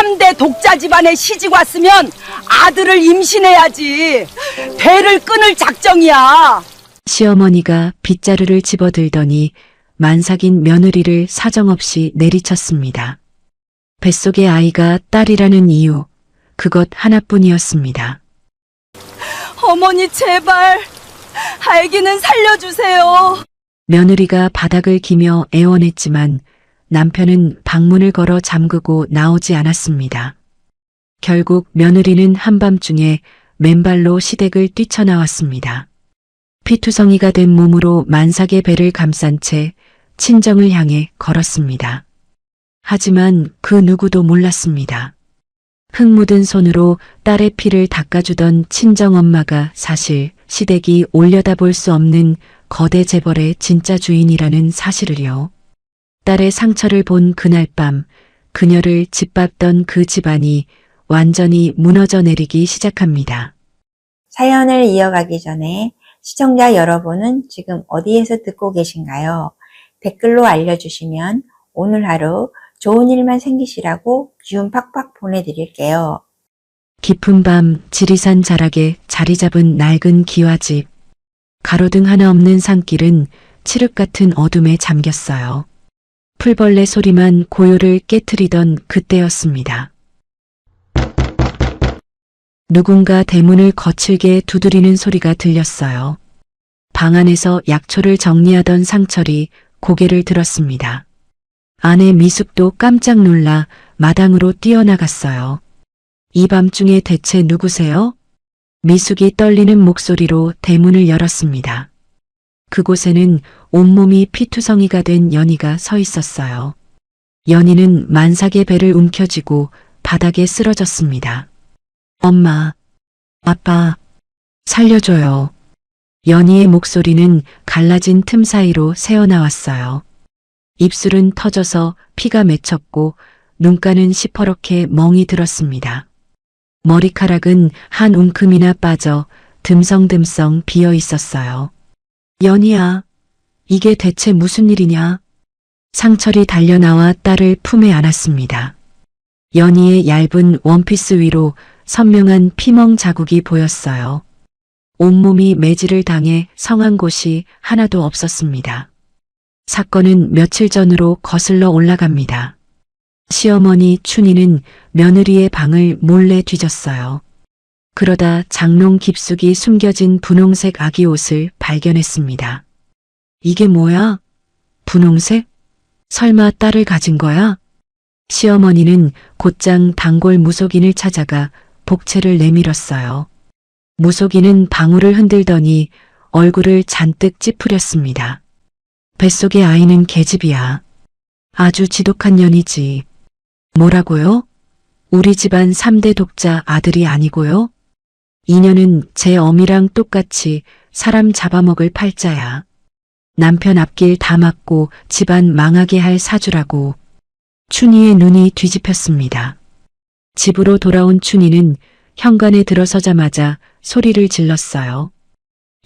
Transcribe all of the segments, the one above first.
3대 독자 집안에 시집 왔으면 아들을 임신해야지. 배를 끊을 작정이야. 시어머니가 빗자루를 집어들더니 만삭인 며느리를 사정없이 내리쳤습니다. 뱃속의 아이가 딸이라는 이유, 그것 하나뿐이었습니다. 어머니 제발 아기는 살려주세요. 며느리가 바닥을 기며 애원했지만 남편은 방문을 걸어 잠그고 나오지 않았습니다. 결국 며느리는 한밤중에 맨발로 시댁을 뛰쳐나왔습니다. 피투성이가 된 몸으로 만삭의 배를 감싼 채 친정을 향해 걸었습니다. 하지만 그 누구도 몰랐습니다. 흙 묻은 손으로 딸의 피를 닦아주던 친정엄마가 사실 시댁이 올려다볼 수 없는 거대 재벌의 진짜 주인이라는 사실을요. 딸의 상처를 본 그날 밤 그녀를 짓밟던 그 집안이 완전히 무너져 내리기 시작합니다. 사연을 이어가기 전에 시청자 여러분은 지금 어디에서 듣고 계신가요? 댓글로 알려주시면 오늘 하루 좋은 일만 생기시라고 기운 팍팍 보내드릴게요. 깊은 밤 지리산 자락에 자리 잡은 낡은 기와집. 가로등 하나 없는 산길은 칠흑 같은 어둠에 잠겼어요. 풀벌레 소리만 고요를 깨트리던 그때였습니다. 누군가 대문을 거칠게 두드리는 소리가 들렸어요. 방 안에서 약초를 정리하던 상철이 고개를 들었습니다. 아내 미숙도 깜짝 놀라 마당으로 뛰어나갔어요. 이 밤중에 대체 누구세요? 미숙이 떨리는 목소리로 대문을 열었습니다. 그곳에는 온몸이 피투성이가 된 연희가 서 있었어요. 연희는 만삭의 배를 움켜쥐고 바닥에 쓰러졌습니다. 엄마, 아빠, 살려줘요. 연희의 목소리는 갈라진 틈 사이로 새어나왔어요. 입술은 터져서 피가 맺혔고 눈가는 시퍼렇게 멍이 들었습니다. 머리카락은 한 움큼이나 빠져 듬성듬성 비어 있었어요. 연희야, 이게 대체 무슨 일이냐? 상철이 달려나와 딸을 품에 안았습니다. 연희의 얇은 원피스 위로 선명한 피멍 자국이 보였어요. 온몸이 매질을 당해 성한 곳이 하나도 없었습니다. 사건은 며칠 전으로 거슬러 올라갑니다. 시어머니 춘희는 며느리의 방을 몰래 뒤졌어요. 그러다 장롱 깊숙이 숨겨진 분홍색 아기 옷을 발견했습니다. 이게 뭐야? 분홍색? 설마 딸을 가진 거야? 시어머니는 곧장 단골 무속인을 찾아가 복채를 내밀었어요. 무속인은 방울을 흔들더니 얼굴을 잔뜩 찌푸렸습니다. 뱃속의 아이는 계집이야. 아주 지독한 년이지. 뭐라고요? 우리 집안 3대 독자 아들이 아니고요? 이 년은 제 어미랑 똑같이 사람 잡아먹을 팔자야. 남편 앞길 다 막고 집안 망하게 할 사주라고. 춘희의 눈이 뒤집혔습니다. 집으로 돌아온 춘희는 현관에 들어서자마자 소리를 질렀어요.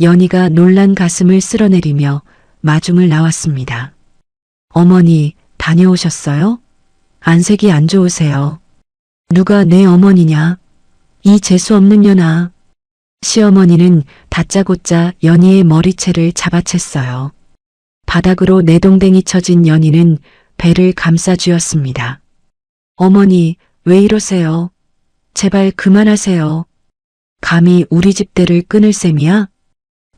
연희가 놀란 가슴을 쓸어내리며 마중을 나왔습니다. 어머니, 다녀오셨어요? 안색이 안 좋으세요. 누가 내 어머니냐? 이 재수없는 년아. 시어머니는 다짜고짜 연희의 머리채를 잡아챘어요. 바닥으로 내동댕이 쳐진 연희는 배를 감싸쥐었습니다. 어머니, 왜 이러세요? 제발 그만하세요. 감히 우리 집대를 끊을 셈이야?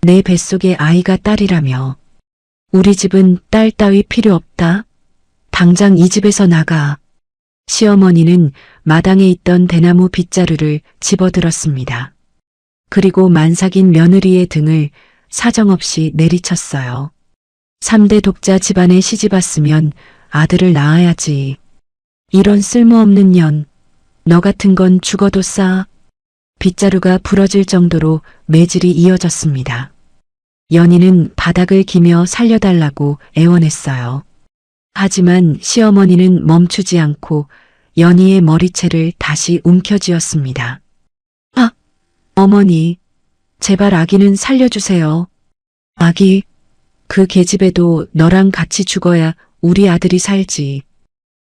내 뱃속의 아이가 딸이라며. 우리 집은 딸 따위 필요 없다. 당장 이 집에서 나가. 시어머니는 마당에 있던 대나무 빗자루를 집어들었습니다. 그리고 만삭인 며느리의 등을 사정없이 내리쳤어요. 3대 독자 집안에 시집 왔으면 아들을 낳아야지. 이런 쓸모없는 년, 너 같은 건 죽어도 싸. 빗자루가 부러질 정도로 매질이 이어졌습니다. 연희는 바닥을 기며 살려달라고 애원했어요. 하지만 시어머니는 멈추지 않고 연희의 머리채를 다시 움켜쥐었습니다. 아, 어머니, 제발 아기는 살려주세요. 아기, 그 계집애도 너랑 같이 죽어야 우리 아들이 살지.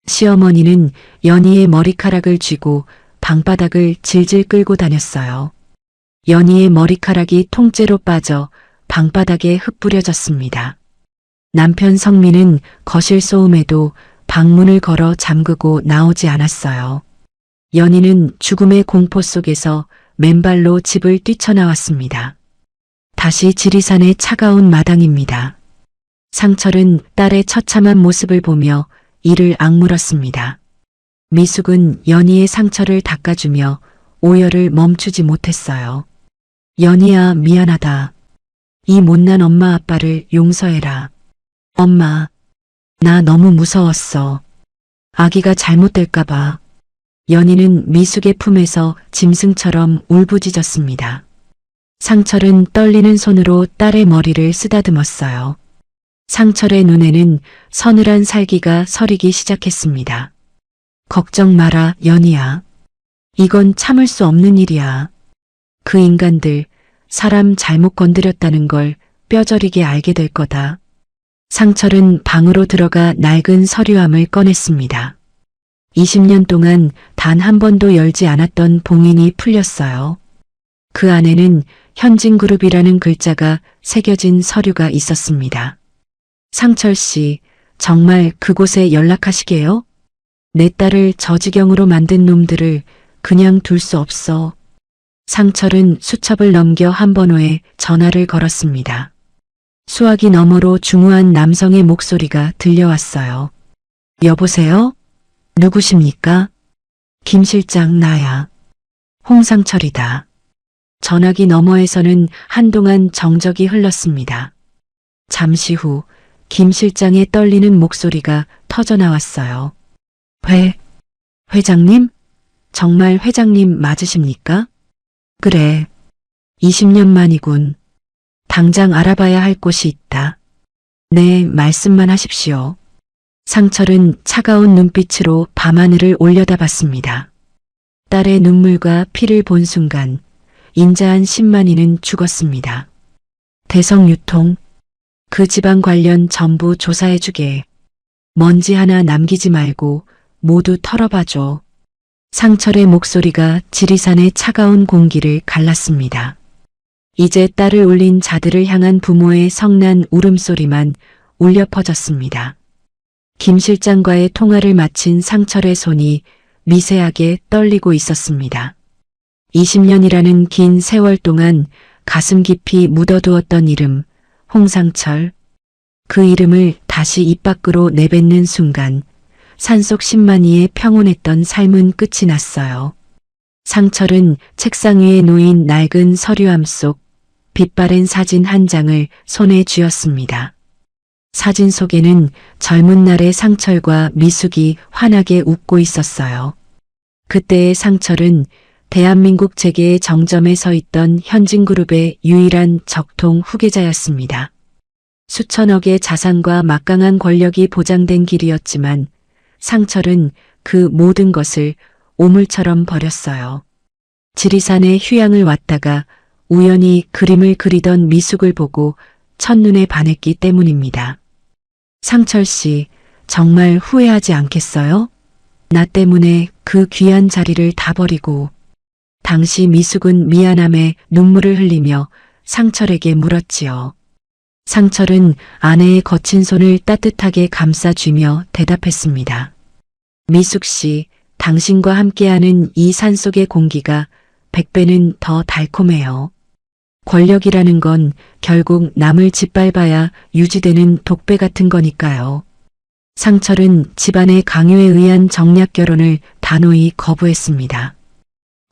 시어머니는 연희의 머리카락을 쥐고 방바닥을 질질 끌고 다녔어요. 연희의 머리카락이 통째로 빠져 방바닥에 흩뿌려졌습니다. 남편 성민은 거실 소음에도 방문을 걸어 잠그고 나오지 않았어요. 연희는 죽음의 공포 속에서 맨발로 집을 뛰쳐나왔습니다. 다시 지리산의 차가운 마당입니다. 상철은 딸의 처참한 모습을 보며 이를 악물었습니다. 미숙은 연희의 상처를 닦아주며 오열을 멈추지 못했어요. 연희야, 미안하다. 이 못난 엄마 아빠를 용서해라. 엄마, 나 너무 무서웠어. 아기가 잘못될까봐. 연희는 미숙의 품에서 짐승처럼 울부짖었습니다. 상철은 떨리는 손으로 딸의 머리를 쓰다듬었어요. 상철의 눈에는 서늘한 살기가 서리기 시작했습니다. 걱정 마라, 연희야. 이건 참을 수 없는 일이야. 그 인간들, 사람 잘못 건드렸다는 걸 뼈저리게 알게 될 거다. 상철은 방으로 들어가 낡은 서류함을 꺼냈습니다. 20년 동안 단 한 번도 열지 않았던 봉인이 풀렸어요. 그 안에는 현진그룹이라는 글자가 새겨진 서류가 있었습니다. 상철 씨, 정말 그곳에 연락하시게요? 내 딸을 저 지경으로 만든 놈들을 그냥 둘 수 없어. 상철은 수첩을 넘겨 한 번호에 전화를 걸었습니다. 수화기 너머로 중후한 남성의 목소리가 들려왔어요. 여보세요? 누구십니까? 김 실장 나야. 홍상철이다. 전화기 너머에서는 한동안 정적이 흘렀습니다. 잠시 후 김 실장의 떨리는 목소리가 터져나왔어요. 회장님? 정말 회장님 맞으십니까? 그래. 20년 만이군. 당장 알아봐야 할 곳이 있다. 네, 말씀만 하십시오. 상철은 차가운 눈빛으로 밤하늘을 올려다봤습니다. 딸의 눈물과 피를 본 순간 인자한 10만이는 죽었습니다. 대성유통, 그 집안 관련 전부 조사해주게. 먼지 하나 남기지 말고 모두 털어봐줘. 상철의 목소리가 지리산의 차가운 공기를 갈랐습니다. 이제 딸을 울린 자들을 향한 부모의 성난 울음소리만 울려 퍼졌습니다. 김 실장과의 통화를 마친 상철의 손이 미세하게 떨리고 있었습니다. 20년이라는 긴 세월 동안 가슴 깊이 묻어두었던 이름, 홍상철. 그 이름을 다시 입 밖으로 내뱉는 순간 산속 10만이의 평온했던 삶은 끝이 났어요. 상철은 책상 위에 놓인 낡은 서류함 속 빛바랜 사진 한 장을 손에 쥐었습니다. 사진 속에는 젊은 날의 상철과 미숙이 환하게 웃고 있었어요. 그때의 상철은 대한민국 재계의 정점에 서 있던 현진그룹의 유일한 적통 후계자였습니다. 수천억의 자산과 막강한 권력이 보장된 길이었지만 상철은 그 모든 것을 오물처럼 버렸어요. 지리산에 휴양을 왔다가 우연히 그림을 그리던 미숙을 보고 첫눈에 반했기 때문입니다. 상철 씨, 정말 후회하지 않겠어요? 나 때문에 그 귀한 자리를 다 버리고. 당시 미숙은 미안함에 눈물을 흘리며 상철에게 물었지요. 상철은 아내의 거친 손을 따뜻하게 감싸쥐며 대답했습니다. 미숙 씨, 당신과 함께하는 이 산속의 공기가 100배는 더 달콤해요. 권력이라는 건 결국 남을 짓밟아야 유지되는 독배 같은 거니까요. 상철은 집안의 강요에 의한 정략 결혼을 단호히 거부했습니다.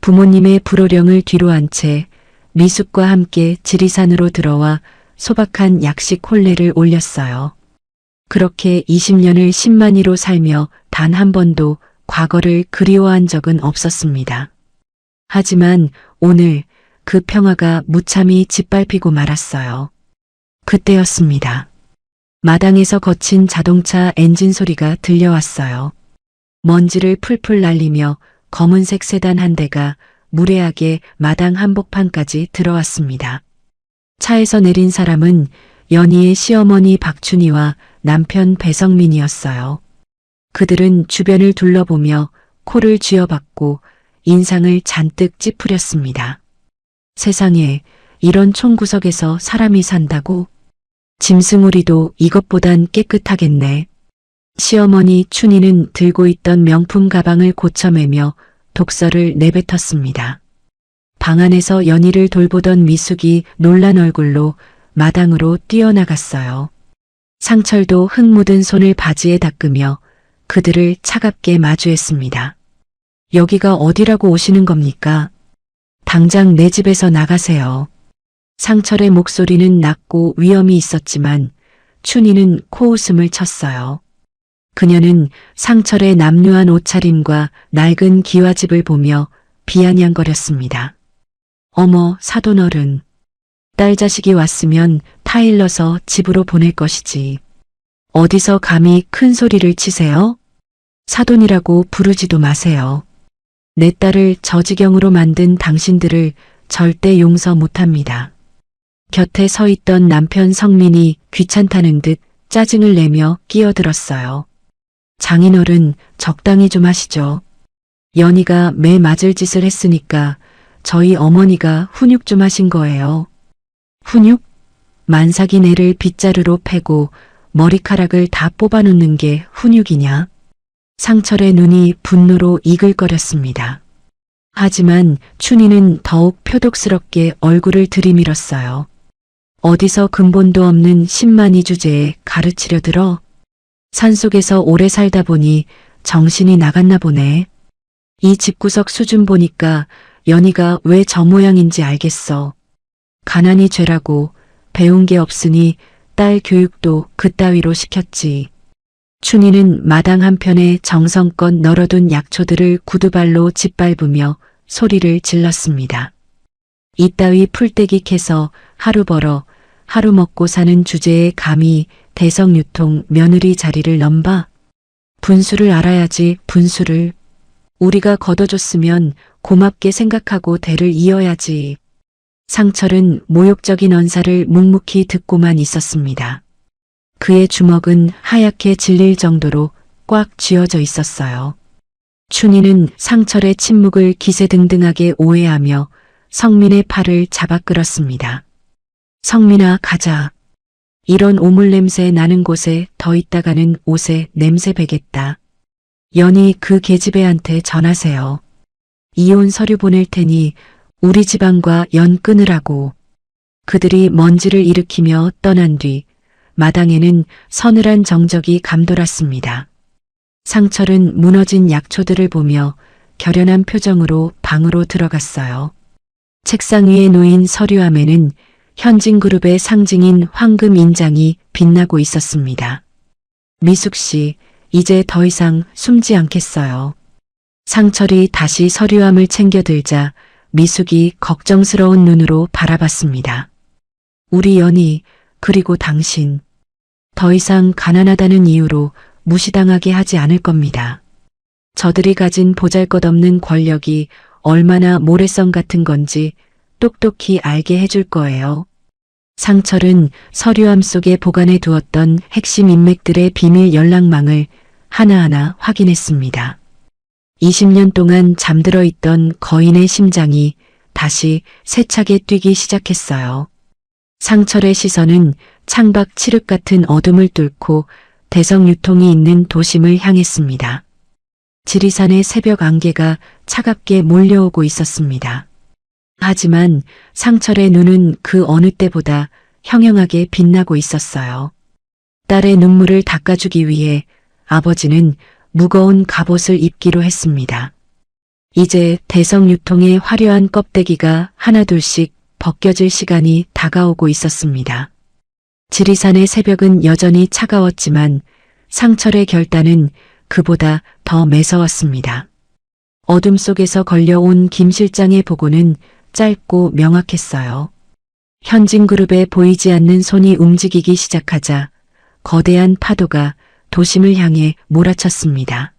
부모님의 불호령을 뒤로한 채 미숙과 함께 지리산으로 들어와 소박한 약식 혼례를 올렸어요. 그렇게 20년을 10만이로 살며 단 한 번도 과거를 그리워한 적은 없었습니다. 하지만 오늘 그 평화가 무참히 짓밟히고 말았어요. 그때였습니다. 마당에서 거친 자동차 엔진 소리가 들려왔어요. 먼지를 풀풀 날리며 검은색 세단 한 대가 무례하게 마당 한복판까지 들어왔습니다. 차에서 내린 사람은 연희의 시어머니 박춘희와 남편 배성민이었어요. 그들은 주변을 둘러보며 코를 쥐어박고 인상을 잔뜩 찌푸렸습니다. 세상에 이런 총구석에서 사람이 산다고? 짐승우리도 이것보단 깨끗하겠네. 시어머니 춘희는 들고 있던 명품 가방을 고쳐매며 독서를 내뱉었습니다. 방 안에서 연희를 돌보던 미숙이 놀란 얼굴로 마당으로 뛰어나갔어요. 상철도 흙 묻은 손을 바지에 닦으며 그들을 차갑게 마주했습니다. 여기가 어디라고 오시는 겁니까? 당장 내 집에서 나가세요. 상철의 목소리는 낮고 위엄이 있었지만 춘희는 코웃음을 쳤어요. 그녀는 상철의 남루한 옷차림과 낡은 기와집을 보며 비아냥거렸습니다. 어머, 사돈어른. 딸 자식이 왔으면 타일러서 집으로 보낼 것이지. 어디서 감히 큰 소리를 치세요? 사돈이라고 부르지도 마세요. 내 딸을 저 지경으로 만든 당신들을 절대 용서 못합니다. 곁에 서 있던 남편 성민이 귀찮다는 듯 짜증을 내며 끼어들었어요. 장인어른, 적당히 좀 하시죠. 연희가 매 맞을 짓을 했으니까 저희 어머니가 훈육 좀 하신 거예요. 훈육? 만삭인 애를 빗자루로 패고 머리카락을 다 뽑아놓는 게 훈육이냐? 상철의 눈이 분노로 이글거렸습니다. 하지만 춘희는 더욱 표독스럽게 얼굴을 들이밀었어요. 어디서 근본도 없는 신만이 주제에 가르치려 들어? 산속에서 오래 살다 보니 정신이 나갔나 보네. 이 집구석 수준 보니까 연희가 왜 저 모양인지 알겠어. 가난이 죄라고 배운 게 없으니 딸 교육도 그따위로 시켰지. 춘희는 마당 한편에 정성껏 널어둔 약초들을 구두발로 짓밟으며 소리를 질렀습니다. 이따위 풀떼기 캐서 하루 벌어 하루 먹고 사는 주제에 감히 대성유통 며느리 자리를 넘봐? 분수를 알아야지, 분수를. 우리가 걷어줬으면 고맙게 생각하고 대를 이어야지. 상철은 모욕적인 언사를 묵묵히 듣고만 있었습니다. 그의 주먹은 하얗게 질릴 정도로 꽉 쥐어져 있었어요. 춘희는 상철의 침묵을 기세등등하게 오해하며 성민의 팔을 잡아 끌었습니다. 성민아, 가자. 이런 오물 냄새 나는 곳에 더 있다가는 옷에 냄새 배겠다. 연희 그 계집애한테 전하세요. 이혼 서류 보낼 테니 우리 집안과 연 끊으라고. 그들이 먼지를 일으키며 떠난 뒤 마당에는 서늘한 정적이 감돌았습니다. 상철은 무너진 약초들을 보며 결연한 표정으로 방으로 들어갔어요. 책상 위에 놓인 서류함에는 현진그룹의 상징인 황금 인장이 빛나고 있었습니다. 미숙 씨, 이제 더 이상 숨지 않겠어요. 상철이 다시 서류함을 챙겨들자 미숙이 걱정스러운 눈으로 바라봤습니다. 우리 연희, 그리고 당신. 더 이상 가난하다는 이유로 무시당하게 하지 않을 겁니다. 저들이 가진 보잘것없는 권력이 얼마나 모래성 같은 건지 똑똑히 알게 해줄 거예요. 상철은 서류함 속에 보관해 두었던 핵심 인맥들의 비밀 연락망을 하나하나 확인했습니다. 20년 동안 잠들어 있던 거인의 심장이 다시 세차게 뛰기 시작했어요. 상철의 시선은 창밖 칠흑 같은 어둠을 뚫고 대성유통이 있는 도심을 향했습니다. 지리산의 새벽 안개가 차갑게 몰려오고 있었습니다. 하지만 상철의 눈은 그 어느 때보다 형형하게 빛나고 있었어요. 딸의 눈물을 닦아주기 위해 아버지는 무거운 갑옷을 입기로 했습니다. 이제 대성유통의 화려한 껍데기가 하나둘씩 벗겨질 시간이 다가오고 있었습니다. 지리산의 새벽은 여전히 차가웠지만 상철의 결단은 그보다 더 매서웠습니다. 어둠 속에서 걸려온 김 실장의 보고는 짧고 명확했어요. 현진그룹에 보이지 않는 손이 움직이기 시작하자 거대한 파도가 도심을 향해 몰아쳤습니다.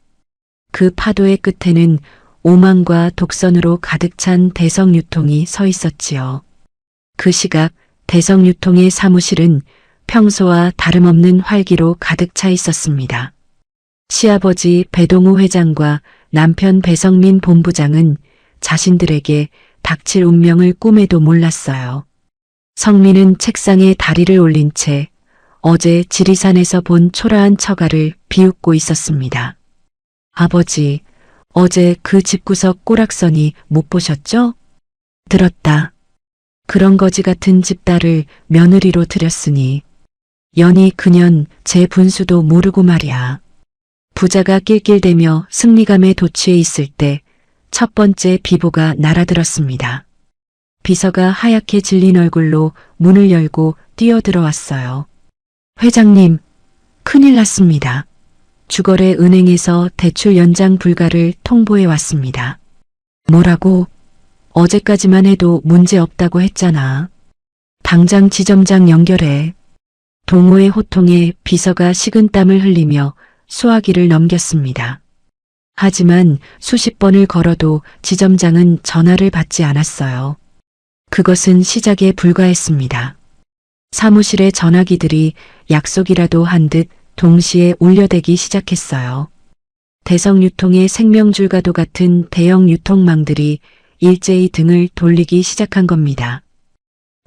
그 파도의 끝에는 오만과 독선으로 가득 찬 대성유통이 서 있었지요. 그 시각 대성유통의 사무실은 평소와 다름없는 활기로 가득 차 있었습니다. 시아버지 배동우 회장과 남편 배성민 본부장은 자신들에게 닥칠 운명을 꿈에도 몰랐어요. 성민은 책상에 다리를 올린 채 어제 지리산에서 본 초라한 처가를 비웃고 있었습니다. 아버지, 어제 그 집구석 꼬락서니 못 보셨죠? 들었다. 그런 거지 같은 집딸을 며느리로 들였으니 연히 그년 제 분수도 모르고 말이야. 부자가 낄낄대며 승리감에 도취해 있을 때 첫 번째 비보가 날아들었습니다. 비서가 하얗게 질린 얼굴로 문을 열고 뛰어들어왔어요. 회장님, 큰일 났습니다. 주거래 은행에서 대출 연장 불가를 통보해 왔습니다. 뭐라고? 어제까지만 해도 문제 없다고 했잖아. 당장 지점장 연결해. 동호의 호통에 비서가 식은땀을 흘리며 수화기를 넘겼습니다. 하지만 수십 번을 걸어도 지점장은 전화를 받지 않았어요. 그것은 시작에 불과했습니다. 사무실의 전화기들이 약속이라도 한 듯 동시에 울려대기 시작했어요. 대성유통의 생명줄과도 같은 대형 유통망들이 일제히 등을 돌리기 시작한 겁니다.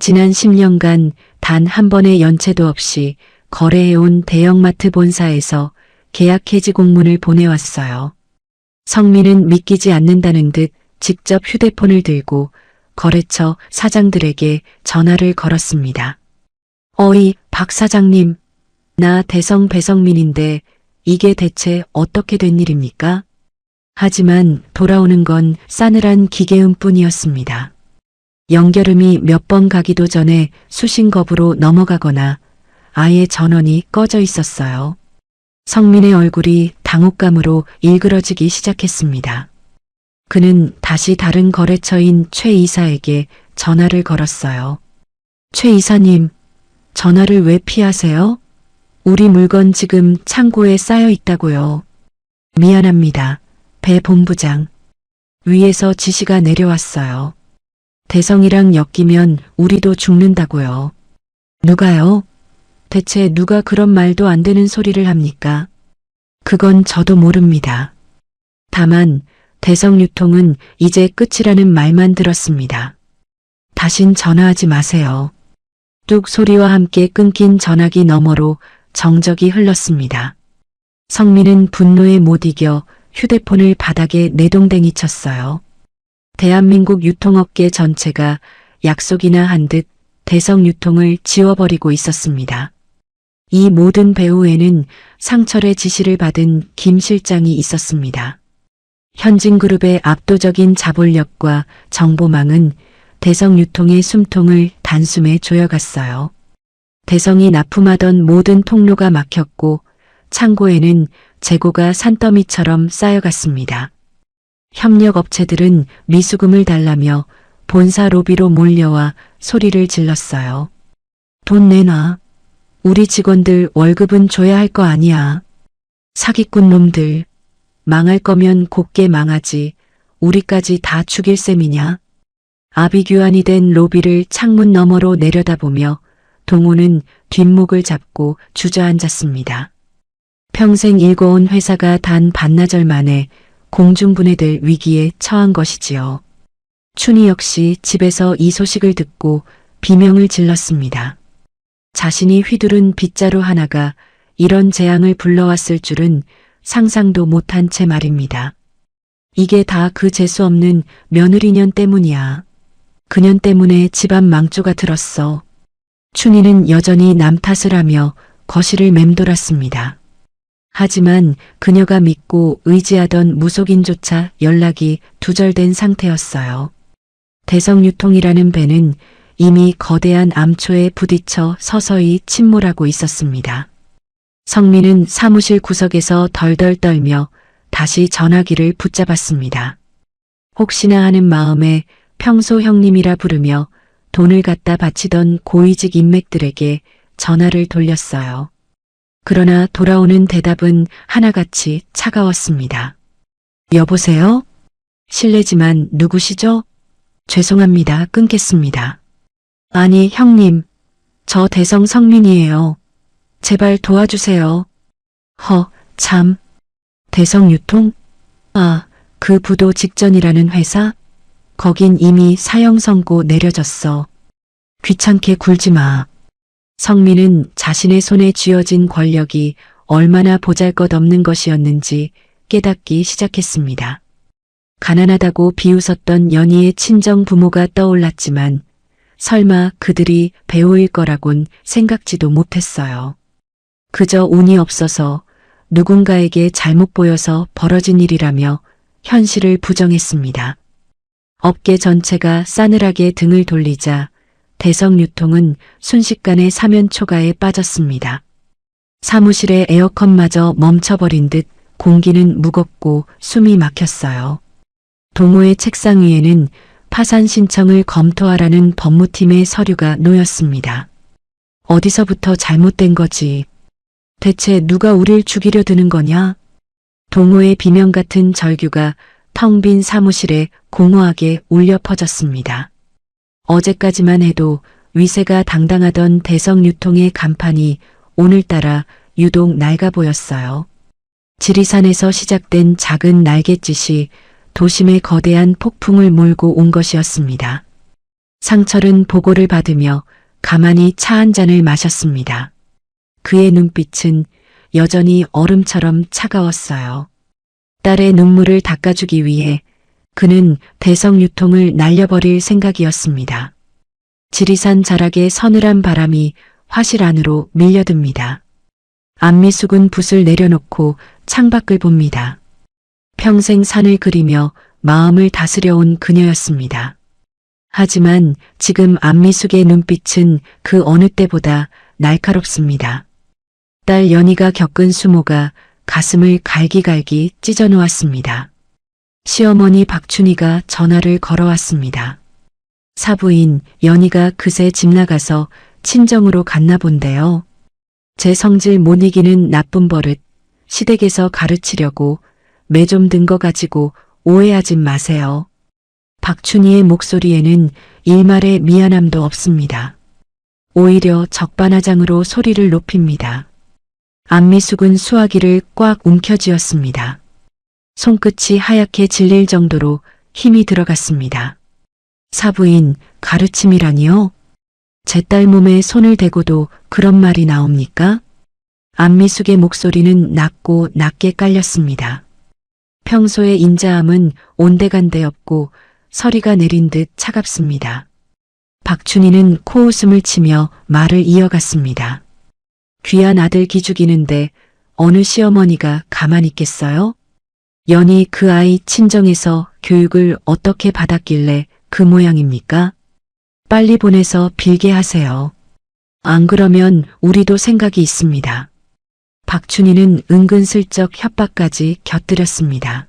지난 10년간 단 한 번의 연체도 없이 거래해온 대형마트 본사에서 계약 해지 공문을 보내왔어요. 성민은 믿기지 않는다는 듯 직접 휴대폰을 들고 거래처 사장들에게 전화를 걸었습니다. 어이, 박 사장님. 나 대성 배성민인데 이게 대체 어떻게 된 일입니까? 하지만 돌아오는 건 싸늘한 기계음 뿐이었습니다. 연결음이 몇 번 가기도 전에 수신겁으로 넘어가거나 아예 전원이 꺼져 있었어요. 성민의 얼굴이 당혹감으로 일그러지기 시작했습니다. 그는 다시 다른 거래처인 최 이사에게 전화를 걸었어요. 최 이사님, 전화를 왜 피하세요? 우리 물건 지금 창고에 쌓여 있다고요. 미안합니다. 배 본부장. 위에서 지시가 내려왔어요. 대성이랑 엮이면 우리도 죽는다고요. 누가요? 대체 누가 그런 말도 안 되는 소리를 합니까? 그건 저도 모릅니다. 다만 대성유통은 이제 끝이라는 말만 들었습니다. 다신 전화하지 마세요. 뚝 소리와 함께 끊긴 전화기 너머로 정적이 흘렀습니다. 성민은 분노에 못 이겨 휴대폰을 바닥에 내동댕이 쳤어요. 대한민국 유통업계 전체가 약속이나 한 듯 대성유통을 지워버리고 있었습니다. 이 모든 배후에는 상철의 지시를 받은 김 실장이 있었습니다. 현진그룹의 압도적인 자본력과 정보망은 대성유통의 숨통을 단숨에 조여갔어요. 대성이 납품하던 모든 통로가 막혔고 창고에는 재고가 산더미처럼 쌓여갔습니다. 협력업체들은 미수금을 달라며 본사 로비로 몰려와 소리를 질렀어요. 돈 내놔. 우리 직원들 월급은 줘야 할 거 아니야. 사기꾼 놈들. 망할 거면 곱게 망하지. 우리까지 다 죽일 셈이냐. 아비규환이 된 로비를 창문 너머로 내려다보며 동호는 뒷목을 잡고 주저앉았습니다. 평생 일궈온 회사가 단 반나절 만에 공중분해될 위기에 처한 것이지요. 춘희 역시 집에서 이 소식을 듣고 비명을 질렀습니다. 자신이 휘두른 빗자루 하나가 이런 재앙을 불러왔을 줄은 상상도 못한 채 말입니다. 이게 다 그 재수없는 며느리년 때문이야. 그년 때문에 집안 망조가 들었어. 춘희는 여전히 남 탓을 하며 거실을 맴돌았습니다. 하지만 그녀가 믿고 의지하던 무속인조차 연락이 두절된 상태였어요. 대성유통이라는 배는 이미 거대한 암초에 부딪혀 서서히 침몰하고 있었습니다. 성민은 사무실 구석에서 덜덜 떨며 다시 전화기를 붙잡았습니다. 혹시나 하는 마음에 평소 형님이라 부르며 돈을 갖다 바치던 고위직 인맥들에게 전화를 돌렸어요. 그러나 돌아오는 대답은 하나같이 차가웠습니다. 여보세요? 실례지만 누구시죠? 죄송합니다. 끊겠습니다. 아니, 형님. 저 대성 성민이에요. 제발 도와주세요. 참. 대성유통? 아, 그 부도 직전이라는 회사? 거긴 이미 사형 선고 내려졌어. 귀찮게 굴지 마. 성민은 자신의 손에 쥐어진 권력이 얼마나 보잘것없는 것이었는지 깨닫기 시작했습니다. 가난하다고 비웃었던 연희의 친정 부모가 떠올랐지만 설마 그들이 배우일 거라곤 생각지도 못했어요. 그저 운이 없어서 누군가에게 잘못 보여서 벌어진 일이라며 현실을 부정했습니다. 업계 전체가 싸늘하게 등을 돌리자 대성유통은 순식간에 사면초가에 빠졌습니다. 사무실의 에어컨마저 멈춰버린 듯 공기는 무겁고 숨이 막혔어요. 동호회 책상 위에는 파산 신청을 검토하라는 법무팀의 서류가 놓였습니다. 어디서부터 잘못된 거지? 대체 누가 우릴 죽이려 드는 거냐? 동호회 비명 같은 절규가 텅 빈 사무실에 공허하게 울려 퍼졌습니다. 어제까지만 해도 위세가 당당하던 대성유통의 간판이 오늘따라 유독 낡아 보였어요. 지리산에서 시작된 작은 날갯짓이 도심의 거대한 폭풍을 몰고 온 것이었습니다. 상철은 보고를 받으며 가만히 차 한 잔을 마셨습니다. 그의 눈빛은 여전히 얼음처럼 차가웠어요. 딸의 눈물을 닦아주기 위해 그는 대성유통을 날려버릴 생각이었습니다. 지리산 자락의 서늘한 바람이 화실 안으로 밀려듭니다. 안미숙은 붓을 내려놓고 창밖을 봅니다. 평생 산을 그리며 마음을 다스려온 그녀였습니다. 하지만 지금 안미숙의 눈빛은 그 어느 때보다 날카롭습니다. 딸 연희가 겪은 수모가 가슴을 갈기갈기 찢어놓았습니다. 시어머니 박춘희가 전화를 걸어왔습니다. 사부인 연희가 그새 집 나가서 친정으로 갔나 본데요. 제 성질 못 이기는 나쁜 버릇 시댁에서 가르치려고 매 좀 든 거 가지고 오해하지 마세요. 박춘희의 목소리에는 일말의 미안함도 없습니다. 오히려 적반하장으로 소리를 높입니다. 안미숙은 수화기를 꽉 움켜쥐었습니다. 손끝이 하얗게 질릴 정도로 힘이 들어갔습니다. 사부인, 가르침이라니요? 제 딸 몸에 손을 대고도 그런 말이 나옵니까? 안미숙의 목소리는 낮고 낮게 깔렸습니다. 평소의 인자함은 온데간데 없고 서리가 내린 듯 차갑습니다. 박춘희는 코웃음을 치며 말을 이어갔습니다. 귀한 아들 기죽이는데 어느 시어머니가 가만히 있겠어요? 연희 그 아이 친정에서 교육을 어떻게 받았길래 그 모양입니까? 빨리 보내서 빌게 하세요. 안 그러면 우리도 생각이 있습니다. 박춘희는 은근슬쩍 협박까지 곁들였습니다.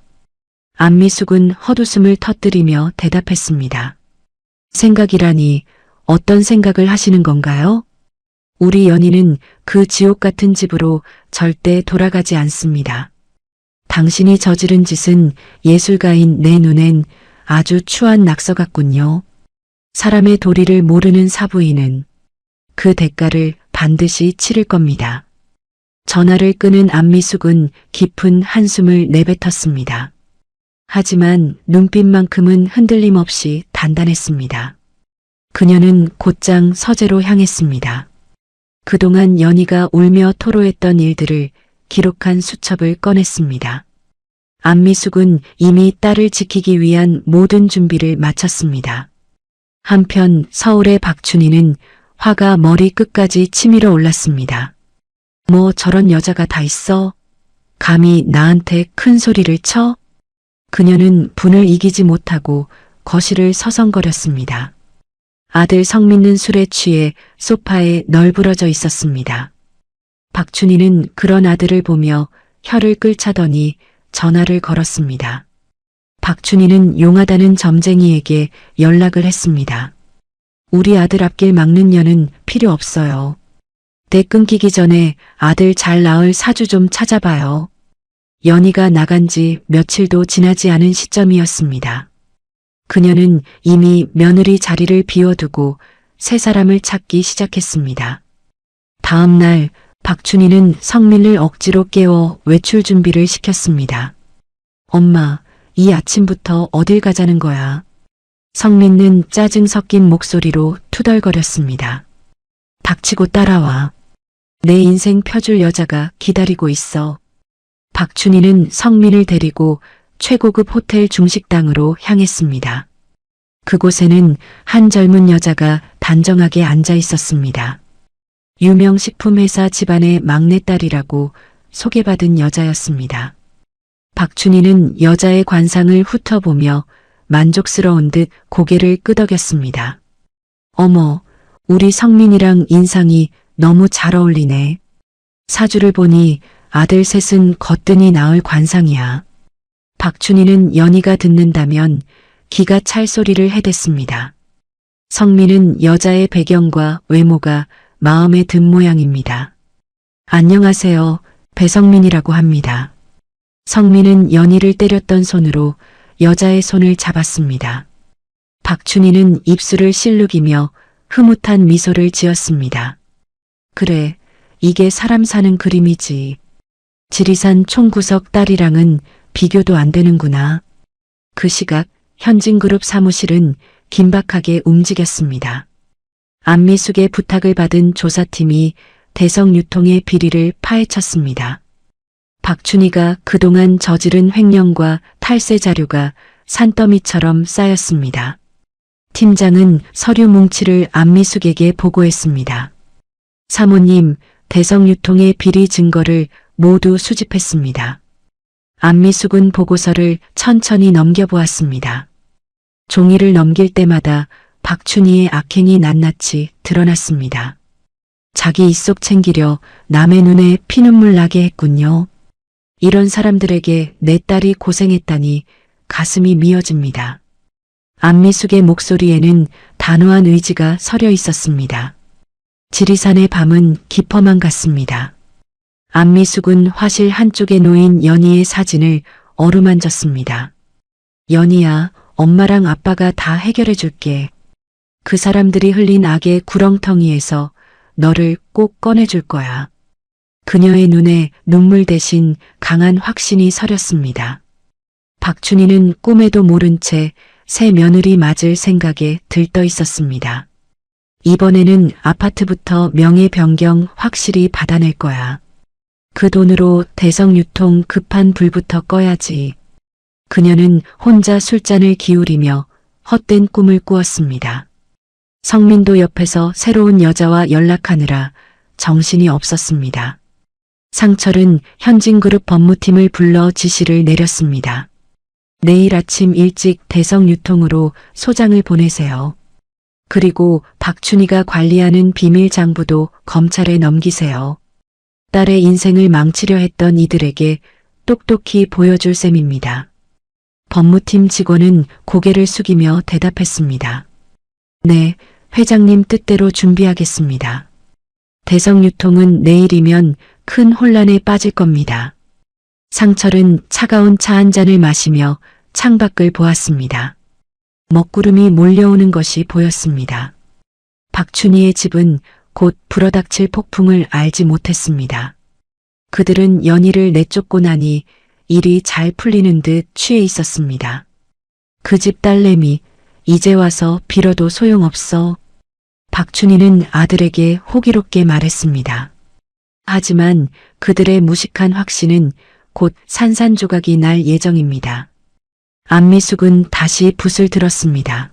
안미숙은 헛웃음을 터뜨리며 대답했습니다. 생각이라니 어떤 생각을 하시는 건가요? 우리 연희는 그 지옥 같은 집으로 절대 돌아가지 않습니다. 당신이 저지른 짓은 예술가인 내 눈엔 아주 추한 낙서 같군요. 사람의 도리를 모르는 사부인은 그 대가를 반드시 치를 겁니다. 전화를 끄는 안미숙은 깊은 한숨을 내뱉었습니다. 하지만 눈빛만큼은 흔들림 없이 단단했습니다. 그녀는 곧장 서재로 향했습니다. 그동안 연희가 울며 토로했던 일들을 기록한 수첩을 꺼냈습니다. 안미숙은 이미 딸을 지키기 위한 모든 준비를 마쳤습니다. 한편 서울의 박춘희는 화가 머리 끝까지 치밀어 올랐습니다. 뭐 저런 여자가 다 있어? 감히 나한테 큰 소리를 쳐? 그녀는 분을 이기지 못하고 거실을 서성거렸습니다. 아들 성민은 술에 취해 소파에 널브러져 있었습니다. 박춘희는 그런 아들을 보며 혀를 끌차더니 전화를 걸었습니다. 박춘희는 용하다는 점쟁이에게 연락을 했습니다. 우리 아들 앞길 막는 년은 필요 없어요. 때 끊기기 전에 아들 잘 낳을 사주 좀 찾아봐요. 연희가 나간 지 며칠도 지나지 않은 시점이었습니다. 그녀는 이미 며느리 자리를 비워두고 새 사람을 찾기 시작했습니다. 다음 날 박춘희는 성민을 억지로 깨워 외출 준비를 시켰습니다. 엄마, 이 아침부터 어딜 가자는 거야? 성민은 짜증 섞인 목소리로 투덜거렸습니다. 닥치고 따라와. 내 인생 펴줄 여자가 기다리고 있어. 박춘희는 성민을 데리고 최고급 호텔 중식당으로 향했습니다. 그곳에는 한 젊은 여자가 단정하게 앉아 있었습니다. 유명 식품회사 집안의 막내딸이라고 소개받은 여자였습니다. 박춘희는 여자의 관상을 훑어보며 만족스러운 듯 고개를 끄덕였습니다. 어머, 우리 성민이랑 인상이 너무 잘 어울리네. 사주를 보니 아들 셋은 거뜬히 낳을 관상이야. 박춘희는 연희가 듣는다면 기가 찰 소리를 해댔습니다. 성민은 여자의 배경과 외모가 마음에 든 모양입니다. 안녕하세요. 배성민이라고 합니다. 성민은 연희를 때렸던 손으로 여자의 손을 잡았습니다. 박춘희는 입술을 실룩이며 흐뭇한 미소를 지었습니다. 그래, 이게 사람 사는 그림이지. 지리산 총구석 딸이랑은 비교도 안 되는구나. 그 시각 현진그룹 사무실은 긴박하게 움직였습니다. 안미숙의 부탁을 받은 조사팀이 대성유통의 비리를 파헤쳤습니다. 박춘희가 그동안 저지른 횡령과 탈세 자료가 산더미처럼 쌓였습니다. 팀장은 서류 뭉치를 안미숙에게 보고했습니다. 사모님, 대성유통의 비리 증거를 모두 수집했습니다. 안미숙은 보고서를 천천히 넘겨보았습니다. 종이를 넘길 때마다 박춘희의 악행이 낱낱이 드러났습니다. 자기 입속 챙기려 남의 눈에 피눈물 나게 했군요. 이런 사람들에게 내 딸이 고생했다니 가슴이 미어집니다. 안미숙의 목소리에는 단호한 의지가 서려 있었습니다. 지리산의 밤은 깊어만 갔습니다. 안미숙은 화실 한쪽에 놓인 연희의 사진을 어루만졌습니다. 연희야, 엄마랑 아빠가 다 해결해 줄게. 그 사람들이 흘린 악의 구렁텅이에서 너를 꼭 꺼내줄 거야. 그녀의 눈에 눈물 대신 강한 확신이 서렸습니다. 박춘희는 꿈에도 모른 채 새 며느리 맞을 생각에 들떠 있었습니다. 이번에는 아파트부터 명예 변경 확실히 받아낼 거야. 그 돈으로 대성유통 급한 불부터 꺼야지. 그녀는 혼자 술잔을 기울이며 헛된 꿈을 꾸었습니다. 성민도 옆에서 새로운 여자와 연락하느라 정신이 없었습니다. 상철은 현진그룹 법무팀을 불러 지시를 내렸습니다. 내일 아침 일찍 대성유통으로 소장을 보내세요. 그리고 박춘희가 관리하는 비밀장부도 검찰에 넘기세요. 딸의 인생을 망치려 했던 이들에게 똑똑히 보여줄 셈입니다. 법무팀 직원은 고개를 숙이며 대답했습니다. 네, 회장님 뜻대로 준비하겠습니다. 대성유통은 내일이면 큰 혼란에 빠질 겁니다. 상철은 차가운 차 한 잔을 마시며 창밖을 보았습니다. 먹구름이 몰려오는 것이 보였습니다. 박춘희의 집은 곧 불어닥칠 폭풍을 알지 못했습니다. 그들은 연희를 내쫓고 나니 일이 잘 풀리는 듯 취해 있었습니다. 그 집 딸내미, 이제 와서 빌어도 소용없어. 박춘희는 아들에게 호기롭게 말했습니다. 하지만 그들의 무식한 확신은 곧 산산조각이 날 예정입니다. 안미숙은 다시 붓을 들었습니다.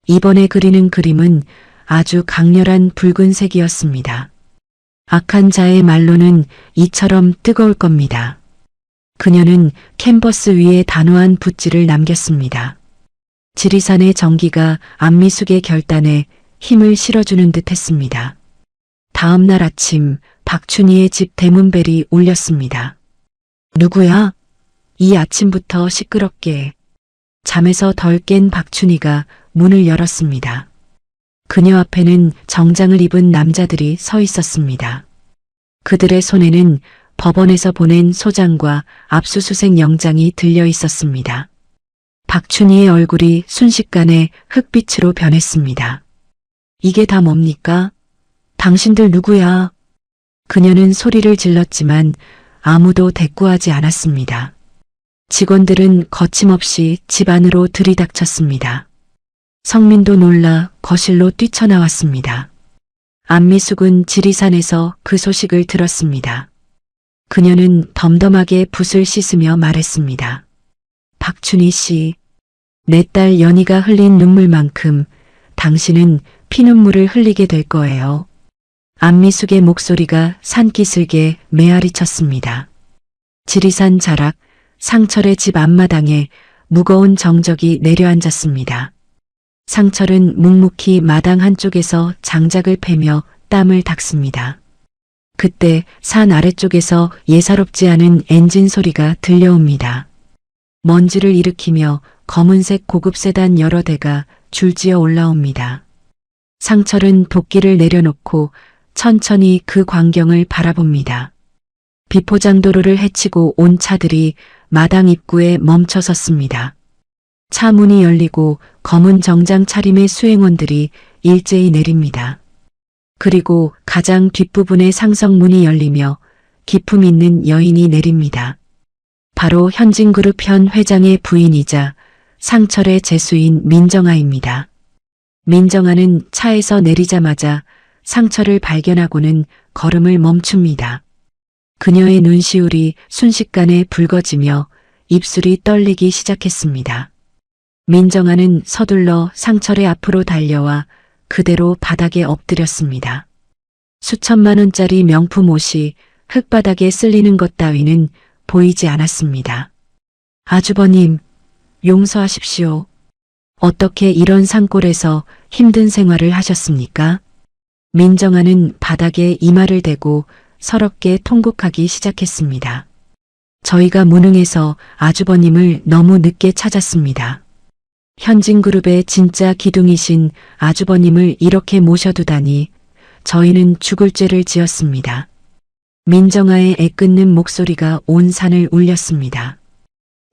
이번에 그리는 그림은 아주 강렬한 붉은색이었습니다. 악한 자의 말로는 이처럼 뜨거울 겁니다. 그녀는 캔버스 위에 단호한 붓질을 남겼습니다. 지리산의 전기가 안미숙의 결단에 힘을 실어주는 듯 했습니다. 다음 날 아침 박춘희의 집 대문벨이 울렸습니다. 누구야? 이 아침부터 시끄럽게. 잠에서 덜 깬 박춘희가 문을 열었습니다. 그녀 앞에는 정장을 입은 남자들이 서 있었습니다. 그들의 손에는 법원에서 보낸 소장과 압수수색 영장이 들려 있었습니다. 박춘희의 얼굴이 순식간에 흑빛으로 변했습니다. 이게 다 뭡니까? 당신들 누구야? 그녀는 소리를 질렀지만 아무도 대꾸하지 않았습니다. 직원들은 거침없이 집 안으로 들이닥쳤습니다. 성민도 놀라 거실로 뛰쳐나왔습니다. 안미숙은 지리산에서 그 소식을 들었습니다. 그녀는 덤덤하게 붓을 씻으며 말했습니다. 박춘희 씨, 내 딸 연희가 흘린 눈물만큼 당신은 피눈물을 흘리게 될 거예요. 안미숙의 목소리가 산기슭에 메아리 쳤습니다. 지리산 자락, 상철의 집 앞마당에 무거운 정적이 내려앉았습니다. 상철은 묵묵히 마당 한쪽에서 장작을 패며 땀을 닦습니다. 그때 산 아래쪽에서 예사롭지 않은 엔진 소리가 들려옵니다. 먼지를 일으키며 검은색 고급 세단 여러 대가 줄지어 올라옵니다. 상철은 도끼를 내려놓고 천천히 그 광경을 바라봅니다. 비포장도로를 헤치고 온 차들이 마당 입구에 멈춰 섰습니다. 차 문이 열리고 검은 정장 차림의 수행원들이 일제히 내립니다. 그리고 가장 뒷부분의 상성문이 열리며 기품 있는 여인이 내립니다. 바로 현진그룹 현 회장의 부인이자 상철의 제수인 민정아입니다. 민정아는 차에서 내리자마자 상철을 발견하고는 걸음을 멈춥니다. 그녀의 눈시울이 순식간에 붉어지며 입술이 떨리기 시작했습니다. 민정아는 서둘러 상철의 앞으로 달려와 그대로 바닥에 엎드렸습니다. 수천만 원짜리 명품 옷이 흙바닥에 쓸리는 것 따위는 보이지 않았습니다. 아주버님, 용서하십시오. 어떻게 이런 산골에서 힘든 생활을 하셨습니까? 민정아는 바닥에 이마를 대고 서럽게 통곡하기 시작했습니다. 저희가 무능해서 아주버님을 너무 늦게 찾았습니다. 현진그룹의 진짜 기둥이신 아주버님을 이렇게 모셔두다니 저희는 죽을 죄를 지었습니다. 민정아의 애끓는 목소리가 온 산을 울렸습니다.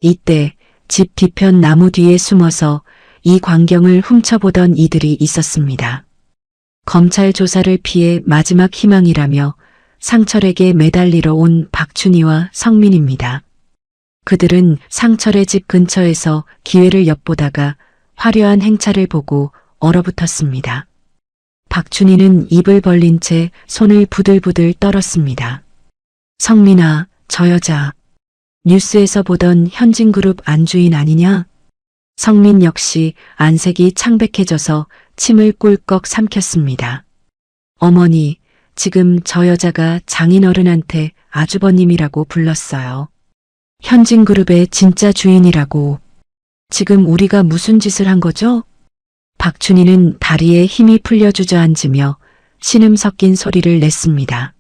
이때 집 뒤편 나무 뒤에 숨어서 이 광경을 훔쳐보던 이들이 있었습니다. 검찰 조사를 피해 마지막 희망이라며 상철에게 매달리러 온 박춘희와 성민입니다. 그들은 상철의 집 근처에서 기회를 엿보다가 화려한 행차를 보고 얼어붙었습니다. 박춘희는 입을 벌린 채 손을 부들부들 떨었습니다. 성민아, 저 여자 뉴스에서 보던 현진그룹 안주인 아니냐? 성민 역시 안색이 창백해져서 침을 꿀꺽 삼켰습니다. 어머니, 지금 저 여자가 장인어른한테 아주버님이라고 불렀어요. 현진그룹의 진짜 주인이라고. 지금 우리가 무슨 짓을 한 거죠? 박춘희는 다리에 힘이 풀려 주저앉으며 신음 섞인 소리를 냈습니다.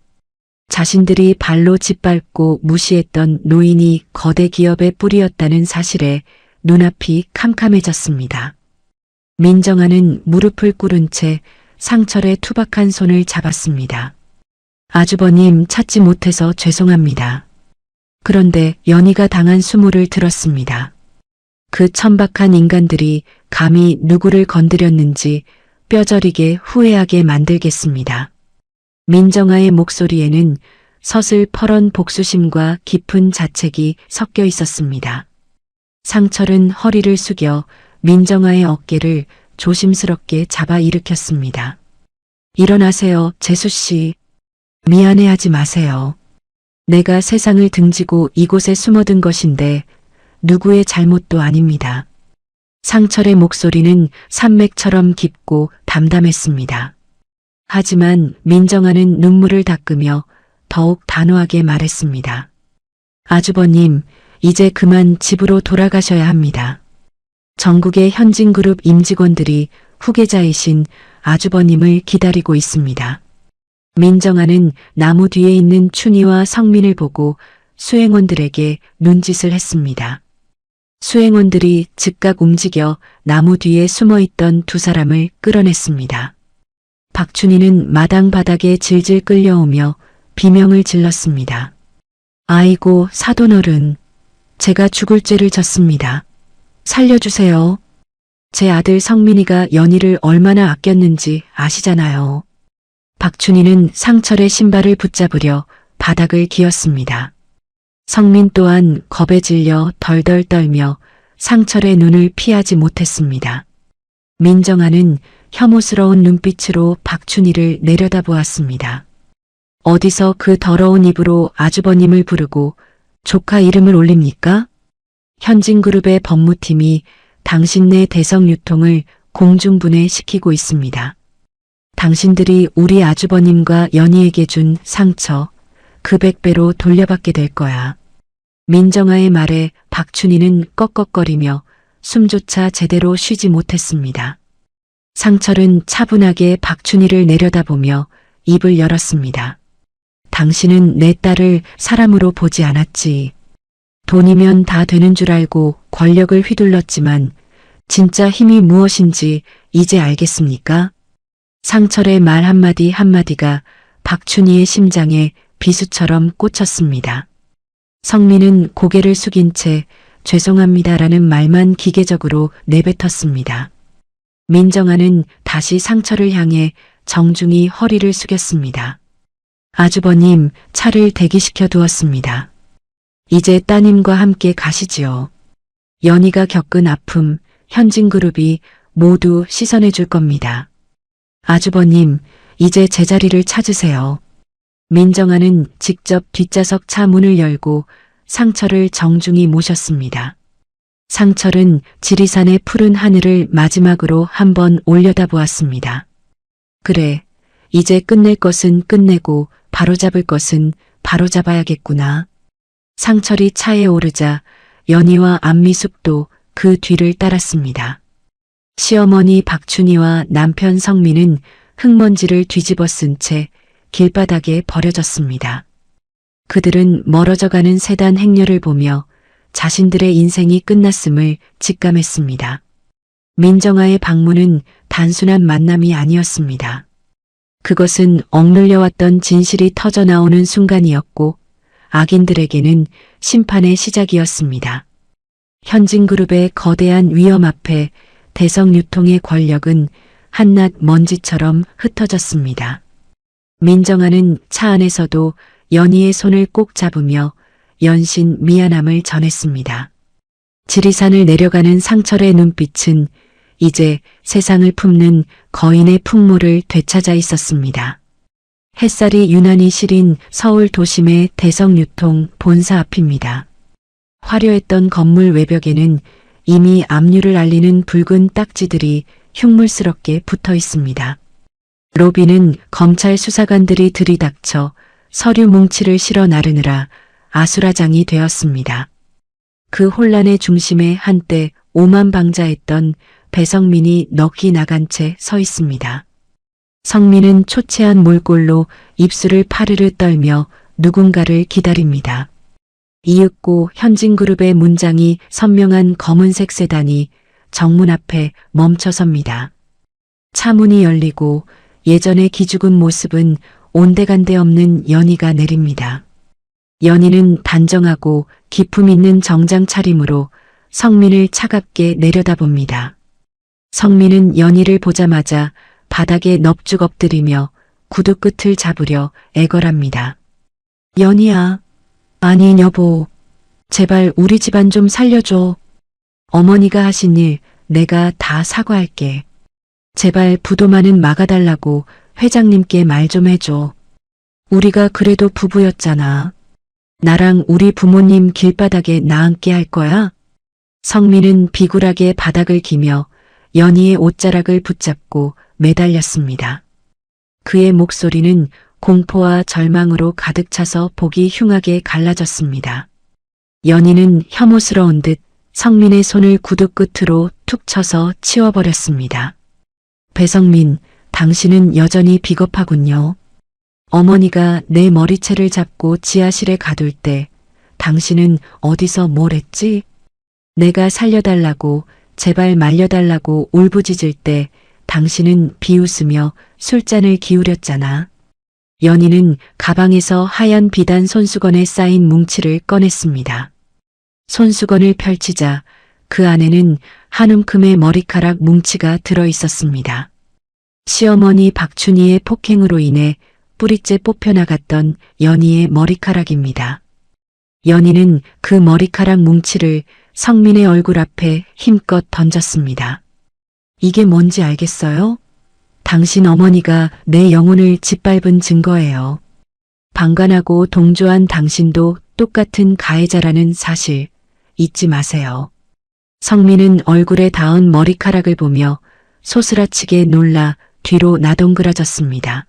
자신들이 발로 짓밟고 무시했던 노인이 거대 기업의 뿌리였다는 사실에 눈앞이 캄캄해졌습니다. 민정아는 무릎을 꿇은 채 상철의 투박한 손을 잡았습니다. 아주버님 찾지 못해서 죄송합니다. 그런데 연희가 당한 수모를 들었습니다. 그 천박한 인간들이 감히 누구를 건드렸는지 뼈저리게 후회하게 만들겠습니다. 민정아의 목소리에는 서슬퍼런 복수심과 깊은 자책이 섞여 있었습니다. 상철은 허리를 숙여 민정아의 어깨를 조심스럽게 잡아 일으켰습니다. 일어나세요, 재수씨. 미안해하지 마세요. 내가 세상을 등지고 이곳에 숨어든 것인데 누구의 잘못도 아닙니다. 상철의 목소리는 산맥처럼 깊고 담담했습니다. 하지만 민정아는 눈물을 닦으며 더욱 단호하게 말했습니다. 아주버님, 이제 그만 집으로 돌아가셔야 합니다. 전국의 현진그룹 임직원들이 후계자이신 아주버님을 기다리고 있습니다. 민정아는 나무 뒤에 있는 춘희와 성민을 보고 수행원들에게 눈짓을 했습니다. 수행원들이 즉각 움직여 나무 뒤에 숨어있던 두 사람을 끌어냈습니다. 박춘희는 마당 바닥에 질질 끌려오며 비명을 질렀습니다. 아이고, 사돈어른, 제가 죽을 죄를 졌습니다. 살려주세요. 제 아들 성민이가 연희를 얼마나 아꼈는지 아시잖아요. 박춘희는 상철의 신발을 붙잡으려 바닥을 기었습니다. 성민 또한 겁에 질려 덜덜 떨며 상철의 눈을 피하지 못했습니다. 민정아는 혐오스러운 눈빛으로 박춘희를 내려다보았습니다. 어디서 그 더러운 입으로 아주버님을 부르고 조카 이름을 올립니까? 현진그룹의 법무팀이 당신네 대성유통을 공중분해시키고 있습니다. 당신들이 우리 아주버님과 연희에게 준 상처 그 100배로 돌려받게 될 거야. 민정아의 말에 박춘희는 꺽꺽거리며 숨조차 제대로 쉬지 못했습니다. 상철은 차분하게 박춘희를 내려다보며 입을 열었습니다. 당신은 내 딸을 사람으로 보지 않았지. 돈이면 다 되는 줄 알고 권력을 휘둘렀지만 진짜 힘이 무엇인지 이제 알겠습니까? 상철의 말 한마디 한마디가 박춘희의 심장에 비수처럼 꽂혔습니다. 성민은 고개를 숙인 채 죄송합니다라는 말만 기계적으로 내뱉었습니다. 민정아는 다시 상철을 향해 정중히 허리를 숙였습니다. 아주버님, 차를 대기시켜 두었습니다. 이제 따님과 함께 가시지요. 연희가 겪은 아픔, 현진그룹이 모두 씻어내 줄 겁니다. 아주버님, 이제 제자리를 찾으세요. 민정아는 직접 뒷좌석 차 문을 열고 상철을 정중히 모셨습니다. 상철은 지리산의 푸른 하늘을 마지막으로 한번 올려다보았습니다. 그래, 이제 끝낼 것은 끝내고 바로잡을 것은 바로잡아야겠구나. 상철이 차에 오르자 연희와 안미숙도 그 뒤를 따랐습니다. 시어머니 박춘희와 남편 성민은 흙먼지를 뒤집어 쓴 채 길바닥에 버려졌습니다. 그들은 멀어져가는 세단 행렬을 보며 자신들의 인생이 끝났음을 직감했습니다. 민정아의 방문은 단순한 만남이 아니었습니다. 그것은 억눌려왔던 진실이 터져나오는 순간이었고 악인들에게는 심판의 시작이었습니다. 현진그룹의 거대한 위험 앞에 대성유통의 권력은 한낱 먼지처럼 흩어졌습니다. 민정아는 차 안에서도 연희의 손을 꼭 잡으며 연신 미안함을 전했습니다. 지리산을 내려가는 상철의 눈빛은 이제 세상을 품는 거인의 풍모를 되찾아 있었습니다. 햇살이 유난히 시린 서울 도심의 대성유통 본사 앞입니다. 화려했던 건물 외벽에는 이미 압류를 알리는 붉은 딱지들이 흉물스럽게 붙어 있습니다. 로비는 검찰 수사관들이 들이닥쳐 서류 뭉치를 실어 나르느라 아수라장이 되었습니다. 그 혼란의 중심에 한때 오만방자했던 배성민이 넋이 나간 채 서 있습니다. 성민은 초췌한 몰골로 입술을 파르르 떨며 누군가를 기다립니다. 이윽고 현진그룹의 문장이 선명한 검은색 세단이 정문 앞에 멈춰섭니다. 차문이 열리고 예전의 기죽은 모습은 온데간데 없는 연희가 내립니다. 연희는 단정하고 기품 있는 정장 차림으로 성민을 차갑게 내려다봅니다. 성민은 연희를 보자마자 바닥에 넙죽 엎드리며 구두 끝을 잡으려 애걸합니다. 연희야, 아니 여보, 제발 우리 집안 좀 살려줘. 어머니가 하신 일 내가 다 사과할게. 제발 부도만은 막아달라고 회장님께 말 좀 해줘. 우리가 그래도 부부였잖아. 나랑 우리 부모님 길바닥에 나앉게 할 거야? 성민은 비굴하게 바닥을 기며 연희의 옷자락을 붙잡고 매달렸습니다. 그의 목소리는 공포와 절망으로 가득 차서 복이 흉하게 갈라졌습니다. 연희는 혐오스러운 듯 성민의 손을 구두 끝으로 툭 쳐서 치워버렸습니다. 배성민, 당신은 여전히 비겁하군요. 어머니가 내 머리채를 잡고 지하실에 가둘 때 당신은 어디서 뭘 했지? 내가 살려달라고 제발 말려달라고 울부짖을 때 당신은 비웃으며 술잔을 기울였잖아. 연희는 가방에서 하얀 비단 손수건에 쌓인 뭉치를 꺼냈습니다. 손수건을 펼치자 그 안에는 한 움큼의 머리카락 뭉치가 들어 있었습니다. 시어머니 박춘희의 폭행으로 인해 뿌리째 뽑혀나갔던 연희의 머리카락입니다. 연희는 그 머리카락 뭉치를 성민의 얼굴 앞에 힘껏 던졌습니다. 이게 뭔지 알겠어요? 당신 어머니가 내 영혼을 짓밟은 증거예요. 방관하고 동조한 당신도 똑같은 가해자라는 사실 잊지 마세요. 성민은 얼굴에 닿은 머리카락을 보며 소스라치게 놀라 뒤로 나동그라졌습니다.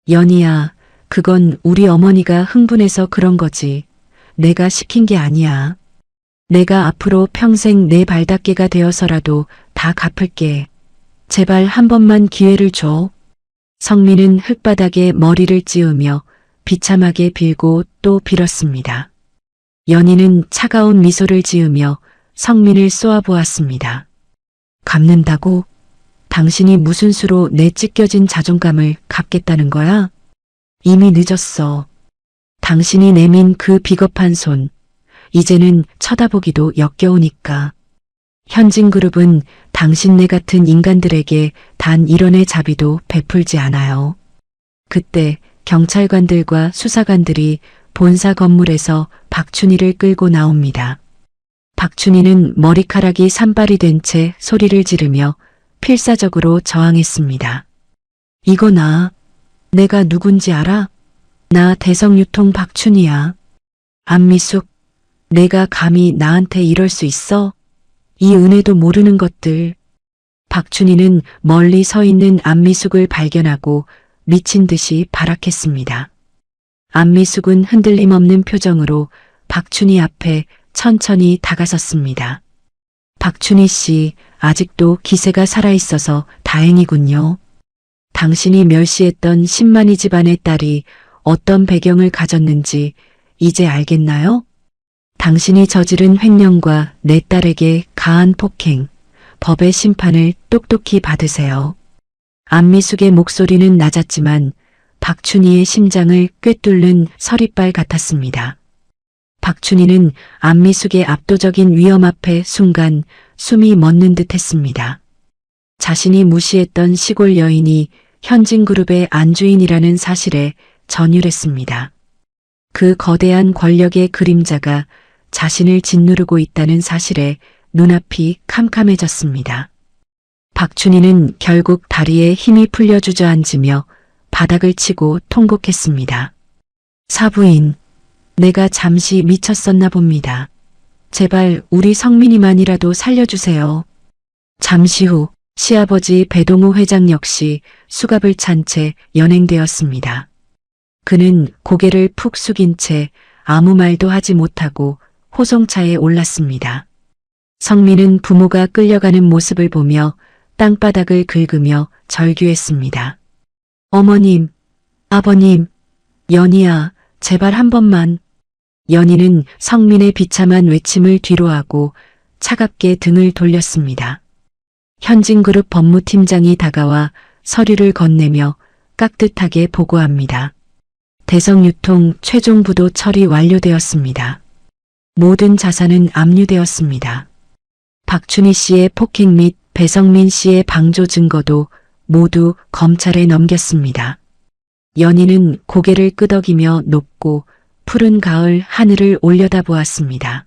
연희야, 그건 우리 어머니가 흥분해서 그런 거지. 내가 시킨 게 아니야. 내가 앞으로 평생 내 발닦개가 되어서라도 다 갚을게. 제발 한 번만 기회를 줘. 성민은 흙바닥에 머리를 찌우며 비참하게 빌고 또 빌었습니다. 연희는 차가운 미소를 지으며 성민을 쏘아보았습니다. 갚는다고? 당신이 무슨 수로 내 찢겨진 자존감을 갚겠다는 거야? 이미 늦었어. 당신이 내민 그 비겁한 손, 이제는 쳐다보기도 역겨우니까. 현진그룹은 당신네 같은 인간들에게 단 1원의 자비도 베풀지 않아요. 그때 경찰관들과 수사관들이 본사 건물에서 박춘희를 끌고 나옵니다. 박춘희는 머리카락이 산발이 된 채 소리를 지르며 필사적으로 저항했습니다. 이거 내가 누군지 알아? 나 대성유통 박춘희야. 안미숙, 내가 감히 나한테 이럴 수 있어? 이 은혜도 모르는 것들. 박춘희는 멀리 서 있는 안미숙을 발견하고 미친 듯이 발악했습니다. 안미숙은 흔들림 없는 표정으로 박춘희 앞에 천천히 다가섰습니다. 박춘희 씨, 아직도 기세가 살아있어서 다행이군요. 당신이 멸시했던 신만이 집안의 딸이 어떤 배경을 가졌는지 이제 알겠나요? 당신이 저지른 횡령과 내 딸에게 가한 폭행, 법의 심판을 똑똑히 받으세요. 안미숙의 목소리는 낮았지만 박춘희의 심장을 꿰뚫는 서리발 같았습니다. 박춘희는 안미숙의 압도적인 위험 앞에 순간 숨이 멎는 듯 했습니다. 자신이 무시했던 시골 여인이 현진그룹의 안주인이라는 사실에 전율했습니다. 그 거대한 권력의 그림자가 자신을 짓누르고 있다는 사실에 눈앞이 캄캄해졌습니다. 박춘희는 결국 다리에 힘이 풀려 주저앉으며 바닥을 치고 통곡했습니다. 사부인, 내가 잠시 미쳤었나 봅니다. 제발 우리 성민이만이라도 살려주세요. 잠시 후 시아버지 배동우 회장 역시 수갑을 찬 채 연행되었습니다. 그는 고개를 푹 숙인 채 아무 말도 하지 못하고 호송차에 올랐습니다. 성민은 부모가 끌려가는 모습을 보며 땅바닥을 긁으며 절규했습니다. 어머님, 아버님, 연희야, 제발 한 번만. 연희는 성민의 비참한 외침을 뒤로하고 차갑게 등을 돌렸습니다. 현진그룹 법무팀장이 다가와 서류를 건네며 깍듯하게 보고합니다. 대성유통 최종 부도 처리 완료되었습니다. 모든 자산은 압류되었습니다. 박춘희 씨의 폭행 및 배성민 씨의 방조 증거도 모두 검찰에 넘겼습니다. 연희는 고개를 끄덕이며 높고 푸른 가을 하늘을 올려다보았습니다.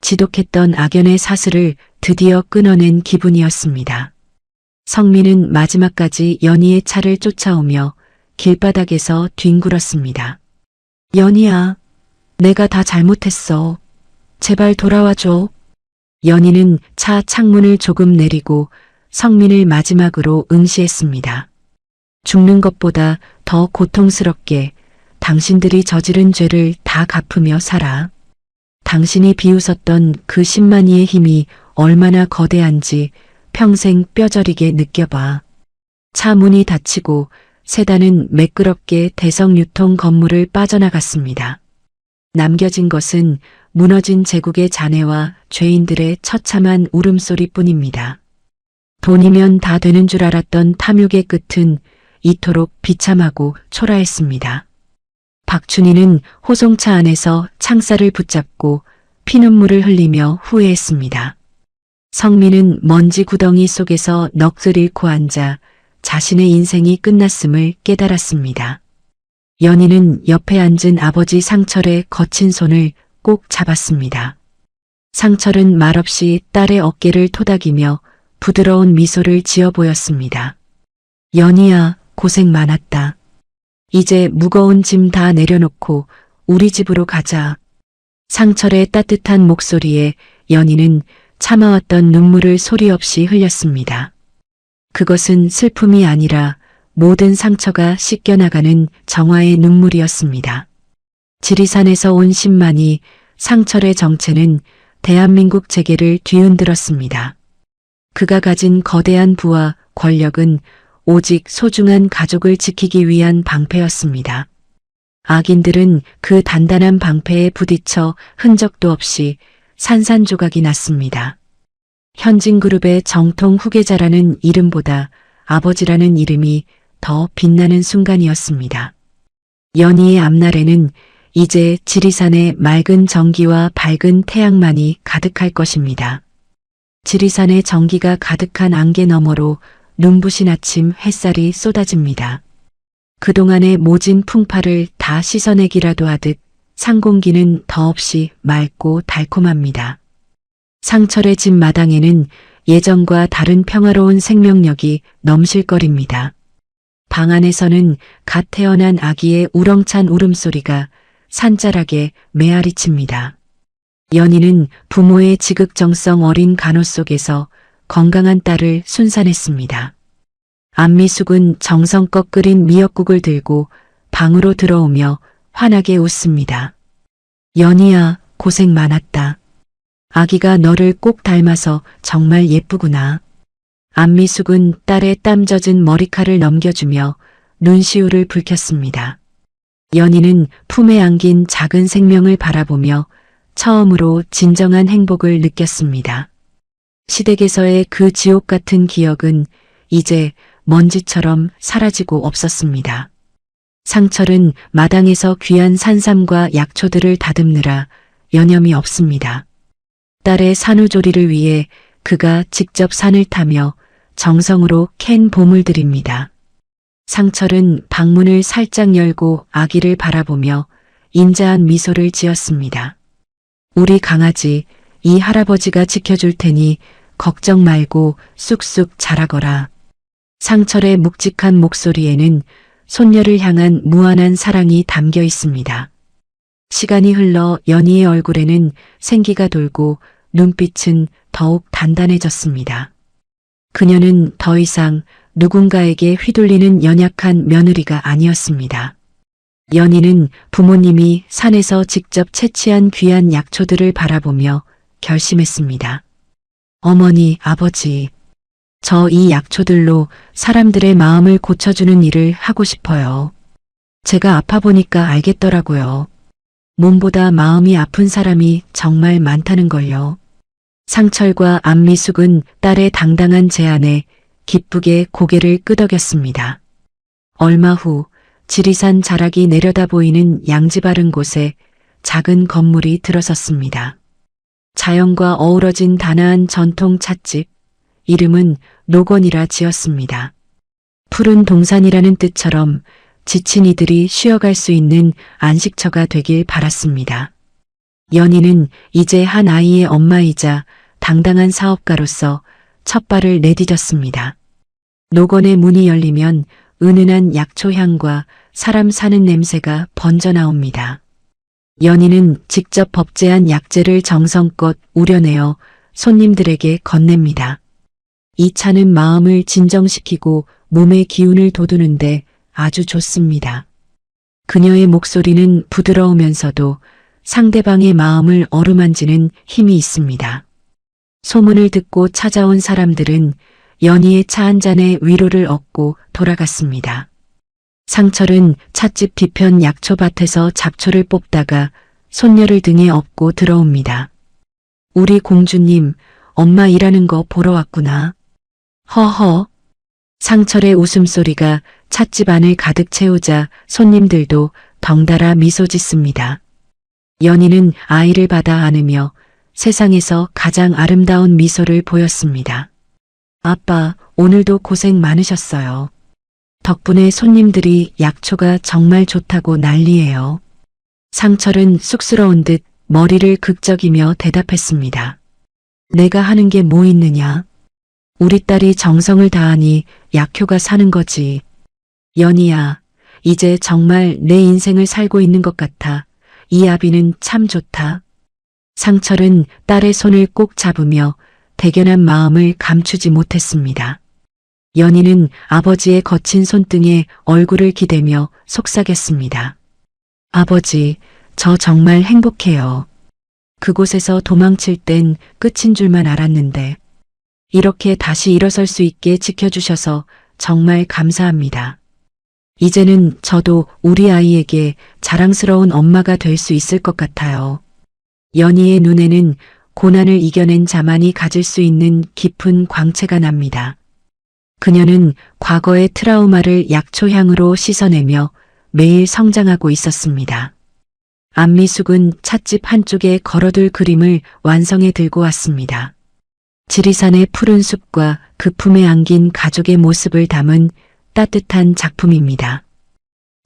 지독했던 악연의 사슬을 드디어 끊어낸 기분이었습니다. 성민은 마지막까지 연희의 차를 쫓아오며 길바닥에서 뒹굴었습니다. 연희야, 내가 다 잘못했어. 제발 돌아와줘. 연희는 차 창문을 조금 내리고 성민을 마지막으로 응시했습니다. 죽는 것보다 더 고통스럽게 당신들이 저지른 죄를 다 갚으며 살아. 당신이 비웃었던 그 10만이의 힘이 얼마나 거대한지 평생 뼈저리게 느껴봐. 차 문이 닫히고 세단은 매끄럽게 대성유통 건물을 빠져나갔습니다. 남겨진 것은 무너진 제국의 잔해와 죄인들의 처참한 울음소리뿐입니다. 돈이면 다 되는 줄 알았던 탐욕의 끝은 이토록 비참하고 초라했습니다. 박춘희는 호송차 안에서 창살을 붙잡고 피눈물을 흘리며 후회했습니다. 성민은 먼지 구덩이 속에서 넋을 잃고 앉아 자신의 인생이 끝났음을 깨달았습니다. 연희는 옆에 앉은 아버지 상철의 거친 손을 꼭 잡았습니다. 상철은 말없이 딸의 어깨를 토닥이며 부드러운 미소를 지어 보였습니다. 연희야, 고생 많았다. 이제 무거운 짐 다 내려놓고 우리 집으로 가자. 상철의 따뜻한 목소리에 연희는 참아왔던 눈물을 소리 없이 흘렸습니다. 그것은 슬픔이 아니라 모든 상처가 씻겨나가는 정화의 눈물이었습니다. 지리산에서 온 10만이 상철의 정체는 대한민국 재계를 뒤흔들었습니다. 그가 가진 거대한 부와 권력은 오직 소중한 가족을 지키기 위한 방패였습니다. 악인들은 그 단단한 방패에 부딪혀 흔적도 없이 산산조각이 났습니다. 현진그룹의 정통 후계자라는 이름보다 아버지라는 이름이 더 빛나는 순간이었습니다. 연희의 앞날에는 이제 지리산의 맑은 정기와 밝은 태양만이 가득할 것입니다. 지리산의 정기가 가득한 안개 너머로 눈부신 아침 햇살이 쏟아집니다. 그동안의 모진 풍파를 다 씻어내기라도 하듯 상공기는 더없이 맑고 달콤합니다. 상철의 집 마당에는 예전과 다른 평화로운 생명력이 넘실거립니다. 방 안에서는 갓 태어난 아기의 우렁찬 울음소리가 산자락에 메아리칩니다. 연희는 부모의 지극정성 어린 간호 속에서 건강한 딸을 순산했습니다. 안미숙은 정성껏 끓인 미역국을 들고 방으로 들어오며 환하게 웃습니다. 연희야, 고생 많았다. 아기가 너를 꼭 닮아서 정말 예쁘구나. 안미숙은 딸의 땀 젖은 머리칼을 넘겨주며 눈시울을 붉혔습니다. 연희는 품에 안긴 작은 생명을 바라보며 처음으로 진정한 행복을 느꼈습니다. 시댁에서의 그 지옥 같은 기억은 이제 먼지처럼 사라지고 없었습니다. 상철은 마당에서 귀한 산삼과 약초들을 다듬느라 여념이 없습니다. 딸의 산후조리를 위해 그가 직접 산을 타며 정성으로 캔 보물들입니다. 상철은 방문을 살짝 열고 아기를 바라보며 인자한 미소를 지었습니다. 우리 강아지, 이 할아버지가 지켜줄 테니 걱정 말고 쑥쑥 자라거라. 상철의 묵직한 목소리에는 손녀를 향한 무한한 사랑이 담겨 있습니다. 시간이 흘러 연희의 얼굴에는 생기가 돌고 눈빛은 더욱 단단해졌습니다. 그녀는 더 이상 누군가에게 휘둘리는 연약한 며느리가 아니었습니다. 연희는 부모님이 산에서 직접 채취한 귀한 약초들을 바라보며 결심했습니다. 어머니, 아버지, 저 이 약초들로 사람들의 마음을 고쳐주는 일을 하고 싶어요. 제가 아파 보니까 알겠더라고요. 몸보다 마음이 아픈 사람이 정말 많다는 걸요. 상철과 안미숙은 딸의 당당한 제안에 기쁘게 고개를 끄덕였습니다. 얼마 후 지리산 자락이 내려다 보이는 양지 바른 곳에 작은 건물이 들어섰습니다. 자연과 어우러진 단아한 전통 찻집, 이름은 노건이라 지었습니다. 푸른 동산이라는 뜻처럼 지친 이들이 쉬어갈 수 있는 안식처가 되길 바랐습니다. 연희는 이제 한 아이의 엄마이자 당당한 사업가로서 첫 발을 내디뎠습니다. 노건의 문이 열리면 은은한 약초향과 사람 사는 냄새가 번져 나옵니다. 연희는 직접 법제한 약재를 정성껏 우려내어 손님들에게 건넵니다. 이 차는 마음을 진정시키고 몸의 기운을 돋우는데 아주 좋습니다. 그녀의 목소리는 부드러우면서도 상대방의 마음을 어루만지는 힘이 있습니다. 소문을 듣고 찾아온 사람들은 연희의 차 한 잔에 위로를 얻고 돌아갔습니다. 상철은 찻집 뒤편 약초밭에서 잡초를 뽑다가 손녀를 등에 업고 들어옵니다. 우리 공주님, 엄마 일하는 거 보러 왔구나. 허허. 상철의 웃음소리가 찻집 안을 가득 채우자 손님들도 덩달아 미소 짓습니다. 연희는 아이를 받아 안으며 세상에서 가장 아름다운 미소를 보였습니다. 아빠, 오늘도 고생 많으셨어요. 덕분에 손님들이 약초가 정말 좋다고 난리예요. 상철은 쑥스러운 듯 머리를 극적이며 대답했습니다. 내가 하는 게 뭐 있느냐? 우리 딸이 정성을 다하니 약효가 사는 거지. 연희야, 이제 정말 내 인생을 살고 있는 것 같아. 이 아비는 참 좋다. 상철은 딸의 손을 꼭 잡으며 대견한 마음을 감추지 못했습니다. 연희는 아버지의 거친 손등에 얼굴을 기대며 속삭였습니다. 아버지, 저 정말 행복해요. 그곳에서 도망칠 땐 끝인 줄만 알았는데 이렇게 다시 일어설 수 있게 지켜주셔서 정말 감사합니다. 이제는 저도 우리 아이에게 자랑스러운 엄마가 될 수 있을 것 같아요. 연희의 눈에는 고난을 이겨낸 자만이 가질 수 있는 깊은 광채가 납니다. 그녀는 과거의 트라우마를 약초향으로 씻어내며 매일 성장하고 있었습니다. 안미숙은 찻집 한쪽에 걸어둘 그림을 완성해 들고 왔습니다. 지리산의 푸른 숲과 그 품에 안긴 가족의 모습을 담은 따뜻한 작품입니다.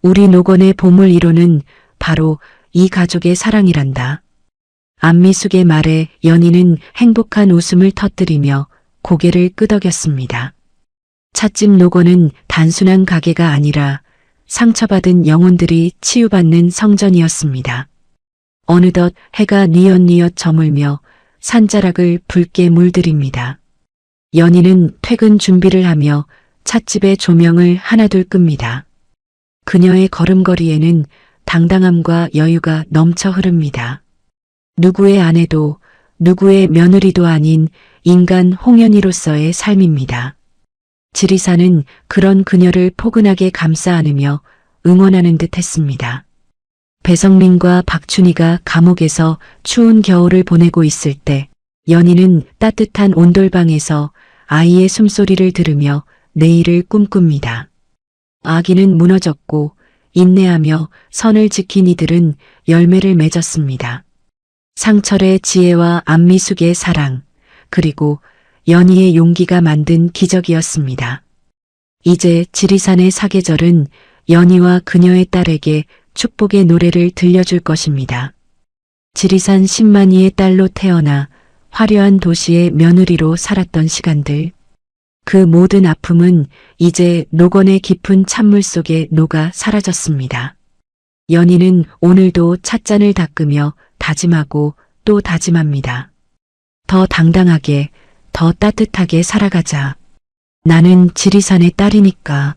우리 노건의 보물 1호는 바로 이 가족의 사랑이란다. 안미숙의 말에 연희는 행복한 웃음을 터뜨리며 고개를 끄덕였습니다. 찻집 노건은 단순한 가게가 아니라 상처받은 영혼들이 치유받는 성전이었습니다. 어느덧 해가 뉘엿뉘엿 저물며 산자락을 붉게 물들입니다. 연희는 퇴근 준비를 하며 찻집의 조명을 하나둘 끕니다. 그녀의 걸음걸이에는 당당함과 여유가 넘쳐 흐릅니다. 누구의 아내도 누구의 며느리도 아닌 인간 홍연희로서의 삶입니다. 지리산은 그런 그녀를 포근하게 감싸 안으며 응원하는 듯 했습니다. 배성민과 박춘희가 감옥에서 추운 겨울을 보내고 있을 때 연희는 따뜻한 온돌방에서 아이의 숨소리를 들으며 내일을 꿈꿉니다. 아기는 무너졌고 인내하며 선을 지킨 이들은 열매를 맺었습니다. 상철의 지혜와 안미숙의 사랑, 그리고 연희의 용기가 만든 기적이었습니다. 이제 지리산의 사계절은 연희와 그녀의 딸에게 축복의 노래를 들려줄 것입니다. 지리산 10만이의 딸로 태어나 화려한 도시의 며느리로 살았던 시간들. 그 모든 아픔은 이제 노건의 깊은 찬물 속에 녹아 사라졌습니다. 연희는 오늘도 찻잔을 닦으며 다짐하고 또 다짐합니다. 더 당당하게, 더 따뜻하게 살아가자. 나는 지리산의 딸이니까.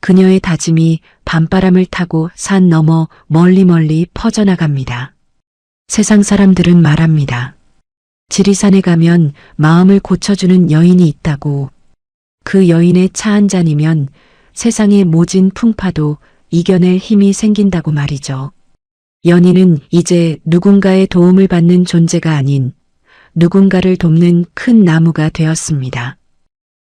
그녀의 다짐이 밤바람을 타고 산 너머 멀리 퍼져나갑니다. 세상 사람들은 말합니다. 지리산에 가면 마음을 고쳐주는 여인이 있다고. 그 여인의 차 한 잔이면 세상의 모진 풍파도 이겨낼 힘이 생긴다고 말이죠. 연희는 이제 누군가의 도움을 받는 존재가 아닌 누군가를 돕는 큰 나무가 되었습니다.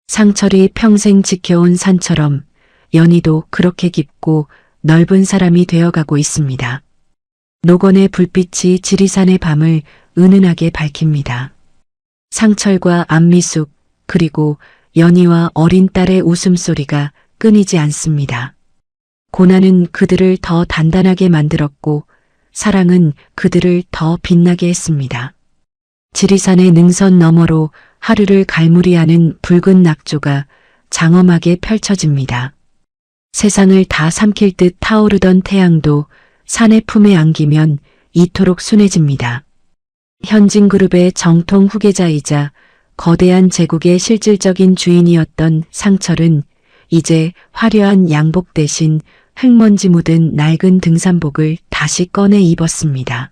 상철이 평생 지켜온 산처럼 연희도 그렇게 깊고 넓은 사람이 되어가고 있습니다. 노건의 불빛이 지리산의 밤을 은은하게 밝힙니다. 상철과 안미숙, 그리고 연희와 어린 딸의 웃음소리가 끊이지 않습니다. 고난은 그들을 더 단단하게 만들었고 사랑은 그들을 더 빛나게 했습니다. 지리산의 능선 너머로 하루를 갈무리하는 붉은 낙조가 장엄하게 펼쳐집니다. 세상을 다 삼킬 듯 타오르던 태양도 산의 품에 안기면 이토록 순해집니다. 현진그룹의 정통 후계자이자 거대한 제국의 실질적인 주인이었던 상철은 이제 화려한 양복 대신 흙먼지 묻은 낡은 등산복을 다시 꺼내 입었습니다.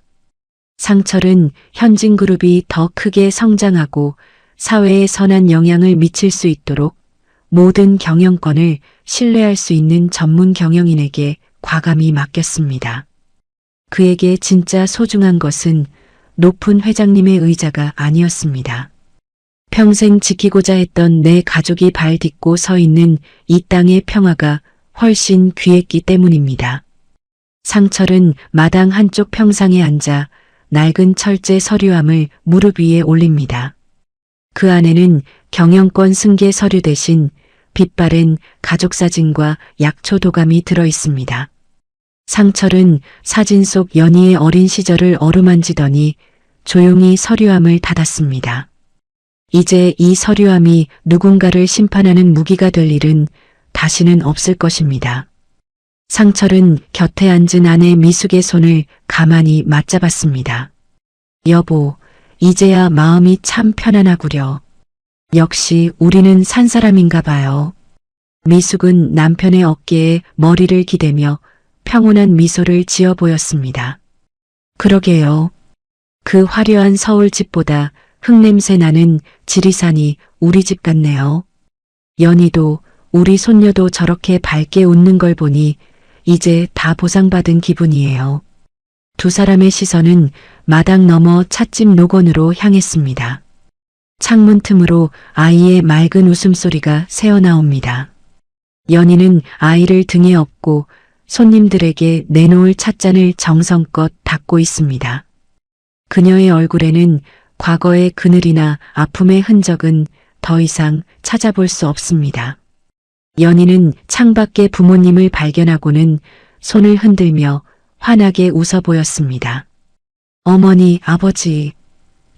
상철은 현진그룹이 더 크게 성장하고 사회에 선한 영향을 미칠 수 있도록 모든 경영권을 신뢰할 수 있는 전문 경영인에게 과감히 맡겼습니다. 그에게 진짜 소중한 것은 높은 회장님의 의자가 아니었습니다. 평생 지키고자 했던 내 가족이 발 딛고 서 있는 이 땅의 평화가 훨씬 귀했기 때문입니다. 상철은 마당 한쪽 평상에 앉아 낡은 철제 서류함을 무릎 위에 올립니다. 그 안에는 경영권 승계 서류 대신 빛바랜 가족사진과 약초 도감이 들어 있습니다. 상철은 사진 속 연희의 어린 시절을 어루만지더니 조용히 서류함을 닫았습니다. 이제 이 서류함이 누군가를 심판하는 무기가 될 일은 다시는 없을 것입니다. 상철은 곁에 앉은 아내 미숙의 손을 가만히 맞잡았습니다. 여보, 이제야 마음이 참 편안하구려. 역시 우리는 산 사람인가 봐요. 미숙은 남편의 어깨에 머리를 기대며 평온한 미소를 지어 보였습니다. 그러게요. 그 화려한 서울 집보다 흙냄새 나는 지리산이 우리 집 같네요. 연희도 우리 손녀도 저렇게 밝게 웃는 걸 보니 이제 다 보상받은 기분이에요. 두 사람의 시선은 마당 너머 찻집 노건으로 향했습니다. 창문 틈으로 아이의 맑은 웃음소리가 새어나옵니다. 연희는 아이를 등에 업고 손님들에게 내놓을 찻잔을 정성껏 닦고 있습니다. 그녀의 얼굴에는 과거의 그늘이나 아픔의 흔적은 더 이상 찾아볼 수 없습니다. 연희는 창밖에 부모님을 발견하고는 손을 흔들며 환하게 웃어 보였습니다. 어머니, 아버지,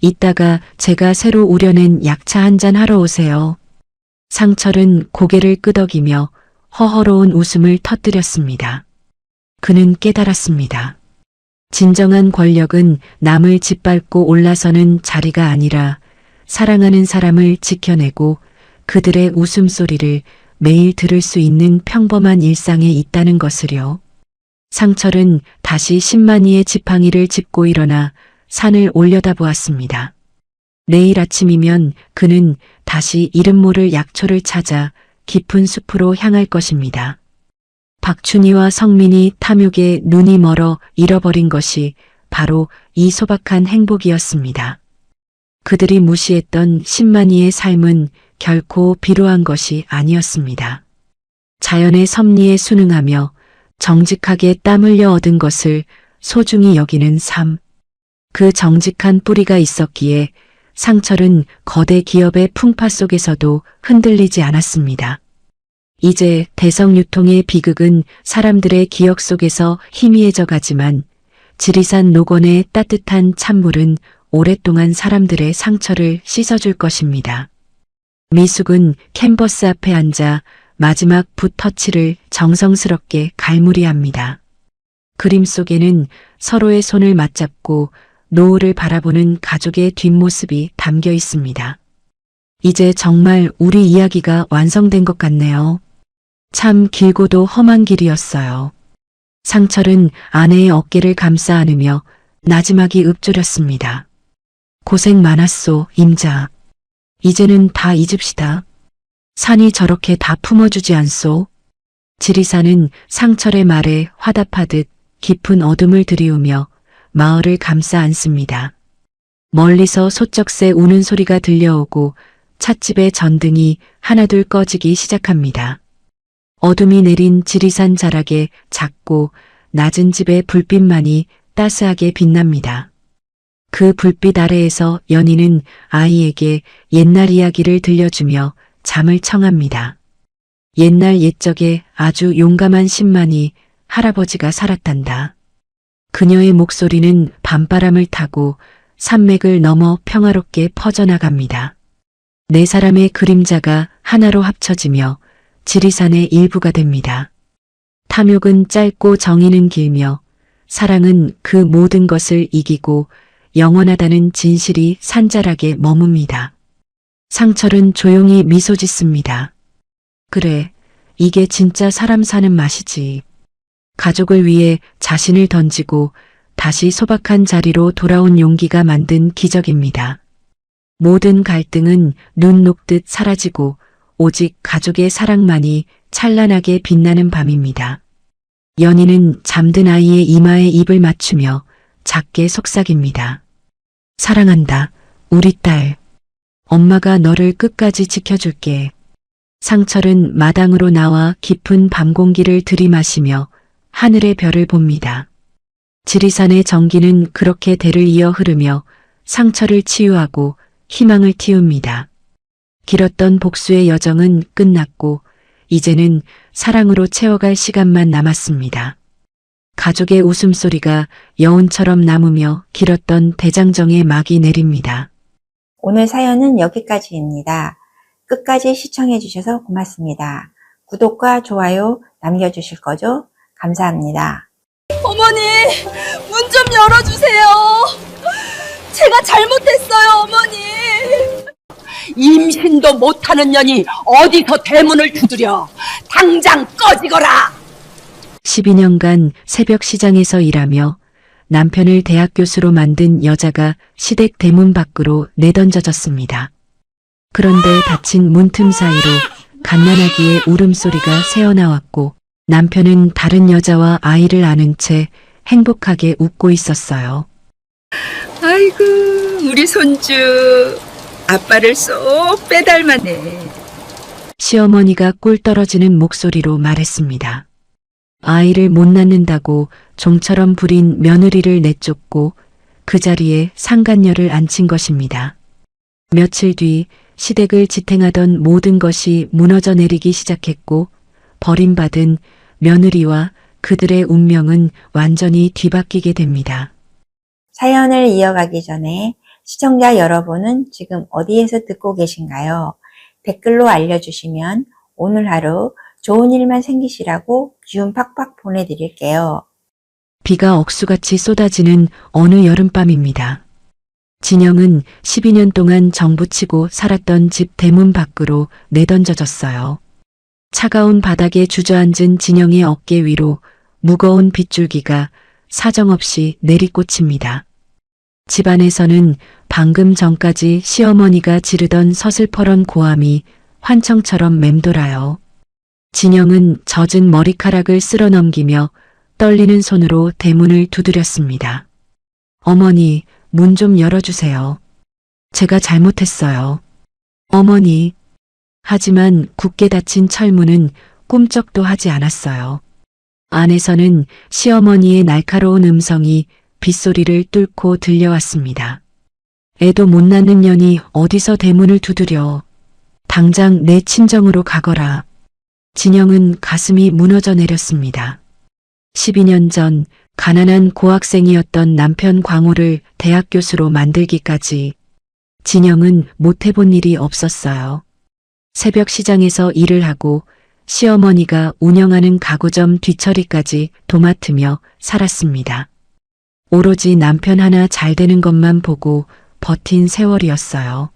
이따가 제가 새로 우려낸 약차 한잔 하러 오세요. 상철은 고개를 끄덕이며 허허로운 웃음을 터뜨렸습니다. 그는 깨달았습니다. 진정한 권력은 남을 짓밟고 올라서는 자리가 아니라 사랑하는 사람을 지켜내고 그들의 웃음소리를 매일 들을 수 있는 평범한 일상에 있다는 것을요. 상철은 다시 10만이의 지팡이를 짚고 일어나 산을 올려다보았습니다. 내일 아침이면 그는 다시 이름 모를 약초를 찾아 깊은 숲으로 향할 것입니다. 박춘희와 성민이 탐욕에 눈이 멀어 잃어버린 것이 바로 이 소박한 행복이었습니다. 그들이 무시했던 10만이의 삶은 결코 비루한 것이 아니었습니다. 자연의 섭리에 순응하며 정직하게 땀 흘려 얻은 것을 소중히 여기는 삶. 그 정직한 뿌리가 있었기에 상철은 거대 기업의 풍파 속에서도 흔들리지 않았습니다. 이제 대성유통의 비극은 사람들의 기억 속에서 희미해져 가지만 지리산 노건의 따뜻한 찬물은 오랫동안 사람들의 상처를 씻어줄 것입니다. 미숙은 캔버스 앞에 앉아 마지막 붓 터치를 정성스럽게 갈무리합니다. 그림 속에는 서로의 손을 맞잡고 노을을 바라보는 가족의 뒷모습이 담겨 있습니다. 이제 정말 우리 이야기가 완성된 것 같네요. 참 길고도 험한 길이었어요. 상철은 아내의 어깨를 감싸 안으며 나지막이 읊조렸습니다. 고생 많았소, 임자. 이제는 다 잊읍시다. 산이 저렇게 다 품어주지 않소. 지리산은 상철의 말에 화답하듯 깊은 어둠을 들이우며 마을을 감싸 안습니다. 멀리서 소쩍새 우는 소리가 들려오고 찻집의 전등이 하나둘 꺼지기 시작합니다. 어둠이 내린 지리산 자락에 작고 낮은 집의 불빛만이 따스하게 빛납니다. 그 불빛 아래에서 연희는 아이에게 옛날 이야기를 들려주며 잠을 청합니다. 옛날 옛적에 아주 용감한 10만이 할아버지가 살았단다. 그녀의 목소리는 밤바람을 타고 산맥을 넘어 평화롭게 퍼져나갑니다. 네 사람의 그림자가 하나로 합쳐지며 지리산의 일부가 됩니다. 탐욕은 짧고 정의는 길며 사랑은 그 모든 것을 이기고 영원하다는 진실이 산자락에 머뭅니다. 상철은 조용히 미소 짓습니다. 그래, 이게 진짜 사람 사는 맛이지. 가족을 위해 자신을 던지고 다시 소박한 자리로 돌아온 용기가 만든 기적입니다. 모든 갈등은 눈 녹듯 사라지고 오직 가족의 사랑만이 찬란하게 빛나는 밤입니다. 연희는 잠든 아이의 이마에 입을 맞추며 작게 속삭입니다. 사랑한다, 우리 딸. 엄마가 너를 끝까지 지켜줄게. 상철은 마당으로 나와 깊은 밤 공기를 들이마시며 하늘의 별을 봅니다. 지리산의 전기는 그렇게 대를 이어 흐르며 상철을 치유하고 희망을 틔웁니다. 길었던 복수의 여정은 끝났고 이제는 사랑으로 채워갈 시간만 남았습니다. 가족의 웃음소리가 여운처럼 남으며 길었던 대장정의 막이 내립니다. 오늘 사연은 여기까지입니다. 끝까지 시청해 주셔서 고맙습니다. 구독과 좋아요 남겨주실 거죠? 감사합니다. 어머니, 문 좀 열어주세요. 제가 잘못했어요, 어머니. 임신도 못하는 년이 어디서 대문을 두드려. 당장 꺼지거라. 12년간 새벽 시장에서 일하며 남편을 대학 교수로 만든 여자가 시댁 대문 밖으로 내던져졌습니다. 그런데 닫힌 문틈 사이로 갓난아기의 울음소리가 새어나왔고 남편은 다른 여자와 아이를 안은 채 행복하게 웃고 있었어요. 아이고, 우리 손주. 아빠를 쏙 빼닮았네. 시어머니가 꿀 떨어지는 목소리로 말했습니다. 아이를 못 낳는다고 종처럼 부린 며느리를 내쫓고 그 자리에 상간녀를 앉힌 것입니다. 며칠 뒤 시댁을 지탱하던 모든 것이 무너져 내리기 시작했고 버림받은 며느리와 그들의 운명은 완전히 뒤바뀌게 됩니다. 사연을 이어가기 전에 시청자 여러분은 지금 어디에서 듣고 계신가요? 댓글로 알려주시면 오늘 하루 좋은 일만 생기시라고 기운 팍팍 보내드릴게요. 비가 억수같이 쏟아지는 어느 여름밤입니다. 진영은 12년 동안 정부치고 살았던 집 대문 밖으로 내던져졌어요. 차가운 바닥에 주저앉은 진영의 어깨 위로 무거운 빗줄기가 사정없이 내리꽂힙니다. 집안에서는 방금 전까지 시어머니가 지르던 서슬퍼런 고함이 환청처럼 맴돌아요. 진영은 젖은 머리카락을 쓸어넘기며 떨리는 손으로 대문을 두드렸습니다. 어머니, 문 좀 열어주세요. 제가 잘못했어요. 어머니. 하지만 굳게 닫힌 철문은 꿈쩍도 하지 않았어요. 안에서는 시어머니의 날카로운 음성이 빗소리를 뚫고 들려왔습니다. 애도 못 낳는 년이 어디서 대문을 두드려. 당장 내 친정으로 가거라. 진영은 가슴이 무너져 내렸습니다. 12년 전 가난한 고학생이었던 남편 광호를 대학 교수로 만들기까지 진영은 못해본 일이 없었어요. 새벽 시장에서 일을 하고 시어머니가 운영하는 가구점 뒤처리까지 도맡으며 살았습니다. 오로지 남편 하나 잘 되는 것만 보고 버틴 세월이었어요.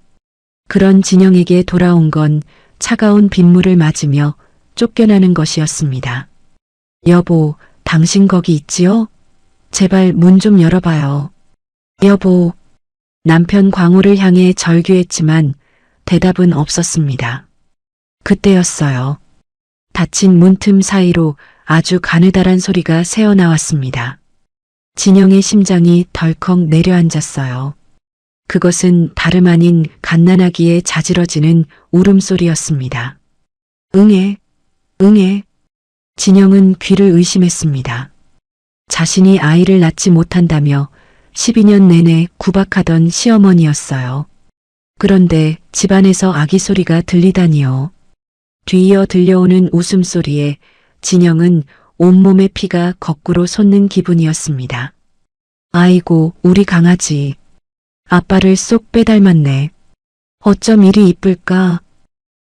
그런 진영에게 돌아온 건 차가운 빗물을 맞으며 쫓겨나는 것이었습니다. 여보, 당신 거기 있지요? 제발 문 좀 열어봐요. 여보. 남편 광호를 향해 절규했지만 대답은 없었습니다. 그때였어요. 닫힌 문틈 사이로 아주 가느다란 소리가 새어나왔습니다. 진영의 심장이 덜컥 내려앉았어요. 그것은 다름 아닌 갓난아기의 자지러지는 울음소리였습니다. 응애, 응애. 진영은 귀를 의심했습니다. 자신이 아이를 낳지 못한다며 12년 내내 구박하던 시어머니였어요. 그런데 집안에서 아기 소리가 들리다니요. 뒤이어 들려오는 웃음소리에 진영은 온몸의 피가 거꾸로 솟는 기분이었습니다. 아이고, 우리 강아지. 아빠를 쏙 빼닮았네. 어쩜 이리 이쁠까?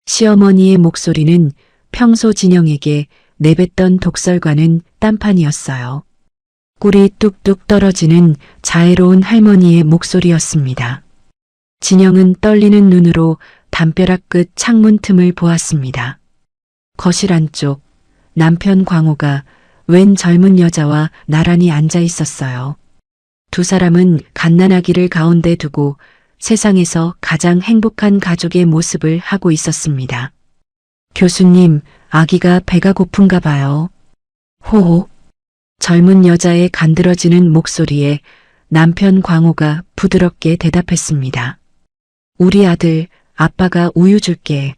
시어머니의 목소리는 평소 진영에게 내뱉던 독설과는 딴판이었어요. 꿀이 뚝뚝 떨어지는 자애로운 할머니의 목소리였습니다. 진영은 떨리는 눈으로 담벼락 끝 창문 틈을 보았습니다. 거실 안쪽 남편 광호가 웬 젊은 여자와 나란히 앉아 있었어요. 두 사람은 갓난아기를 가운데 두고 세상에서 가장 행복한 가족의 모습을 하고 있었습니다. 교수님, 아기가 배가 고픈가 봐요. 호호. 젊은 여자의 간드러지는 목소리에 남편 광호가 부드럽게 대답했습니다. 우리 아들, 아빠가 우유 줄게.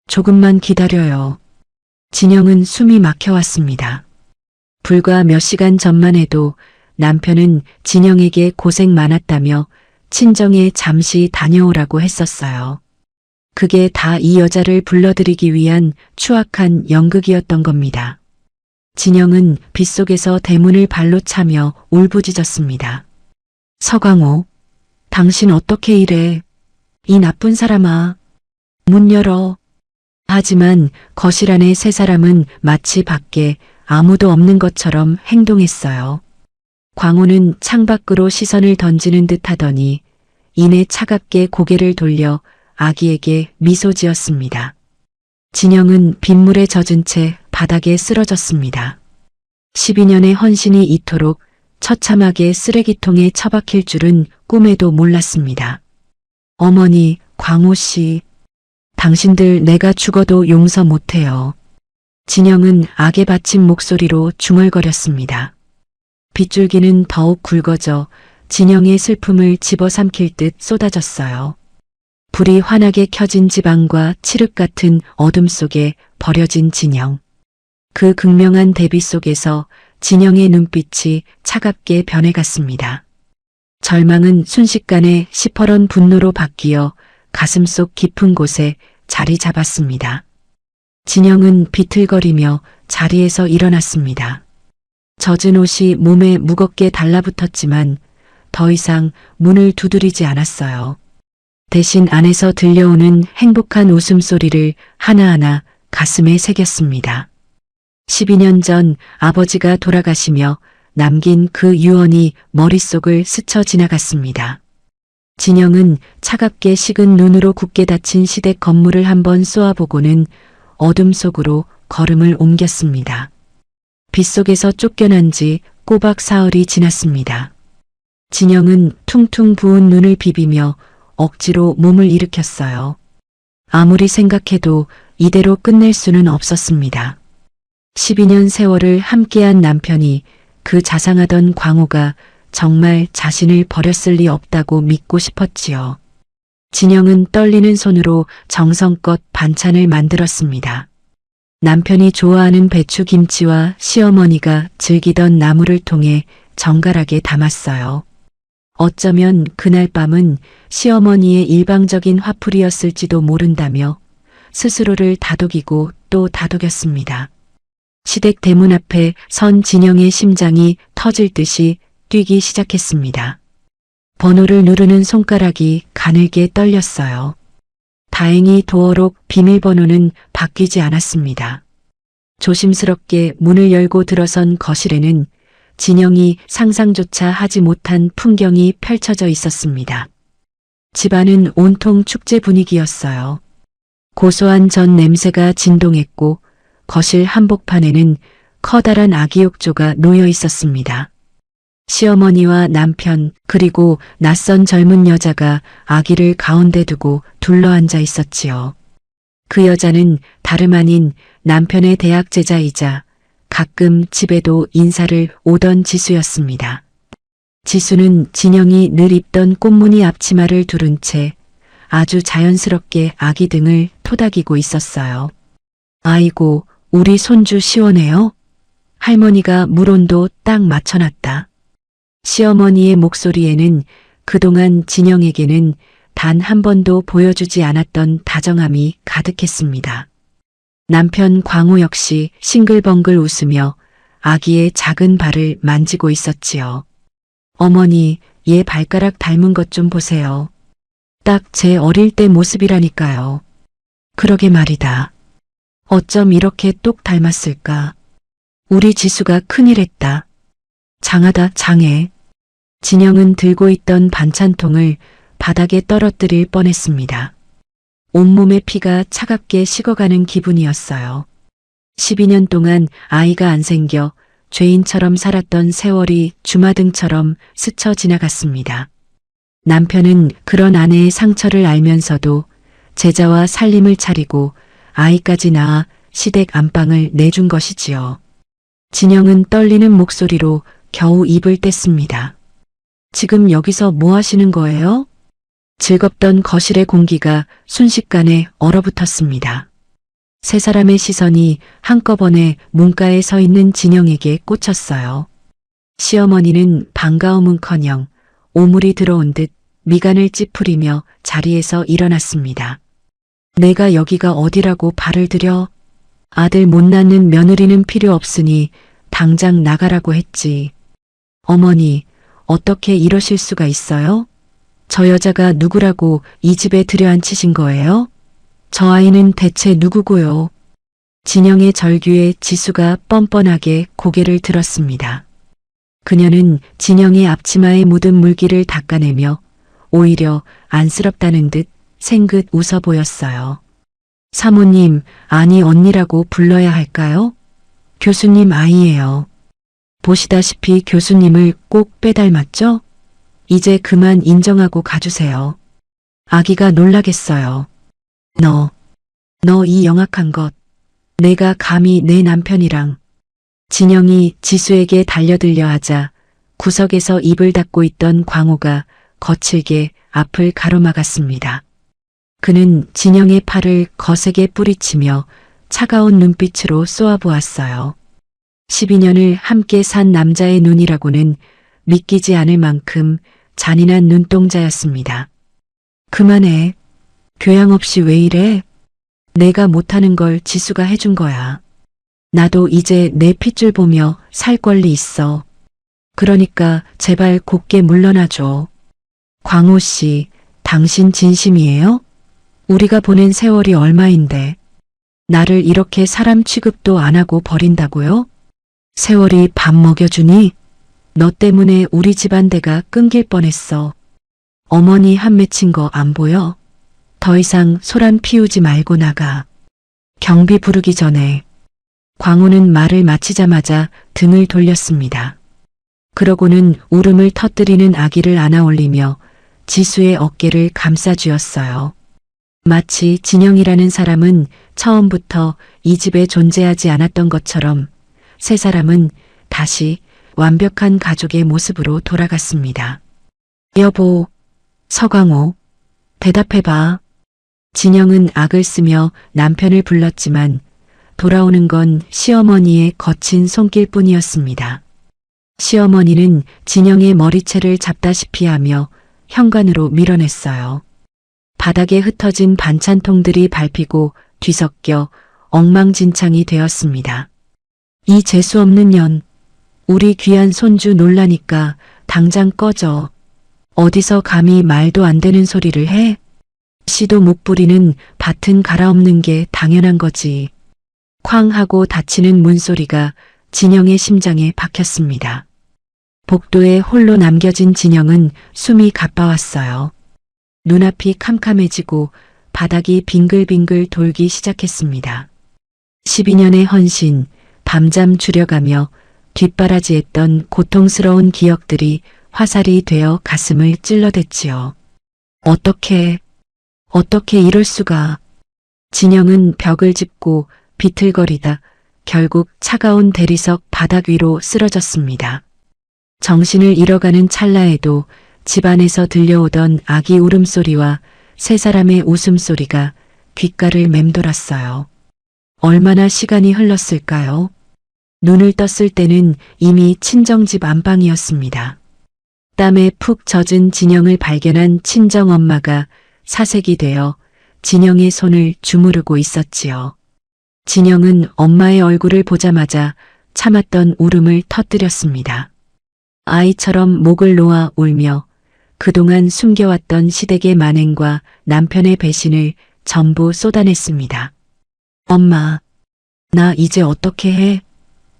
조금만 기다려요. 진영은 숨이 막혀왔습니다. 불과 몇 시간 전만 해도 남편은 진영에게 고생 많았다며 친정에 잠시 다녀오라고 했었어요. 그게 다 이 여자를 불러들이기 위한 추악한 연극이었던 겁니다. 진영은 빗속에서 대문을 발로 차며 울부짖었습니다. 서광호, 당신 어떻게 이래? 이 나쁜 사람아. 문 열어. 하지만 거실 안의 세 사람은 마치 밖에 아무도 없는 것처럼 행동했어요. 광호는 창밖으로 시선을 던지는 듯 하더니 이내 차갑게 고개를 돌려 아기에게 미소 지었습니다. 진영은 빗물에 젖은 채 바닥에 쓰러졌습니다. 12년의 헌신이 이토록 처참하게 쓰레기통에 처박힐 줄은 꿈에도 몰랐습니다. 어머니, 광호 씨, 당신들 내가 죽어도 용서 못해요. 진영은 악에 받친 목소리로 중얼거렸습니다. 빗줄기는 더욱 굵어져 진영의 슬픔을 집어삼킬 듯 쏟아졌어요. 불이 환하게 켜진 지방과 칠흑 같은 어둠 속에 버려진 진영. 그 극명한 대비 속에서 진영의 눈빛이 차갑게 변해갔습니다. 절망은 순식간에 시퍼런 분노로 바뀌어 가슴속 깊은 곳에 자리 잡았습니다. 진영은 비틀거리며 자리에서 일어났습니다. 젖은 옷이 몸에 무겁게 달라붙었지만 더 이상 문을 두드리지 않았어요. 대신 안에서 들려오는 행복한 웃음소리를 하나하나 가슴에 새겼습니다. 12년 전 아버지가 돌아가시며 남긴 그 유언이 머릿속을 스쳐 지나갔습니다. 진영은 차갑게 식은 눈으로 굳게 닫힌 시댁 건물을 한번 쏘아보고는 어둠 속으로 걸음을 옮겼습니다. 빗속에서 쫓겨난 지 꼬박 사흘이 지났습니다. 진영은 퉁퉁 부은 눈을 비비며 억지로 몸을 일으켰어요. 아무리 생각해도 이대로 끝낼 수는 없었습니다. 12년 세월을 함께한 남편이 그 자상하던 광호가 정말 자신을 버렸을 리 없다고 믿고 싶었지요. 진영은 떨리는 손으로 정성껏 반찬을 만들었습니다. 남편이 좋아하는 배추김치와 시어머니가 즐기던 나물을 통해 정갈하게 담았어요. 어쩌면 그날 밤은 시어머니의 일방적인 화풀이였을지도 모른다며 스스로를 다독이고 또 다독였습니다. 시댁 대문 앞에 선 진영의 심장이 터질 듯이 뛰기 시작했습니다. 번호를 누르는 손가락이 가늘게 떨렸어요. 다행히 도어록 비밀번호는 바뀌지 않았습니다. 조심스럽게 문을 열고 들어선 거실에는 진영이 상상조차 하지 못한 풍경이 펼쳐져 있었습니다. 집안은 온통 축제 분위기였어요. 고소한 전 냄새가 진동했고 거실 한복판에는 커다란 아기 욕조가 놓여 있었습니다. 시어머니와 남편 그리고 낯선 젊은 여자가 아기를 가운데 두고 둘러앉아 있었지요. 그 여자는 다름 아닌 남편의 대학 제자이자 가끔 집에도 인사를 오던 지수였습니다. 지수는 진영이 늘 입던 꽃무늬 앞치마를 두른 채 아주 자연스럽게 아기 등을 토닥이고 있었어요. 아이고, 우리 손주 시원해요? 할머니가 물온도 딱 맞춰놨다. 시어머니의 목소리에는 그동안 진영에게는 단 한 번도 보여주지 않았던 다정함이 가득했습니다. 남편 광호 역시 싱글벙글 웃으며 아기의 작은 발을 만지고 있었지요. 어머니, 얘 발가락 닮은 것 좀 보세요. 딱 제 어릴 때 모습이라니까요. 그러게 말이다. 어쩜 이렇게 똑 닮았을까? 우리 지수가 큰일했다. 장하다, 장해. 진영은 들고 있던 반찬통을 바닥에 떨어뜨릴 뻔했습니다. 온몸의 피가 차갑게 식어가는 기분이었어요. 12년 동안 아이가 안 생겨 죄인처럼 살았던 세월이 주마등처럼 스쳐 지나갔습니다. 남편은 그런 아내의 상처를 알면서도 제자와 살림을 차리고 아이까지 낳아 시댁 안방을 내준 것이지요. 진영은 떨리는 목소리로 겨우 입을 뗐습니다. 지금 여기서 뭐 하시는 거예요? 즐겁던 거실의 공기가 순식간에 얼어붙었습니다. 세 사람의 시선이 한꺼번에 문가에 서 있는 진영에게 꽂혔어요. 시어머니는 반가움은커녕 오물이 들어온 듯 미간을 찌푸리며 자리에서 일어났습니다. 내가 여기가 어디라고 발을 들여? 아들 못 낳는 며느리는 필요 없으니 당장 나가라고 했지. 어머니, 어떻게 이러실 수가 있어요? 저 여자가 누구라고 이 집에 들여앉히신 거예요? 저 아이는 대체 누구고요? 진영의 절규에 지수가 뻔뻔하게 고개를 들었습니다. 그녀는 진영의 앞치마에 묻은 물기를 닦아내며 오히려 안쓰럽다는 듯 생긋 웃어 보였어요. 사모님, 아니 언니라고 불러야 할까요? 교수님 아이예요. 보시다시피 교수님을 꼭 빼닮았죠? 이제 그만 인정하고 가주세요. 아기가 놀라겠어요. 너 이 영악한 것. 내가 감히 내 남편이랑. 진영이 지수에게 달려들려 하자 구석에서 입을 닫고 있던 광호가 거칠게 앞을 가로막았습니다. 그는 진영의 팔을 거세게 뿌리치며 차가운 눈빛으로 쏘아보았어요. 12년을 함께 산 남자의 눈이라고는 믿기지 않을 만큼 잔인한 눈동자였습니다. 그만해. 교양 없이 왜 이래? 내가 못하는 걸 지수가 해준 거야. 나도 이제 내 핏줄 보며 살 권리 있어. 그러니까 제발 곱게 물러나줘. 광호 씨, 당신 진심이에요? 우리가 보낸 세월이 얼마인데 나를 이렇게 사람 취급도 안 하고 버린다고요? 세월이 밥 먹여주니? 너 때문에 우리 집안대가 끊길 뻔했어. 어머니 한 맺힌 거 안 보여? 더 이상 소란 피우지 말고 나가. 경비 부르기 전에. 광호는 말을 마치자마자 등을 돌렸습니다. 그러고는 울음을 터뜨리는 아기를 안아 올리며 지수의 어깨를 감싸쥐었어요. 마치 진영이라는 사람은 처음부터 이 집에 존재하지 않았던 것처럼 세 사람은 다시 완벽한 가족의 모습으로 돌아갔습니다. 여보, 서광호, 대답해봐. 진영은 악을 쓰며 남편을 불렀지만 돌아오는 건 시어머니의 거친 손길뿐이었습니다. 시어머니는 진영의 머리채를 잡다시피 하며 현관으로 밀어냈어요. 바닥에 흩어진 반찬통들이 밟히고 뒤섞여 엉망진창이 되었습니다. 이 재수없는 년, 우리 귀한 손주 놀라니까 당장 꺼져. 어디서 감히 말도 안 되는 소리를 해? 씨도 못 부리는 밭은 갈아엎는 게 당연한 거지. 쾅 하고 닫히는 문소리가 진영의 심장에 박혔습니다. 복도에 홀로 남겨진 진영은 숨이 가빠왔어요. 눈앞이 캄캄해지고 바닥이 빙글빙글 돌기 시작했습니다. 12년의 헌신, 밤잠 줄여가며 뒷바라지했던 고통스러운 기억들이 화살이 되어 가슴을 찔러댔지요. 어떻게 이럴 수가. 진영은 벽을 짚고 비틀거리다 결국 차가운 대리석 바닥 위로 쓰러졌습니다. 정신을 잃어가는 찰나에도 집안에서 들려오던 아기 울음소리와 세 사람의 웃음소리가 귓가를 맴돌았어요. 얼마나 시간이 흘렀을까요? 눈을 떴을 때는 이미 친정집 안방이었습니다. 땀에 푹 젖은 진영을 발견한 친정엄마가 사색이 되어 진영의 손을 주무르고 있었지요. 진영은 엄마의 얼굴을 보자마자 참았던 울음을 터뜨렸습니다. 아이처럼 목을 놓아 울며 그동안 숨겨왔던 시댁의 만행과 남편의 배신을 전부 쏟아냈습니다. 엄마, 나 이제 어떻게 해?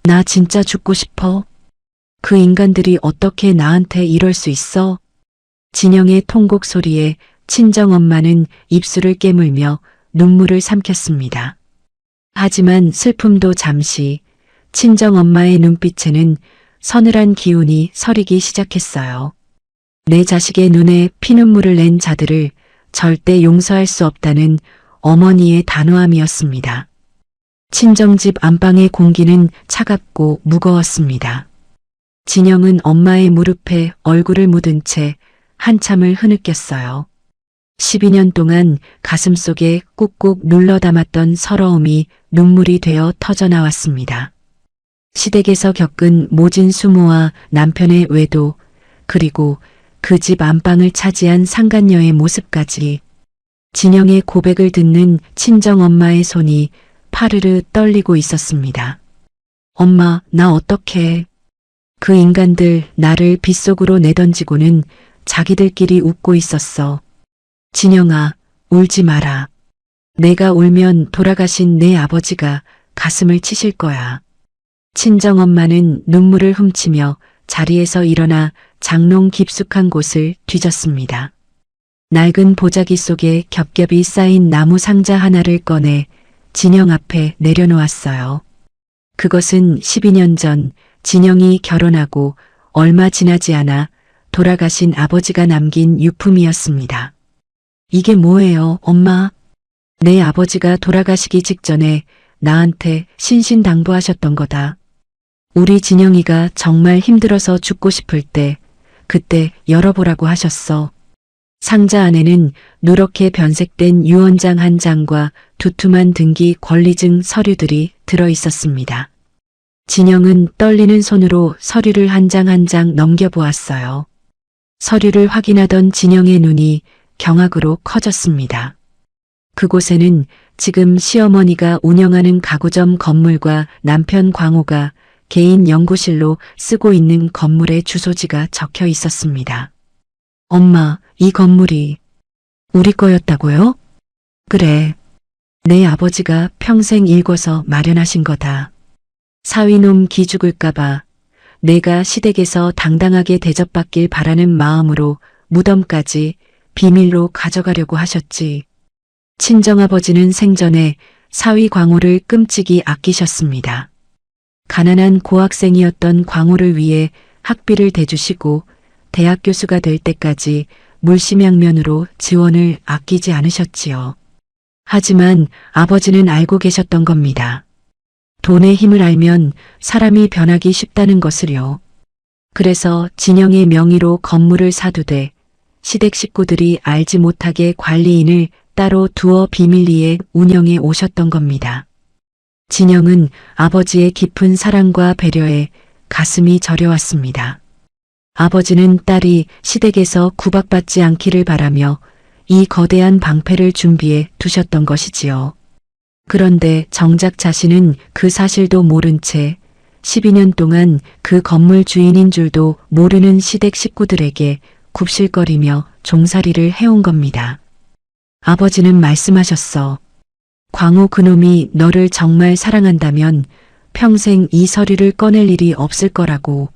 나 진짜 죽고 싶어. 그 인간들이 어떻게 나한테 이럴 수 있어? 진영의 통곡 소리에 친정엄마는 입술을 깨물며 눈물을 삼켰습니다. 하지만 슬픔도 잠시, 친정엄마의 눈빛에는 서늘한 기운이 서리기 시작했어요. 내 자식의 눈에 피눈물을 낸 자들을 절대 용서할 수 없다는 어머니의 단호함이었습니다. 친정집 안방의 공기는 차갑고 무거웠습니다. 진영은 엄마의 무릎에 얼굴을 묻은 채 한참을 흐느꼈어요. 12년 동안 가슴속에 꾹꾹 눌러 담았던 서러움이 눈물이 되어 터져나왔습니다. 시댁에서 겪은 모진 수모와 남편의 외도, 그리고 그 집 안방을 차지한 상간녀의 모습까지. 진영의 고백을 듣는 친정엄마의 손이 파르르 떨리고 있었습니다. 엄마, 나 어떡해. 그 인간들 나를 빗속으로 내던지고는 자기들끼리 웃고 있었어. 진영아, 울지 마라. 내가 울면 돌아가신 내 아버지가 가슴을 치실 거야. 친정엄마는 눈물을 훔치며 자리에서 일어나 장롱 깊숙한 곳을 뒤졌습니다. 낡은 보자기 속에 겹겹이 쌓인 나무 상자 하나를 꺼내 진영 앞에 내려놓았어요. 그것은 12년 전 진영이 결혼하고 얼마 지나지 않아 돌아가신 아버지가 남긴 유품이었습니다. 이게 뭐예요, 엄마? 내 아버지가 돌아가시기 직전에 나한테 신신당부하셨던 거다. 우리 진영이가 정말 힘들어서 죽고 싶을 때 그때 열어보라고 하셨어. 상자 안에는 누렇게 변색된 유언장 한 장과 두툼한 등기 권리증 서류들이 들어 있었습니다. 진영은 떨리는 손으로 서류를 한 장 한 장 넘겨보았어요. 서류를 확인하던 진영의 눈이 경악으로 커졌습니다. 그곳에는 지금 시어머니가 운영하는 가구점 건물과 남편 광호가 개인 연구실로 쓰고 있는 건물의 주소지가 적혀 있었습니다. 엄마, 이 건물이 우리 거였다고요? 그래. 내 아버지가 평생 일궈서 마련하신 거다. 사위놈 기죽을까봐 내가 시댁에서 당당하게 대접받길 바라는 마음으로 무덤까지 비밀로 가져가려고 하셨지. 친정아버지는 생전에 사위 광호를 끔찍이 아끼셨습니다. 가난한 고학생이었던 광호를 위해 학비를 대주시고 대학 교수가 될 때까지 물심양면으로 지원을 아끼지 않으셨지요. 하지만 아버지는 알고 계셨던 겁니다. 돈의 힘을 알면 사람이 변하기 쉽다는 것을요. 그래서 진영의 명의로 건물을 사두되 시댁 식구들이 알지 못하게 관리인을 따로 두어 비밀리에 운영해 오셨던 겁니다. 진영은 아버지의 깊은 사랑과 배려에 가슴이 저려왔습니다. 아버지는 딸이 시댁에서 구박받지 않기를 바라며 이 거대한 방패를 준비해 두셨던 것이지요. 그런데 정작 자신은 그 사실도 모른 채 12년 동안 그 건물 주인인 줄도 모르는 시댁 식구들에게 굽실거리며 종살이를 해온 겁니다. 아버지는 말씀하셨어. 광호 그놈이 너를 정말 사랑한다면 평생 이 서류를 꺼낼 일이 없을 거라고.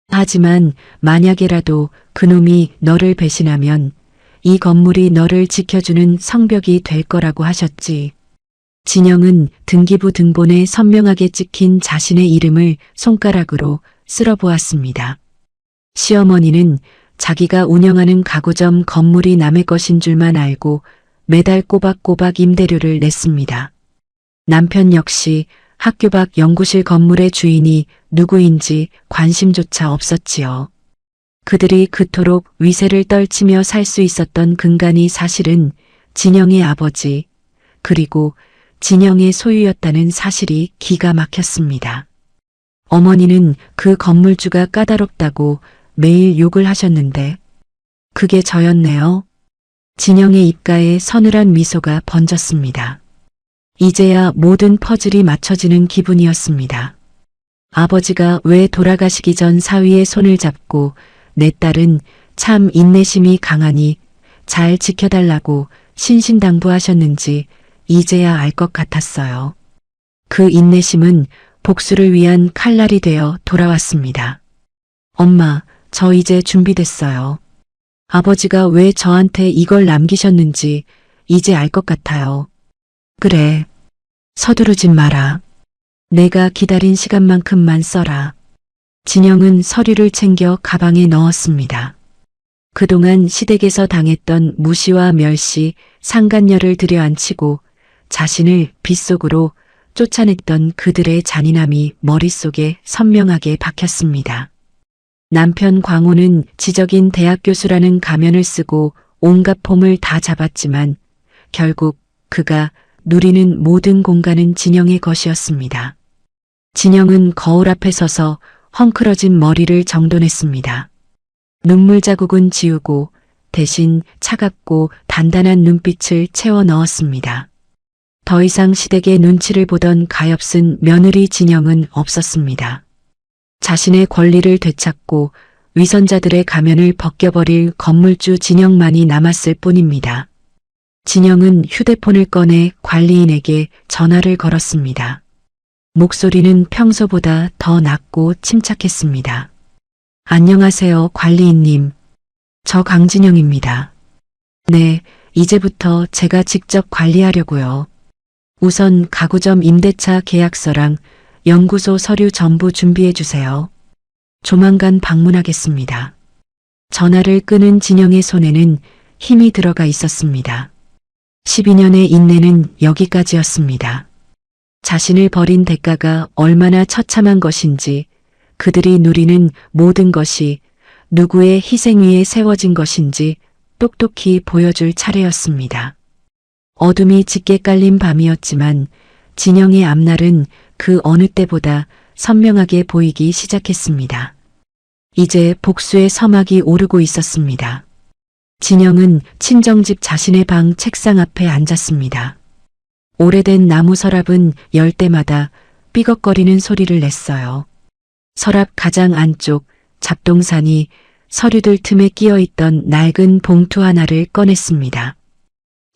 하지만 만약에라도 그놈이 너를 배신하면 이 건물이 너를 지켜주는 성벽이 될 거라고 하셨지. 진영은 등기부 등본에 선명하게 찍힌 자신의 이름을 손가락으로 쓸어보았습니다. 시어머니는 자기가 운영하는 가구점 건물이 남의 것인 줄만 알고 매달 꼬박꼬박 임대료를 냈습니다. 남편 역시 학교 밖 연구실 건물의 주인이 누구인지 관심조차 없었지요. 그들이 그토록 위세를 떨치며 살 수 있었던 근간이 사실은 진영의 아버지, 그리고 진영의 소유였다는 사실이 기가 막혔습니다. 어머니는 그 건물주가 까다롭다고 매일 욕을 하셨는데 그게 저였네요. 진영의 입가에 서늘한 미소가 번졌습니다. 이제야 모든 퍼즐이 맞춰지는 기분이었습니다. 아버지가 왜 돌아가시기 전 사위의 손을 잡고 내 딸은 참 인내심이 강하니 잘 지켜달라고 신신당부하셨는지 이제야 알 것 같았어요. 그 인내심은 복수를 위한 칼날이 되어 돌아왔습니다. 엄마, 저 이제 준비됐어요. 아버지가 왜 저한테 이걸 남기셨는지 이제 알 것 같아요. 그래, 서두르진 마라. 내가 기다린 시간만큼만 써라. 진영은 서류를 챙겨 가방에 넣었습니다. 그동안 시댁에서 당했던 무시와 멸시, 상간녀를 들여앉히고 자신을 빗속으로 쫓아냈던 그들의 잔인함이 머릿속에 선명하게 박혔습니다. 남편 광호는 지적인 대학 교수라는 가면을 쓰고 온갖 폼을 다 잡았지만 결국 그가 누리는 모든 공간은 진영의 것이었습니다. 진영은 거울 앞에 서서 헝클어진 머리를 정돈했습니다. 눈물 자국은 지우고 대신 차갑고 단단한 눈빛을 채워 넣었습니다. 더 이상 시댁의 눈치를 보던 가엾은 며느리 진영은 없었습니다. 자신의 권리를 되찾고 위선자들의 가면을 벗겨버릴 건물주 진영만이 남았을 뿐입니다. 진영은 휴대폰을 꺼내 관리인에게 전화를 걸었습니다. 목소리는 평소보다 더 낮고 침착했습니다. 안녕하세요, 관리인님. 저 강진영입니다. 네, 이제부터 제가 직접 관리하려고요. 우선 가구점 임대차 계약서랑 연구소 서류 전부 준비해 주세요. 조만간 방문하겠습니다. 전화를 끄는 진영의 손에는 힘이 들어가 있었습니다. 12년의 인내는 여기까지였습니다. 자신을 버린 대가가 얼마나 처참한 것인지, 그들이 누리는 모든 것이 누구의 희생 위에 세워진 것인지 똑똑히 보여줄 차례였습니다. 어둠이 짙게 깔린 밤이었지만 진영의 앞날은 그 어느 때보다 선명하게 보이기 시작했습니다. 이제 복수의 서막이 오르고 있었습니다. 진영은 친정집 자신의 방 책상 앞에 앉았습니다. 오래된 나무 서랍은 열 때마다 삐걱거리는 소리를 냈어요. 서랍 가장 안쪽 잡동사니 서류들 틈에 끼어있던 낡은 봉투 하나를 꺼냈습니다.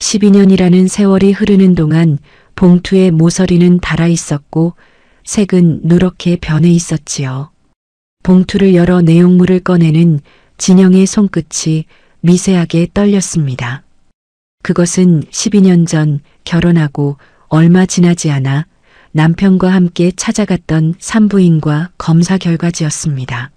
12년이라는 세월이 흐르는 동안 봉투의 모서리는 닳아 있었고 색은 누렇게 변해 있었지요. 봉투를 열어 내용물을 꺼내는 진영의 손끝이 미세하게 떨렸습니다. 그것은 12년 전 결혼하고 얼마 지나지 않아 남편과 함께 찾아갔던 산부인과 검사 결과지였습니다.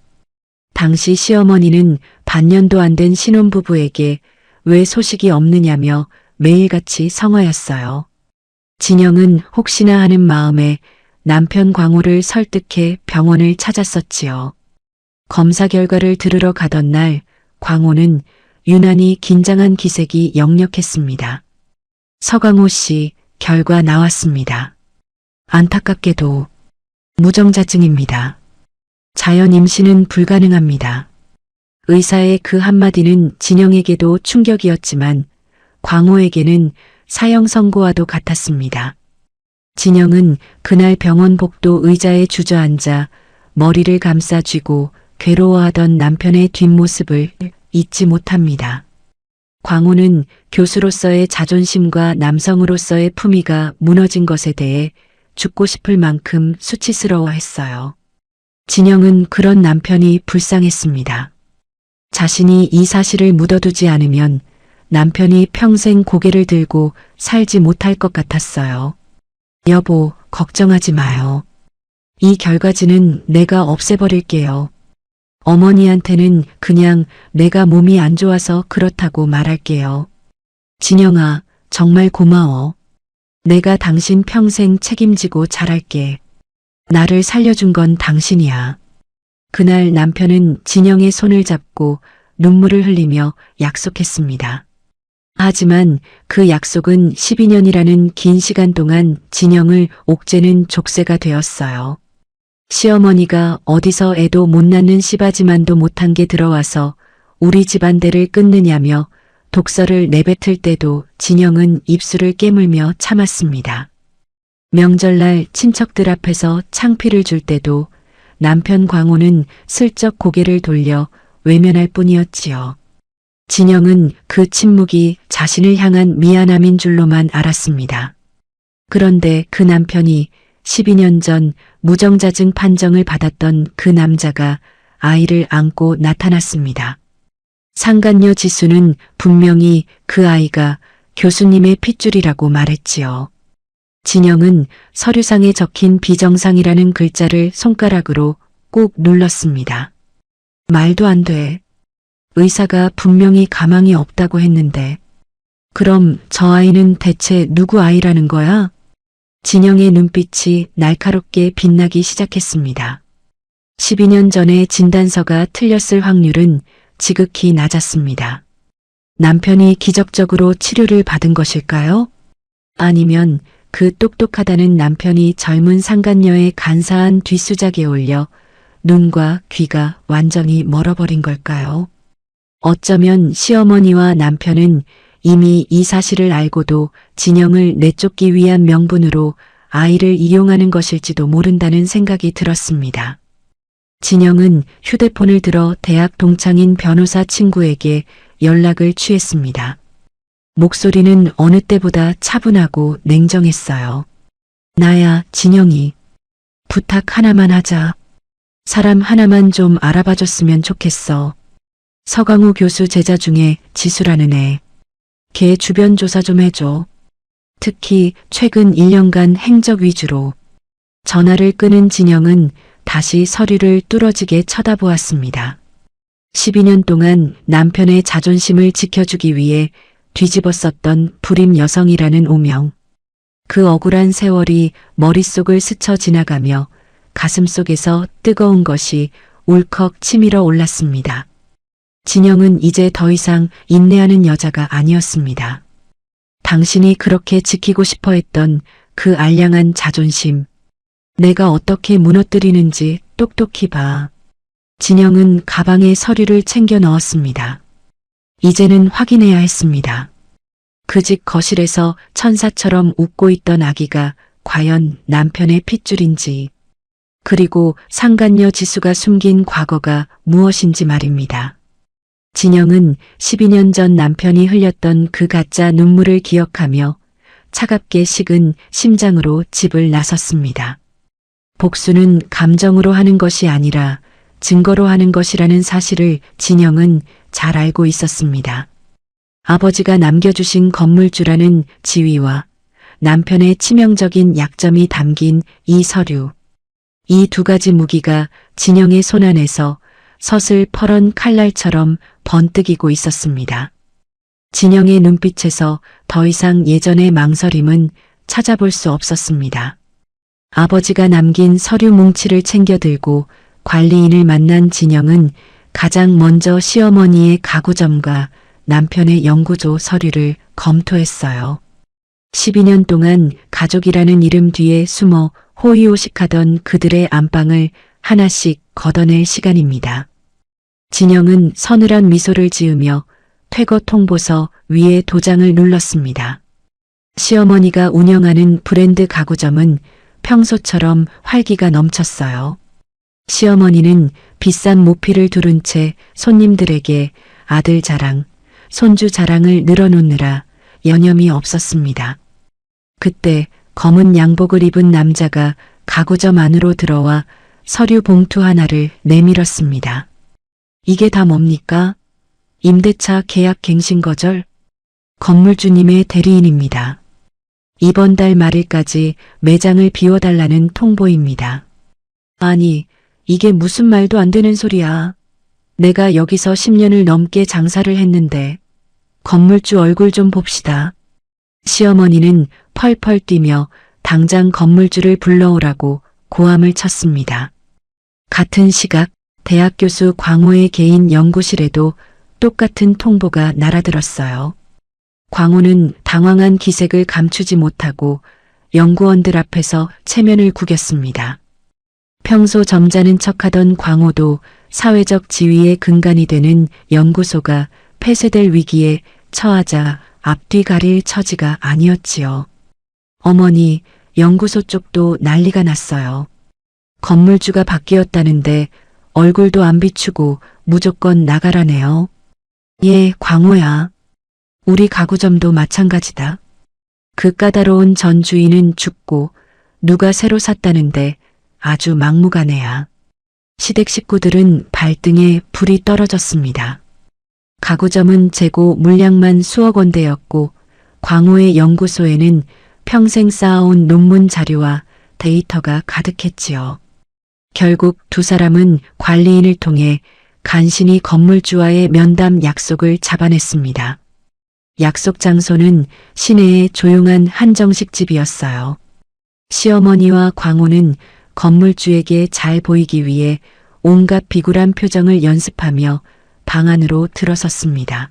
당시 시어머니는 반년도 안 된 신혼부부에게 왜 소식이 없느냐며 매일같이 성화였어요. 진영은 혹시나 하는 마음에 남편 광호를 설득해 병원을 찾았었지요. 검사 결과를 들으러 가던 날 광호는 유난히 긴장한 기색이 역력했습니다. 서광호 씨, 결과 나왔습니다. 안타깝게도 무정자증입니다. 자연 임신은 불가능합니다. 의사의 그 한마디는 진영에게도 충격이었지만 광호에게는 사형 선고와도 같았습니다. 진영은 그날 병원 복도 의자에 주저앉아 머리를 감싸 쥐고 괴로워하던 남편의 뒷모습을 잊지 못합니다. 광호는 교수로서의 자존심과 남성으로서의 품위가 무너진 것에 대해 죽고 싶을 만큼 수치스러워했어요. 진영은 그런 남편이 불쌍했습니다. 자신이 이 사실을 묻어두지 않으면 남편이 평생 고개를 들고 살지 못할 것 같았어요. 여보, 걱정하지 마요. 이 결과지는 내가 없애버릴게요. 어머니한테는 그냥 내가 몸이 안 좋아서 그렇다고 말할게요. 진영아, 정말 고마워. 내가 당신 평생 책임지고 잘할게. 나를 살려준 건 당신이야. 그날 남편은 진영의 손을 잡고 눈물을 흘리며 약속했습니다. 하지만 그 약속은 12년이라는 긴 시간 동안 진영을 옥죄는 족쇄가 되었어요. 시어머니가 어디서 애도 못 낳는 씨바지만도 못한 게 들어와서 우리 집안대를 끊느냐며 독설을 내뱉을 때도 진영은 입술을 깨물며 참았습니다. 명절날 친척들 앞에서 창피를 줄 때도 남편 광호는 슬쩍 고개를 돌려 외면할 뿐이었지요. 진영은 그 침묵이 자신을 향한 미안함인 줄로만 알았습니다. 그런데 그 남편이 12년 전 무정자증 판정을 받았던 그 남자가 아이를 안고 나타났습니다. 상간녀 지수는 분명히 그 아이가 교수님의 핏줄이라고 말했지요. 진영은 서류상에 적힌 비정상이라는 글자를 손가락으로 꾹 눌렀습니다. 말도 안 돼. 의사가 분명히 가망이 없다고 했는데. 그럼 저 아이는 대체 누구 아이라는 거야? 진영의 눈빛이 날카롭게 빛나기 시작했습니다. 12년 전에 진단서가 틀렸을 확률은 지극히 낮았습니다. 남편이 기적적으로 치료를 받은 것일까요? 아니면 그 똑똑하다는 남편이 젊은 상간녀의 간사한 뒷수작에 올려 눈과 귀가 완전히 멀어버린 걸까요? 어쩌면 시어머니와 남편은 이미 이 사실을 알고도 진영을 내쫓기 위한 명분으로 아이를 이용하는 것일지도 모른다는 생각이 들었습니다. 진영은 휴대폰을 들어 대학 동창인 변호사 친구에게 연락을 취했습니다. 목소리는 어느 때보다 차분하고 냉정했어요. 나야, 진영이. 부탁 하나만 하자. 사람 하나만 좀 알아봐줬으면 좋겠어. 서강우 교수 제자 중에 지수라는 애. 걔 주변 조사 좀 해줘. 특히 최근 1년간 행적 위주로. 전화를 끊은 진영은 다시 서류를 뚫어지게 쳐다보았습니다. 12년 동안 남편의 자존심을 지켜주기 위해 뒤집어 썼던 불임 여성이라는 오명. 그 억울한 세월이 머릿속을 스쳐 지나가며 가슴속에서 뜨거운 것이 울컥 치밀어 올랐습니다. 진영은 이제 더 이상 인내하는 여자가 아니었습니다. 당신이 그렇게 지키고 싶어 했던 그 알량한 자존심. 내가 어떻게 무너뜨리는지 똑똑히 봐. 진영은 가방에 서류를 챙겨 넣었습니다. 이제는 확인해야 했습니다. 그 집 거실에서 천사처럼 웃고 있던 아기가 과연 남편의 핏줄인지, 그리고 상간녀 지수가 숨긴 과거가 무엇인지 말입니다. 진영은 12년 전 남편이 흘렸던 그 가짜 눈물을 기억하며 차갑게 식은 심장으로 집을 나섰습니다. 복수는 감정으로 하는 것이 아니라 증거로 하는 것이라는 사실을 진영은 잘 알고 있었습니다. 아버지가 남겨주신 건물주라는 지위와 남편의 치명적인 약점이 담긴 이 서류. 이 두 가지 무기가 진영의 손안에서 서슬퍼런 칼날처럼 번뜩이고 있었습니다. 진영의 눈빛에서 더 이상 예전의 망설임은 찾아볼 수 없었습니다. 아버지가 남긴 서류 뭉치를 챙겨 들고 관리인을 만난 진영은 가장 먼저 시어머니의 가구점과 남편의 연구조 서류를 검토했어요. 12년 동안 가족이라는 이름 뒤에 숨어 호의호식하던 그들의 안방을 하나씩 걷어낼 시간입니다. 진영은 서늘한 미소를 지으며 퇴거 통보서 위에 도장을 눌렀습니다. 시어머니가 운영하는 브랜드 가구점은 평소처럼 활기가 넘쳤어요. 시어머니는 비싼 모피를 두른 채 손님들에게 아들 자랑, 손주 자랑을 늘어놓느라 여념이 없었습니다. 그때 검은 양복을 입은 남자가 가구점 안으로 들어와 서류 봉투 하나를 내밀었습니다. 이게 다 뭡니까? 임대차 계약 갱신 거절? 건물주님의 대리인입니다. 이번 달 말일까지 매장을 비워달라는 통보입니다. 아니, 이게 무슨 말도 안 되는 소리야. 내가 여기서 10년을 넘게 장사를 했는데 건물주 얼굴 좀 봅시다. 시어머니는 펄펄 뛰며 당장 건물주를 불러오라고 고함을 쳤습니다. 같은 시각 대학 교수 광호의 개인 연구실에도 똑같은 통보가 날아들었어요. 광호는 당황한 기색을 감추지 못하고 연구원들 앞에서 체면을 구겼습니다. 평소 점잖은 척하던 광호도 사회적 지위의 근간이 되는 연구소가 폐쇄될 위기에 처하자 앞뒤 가릴 처지가 아니었지요. 어머니, 연구소 쪽도 난리가 났어요. 건물주가 바뀌었다는데 얼굴도 안 비추고 무조건 나가라네요. 예, 광호야. 우리 가구점도 마찬가지다. 그 까다로운 전 주인은 죽고 누가 새로 샀다는데 아주 막무가내야. 시댁 식구들은 발등에 불이 떨어졌습니다. 가구점은 재고 물량만 수억 원대였고 광호의 연구소에는 평생 쌓아온 논문 자료와 데이터가 가득했지요. 결국 두 사람은 관리인을 통해 간신히 건물주와의 면담 약속을 잡아냈습니다. 약속 장소는 시내의 조용한 한정식 집이었어요. 시어머니와 광호는 건물주에게 잘 보이기 위해 온갖 비굴한 표정을 연습하며 방 안으로 들어섰습니다.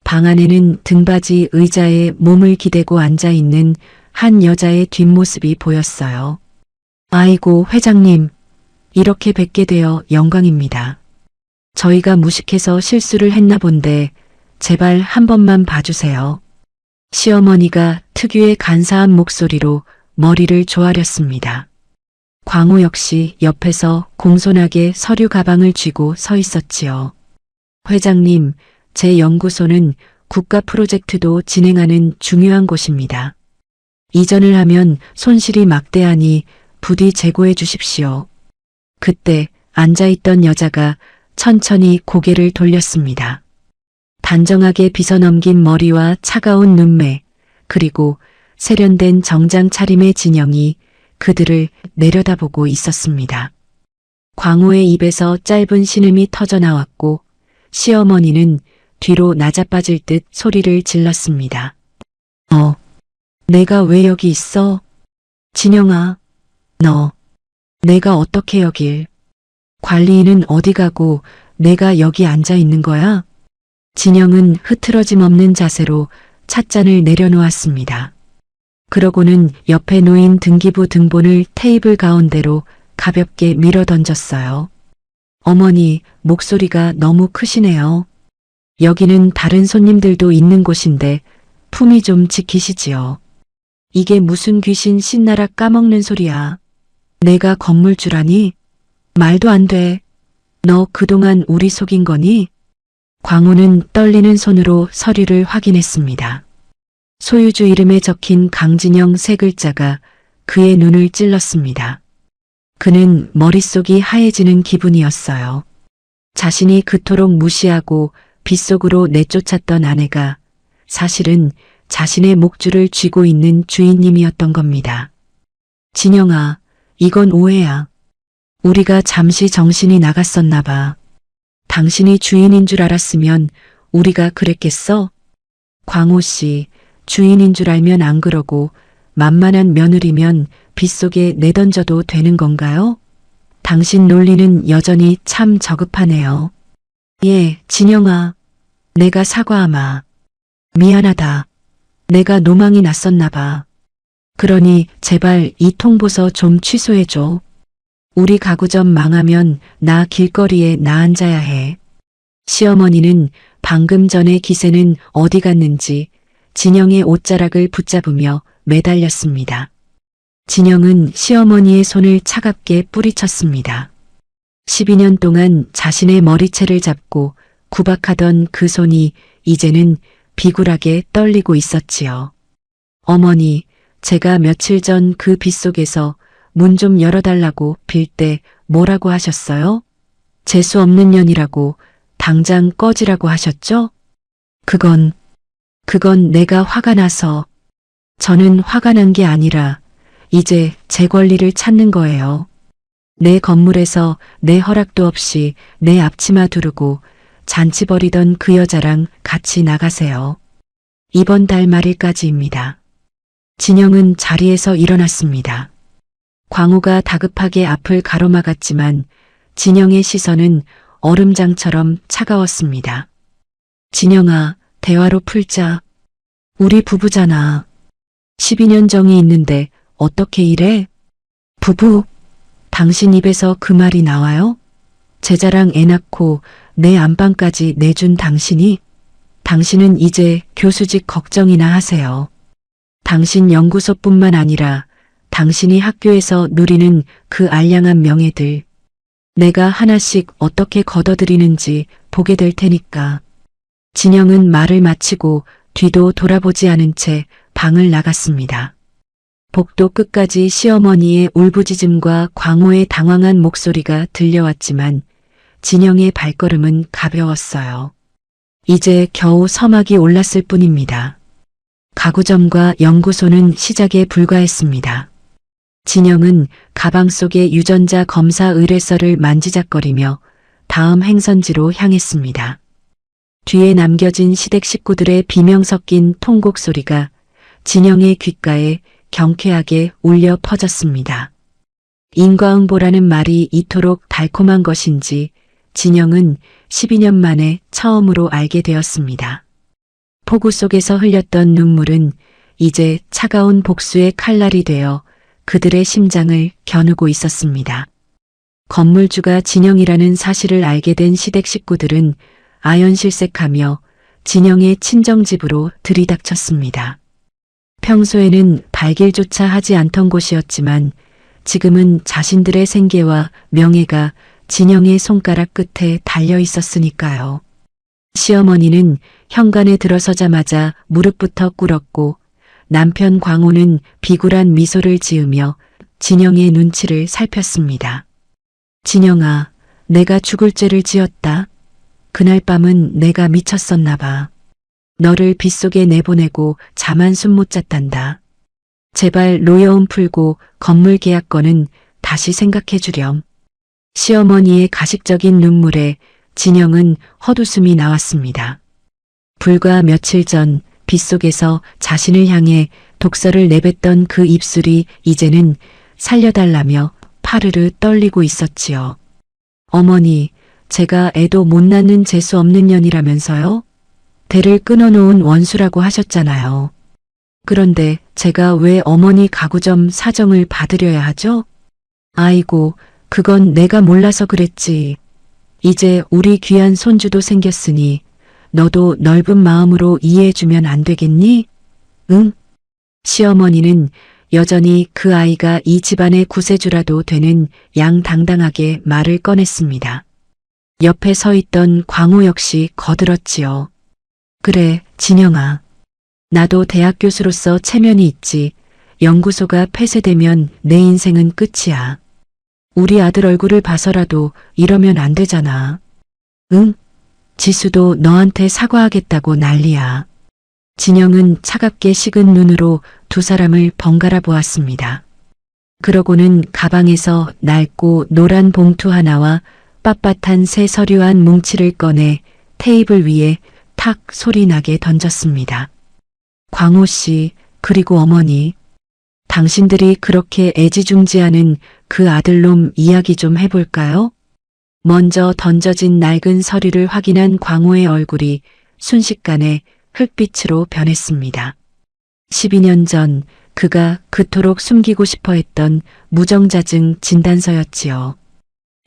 방 안에는 등받이 의자에 몸을 기대고 앉아있는 한 여자의 뒷모습이 보였어요. 아이고, 회장님. 이렇게 뵙게 되어 영광입니다. 저희가 무식해서 실수를 했나 본데 제발 한 번만 봐주세요. 시어머니가 특유의 간사한 목소리로 머리를 조아렸습니다. 광호 역시 옆에서 공손하게 서류 가방을 쥐고 서 있었지요. 회장님, 제 연구소는 국가 프로젝트도 진행하는 중요한 곳입니다. 이전을 하면 손실이 막대하니 부디 재고해 주십시오. 그때 앉아있던 여자가 천천히 고개를 돌렸습니다. 단정하게 빗어넘긴 머리와 차가운 눈매, 그리고 세련된 정장 차림의 진영이 그들을 내려다보고 있었습니다. 광호의 입에서 짧은 신음이 터져나왔고 시어머니는 뒤로 낮아빠질 듯 소리를 질렀습니다. 내가 왜 여기 있어? 진영아, 너, 내가 어떻게 여길? 관리인은 어디 가고 내가 여기 앉아 있는 거야? 진영은 흐트러짐 없는 자세로 찻잔을 내려놓았습니다. 그러고는 옆에 놓인 등기부 등본을 테이블 가운데로 가볍게 밀어 던졌어요. 어머니, 목소리가 너무 크시네요. 여기는 다른 손님들도 있는 곳인데 품위 좀 지키시지요. 이게 무슨 귀신 신나락 까먹는 소리야. 내가 건물주라니? 말도 안 돼. 너 그동안 우리 속인 거니? 광호는 떨리는 손으로 서류를 확인했습니다. 소유주 이름에 적힌 강진영 세 글자가 그의 눈을 찔렀습니다. 그는 머릿속이 하얘지는 기분이었어요. 자신이 그토록 무시하고 빗속으로 내쫓았던 아내가 사실은 자신의 목줄을 쥐고 있는 주인님이었던 겁니다. 진영아, 이건 오해야. 우리가 잠시 정신이 나갔었나 봐. 당신이 주인인 줄 알았으면 우리가 그랬겠어? 광호 씨, 주인인 줄 알면 안 그러고 만만한 며느리면 빗속에 내던져도 되는 건가요? 당신 논리는 여전히 참 저급하네요. 예, 진영아. 내가 사과하마. 미안하다. 내가 노망이 났었나 봐. 그러니 제발 이 통보서 좀 취소해줘. 우리 가구점 망하면 나 길거리에 나앉아야 해. 시어머니는 방금 전의 기세는 어디 갔는지 진영의 옷자락을 붙잡으며 매달렸습니다. 진영은 시어머니의 손을 차갑게 뿌리쳤습니다. 12년 동안 자신의 머리채를 잡고 구박하던 그 손이 이제는 비굴하게 떨리고 있었지요. 어머니, 제가 며칠 전 그 빗속에서 문 좀 열어달라고 빌 때 뭐라고 하셨어요? 재수 없는 년이라고 당장 꺼지라고 하셨죠? 그건 내가 화가 나서. 저는 화가 난 게 아니라 이제 제 권리를 찾는 거예요. 내 건물에서 내 허락도 없이 내 앞치마 두르고 잔치 벌이던 그 여자랑 같이 나가세요. 이번 달 말일까지입니다. 진영은 자리에서 일어났습니다. 광호가 다급하게 앞을 가로막았지만 진영의 시선은 얼음장처럼 차가웠습니다. 진영아, 대화로 풀자. 우리 부부잖아. 12년 정이 있는데 어떻게 이래? 부부? 당신 입에서 그 말이 나와요? 제자랑 애 낳고 내 안방까지 내준 당신이? 당신은 이제 교수직 걱정이나 하세요. 당신 연구소뿐만 아니라 당신이 학교에서 누리는 그 알량한 명예들. 내가 하나씩 어떻게 걷어들이는지 보게 될 테니까. 진영은 말을 마치고 뒤도 돌아보지 않은 채 방을 나갔습니다. 복도 끝까지 시어머니의 울부짖음과 광호의 당황한 목소리가 들려왔지만 진영의 발걸음은 가벼웠어요. 이제 겨우 서막이 올랐을 뿐입니다. 가구점과 연구소는 시작에 불과했습니다. 진영은 가방 속의 유전자 검사 의뢰서를 만지작거리며 다음 행선지로 향했습니다. 뒤에 남겨진 시댁 식구들의 비명 섞인 통곡 소리가 진영의 귓가에 경쾌하게 울려 퍼졌습니다. 인과응보라는 말이 이토록 달콤한 것인지 진영은 12년 만에 처음으로 알게 되었습니다. 폭우 속에서 흘렸던 눈물은 이제 차가운 복수의 칼날이 되어 그들의 심장을 겨누고 있었습니다. 건물주가 진영이라는 사실을 알게 된 시댁 식구들은 아연실색하며 진영의 친정집으로 들이닥쳤습니다. 평소에는 발길조차 하지 않던 곳이었지만 지금은 자신들의 생계와 명예가 진영의 손가락 끝에 달려 있었으니까요. 시어머니는 현관에 들어서자마자 무릎부터 꿇었고 남편 광호는 비굴한 미소를 지으며 진영의 눈치를 살폈습니다. 진영아, 내가 죽을 죄를 지었다. 그날 밤은 내가 미쳤었나 봐. 너를 빗속에 내보내고 잠 한숨 못 잤단다. 제발 노여움 풀고 건물 계약권은 다시 생각해 주렴. 시어머니의 가식적인 눈물에 진영은 헛웃음이 나왔습니다. 불과 며칠 전 빗속에서 자신을 향해 독서를 내뱉던 그 입술이 이제는 살려달라며 파르르 떨리고 있었지요. 어머니, 제가 애도 못 낳는 재수 없는 년이라면서요? 대를 끊어놓은 원수라고 하셨잖아요. 그런데 제가 왜 어머니 가구점 사정을 받으려야 하죠? 아이고, 그건 내가 몰라서 그랬지. 이제 우리 귀한 손주도 생겼으니 너도 넓은 마음으로 이해해주면 안 되겠니? 응? 시어머니는 여전히 그 아이가 이 집안의 구세주라도 되는 양당당하게 말을 꺼냈습니다. 옆에 서 있던 광호 역시 거들었지요. 그래, 진영아. 나도 대학 교수로서 체면이 있지. 연구소가 폐쇄되면 내 인생은 끝이야. 우리 아들 얼굴을 봐서라도 이러면 안 되잖아. 응? 지수도 너한테 사과하겠다고 난리야. 진영은 차갑게 식은 눈으로 두 사람을 번갈아 보았습니다. 그러고는 가방에서 낡고 노란 봉투 하나와 빳빳한 새 서류 한 뭉치를 꺼내 테이블 위에 탁 소리 나게 던졌습니다. 광호 씨, 그리고 어머니, 당신들이 그렇게 애지중지하는 그 아들놈 이야기 좀 해볼까요? 먼저 던져진 낡은 서류를 확인한 광호의 얼굴이 순식간에 흙빛으로 변했습니다. 12년 전 그가 그토록 숨기고 싶어 했던 무정자증 진단서였지요.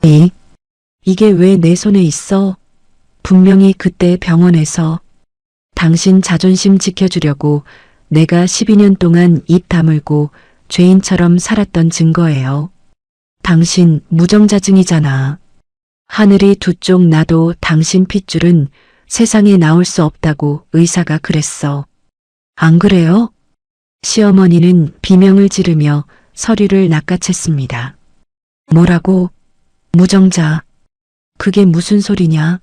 에? 이게 왜 내 손에 있어? 분명히 그때 병원에서 당신 자존심 지켜주려고 내가 12년 동안 입 다물고 죄인처럼 살았던 증거예요. 당신 무정자증이잖아. 하늘이 두 쪽 나도 당신 핏줄은 세상에 나올 수 없다고 의사가 그랬어. 안 그래요? 시어머니는 비명을 지르며 서류를 낚아챘습니다. 뭐라고? 무정자. 그게 무슨 소리냐?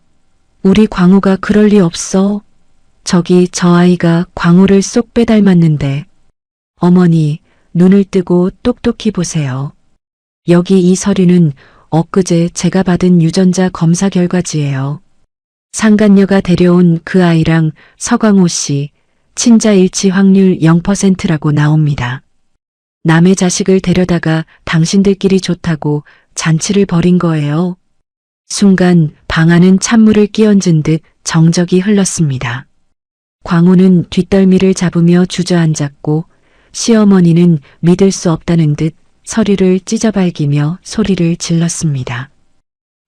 우리 광호가 그럴 리 없어. 저기 저 아이가 광호를 쏙 빼닮았는데. 어머니, 눈을 뜨고 똑똑히 보세요. 여기 이 서류는 엊그제 제가 받은 유전자 검사 결과지예요. 상간녀가 데려온 그 아이랑 서광호 씨, 친자 일치 확률 0%라고 나옵니다. 남의 자식을 데려다가 당신들끼리 좋다고 잔치를 벌인 거예요. 순간 방 안은 찬물을 끼얹은 듯 정적이 흘렀습니다. 광호는 뒷덜미를 잡으며 주저앉았고 시어머니는 믿을 수 없다는 듯 서류를 찢어발기며 소리를 질렀습니다.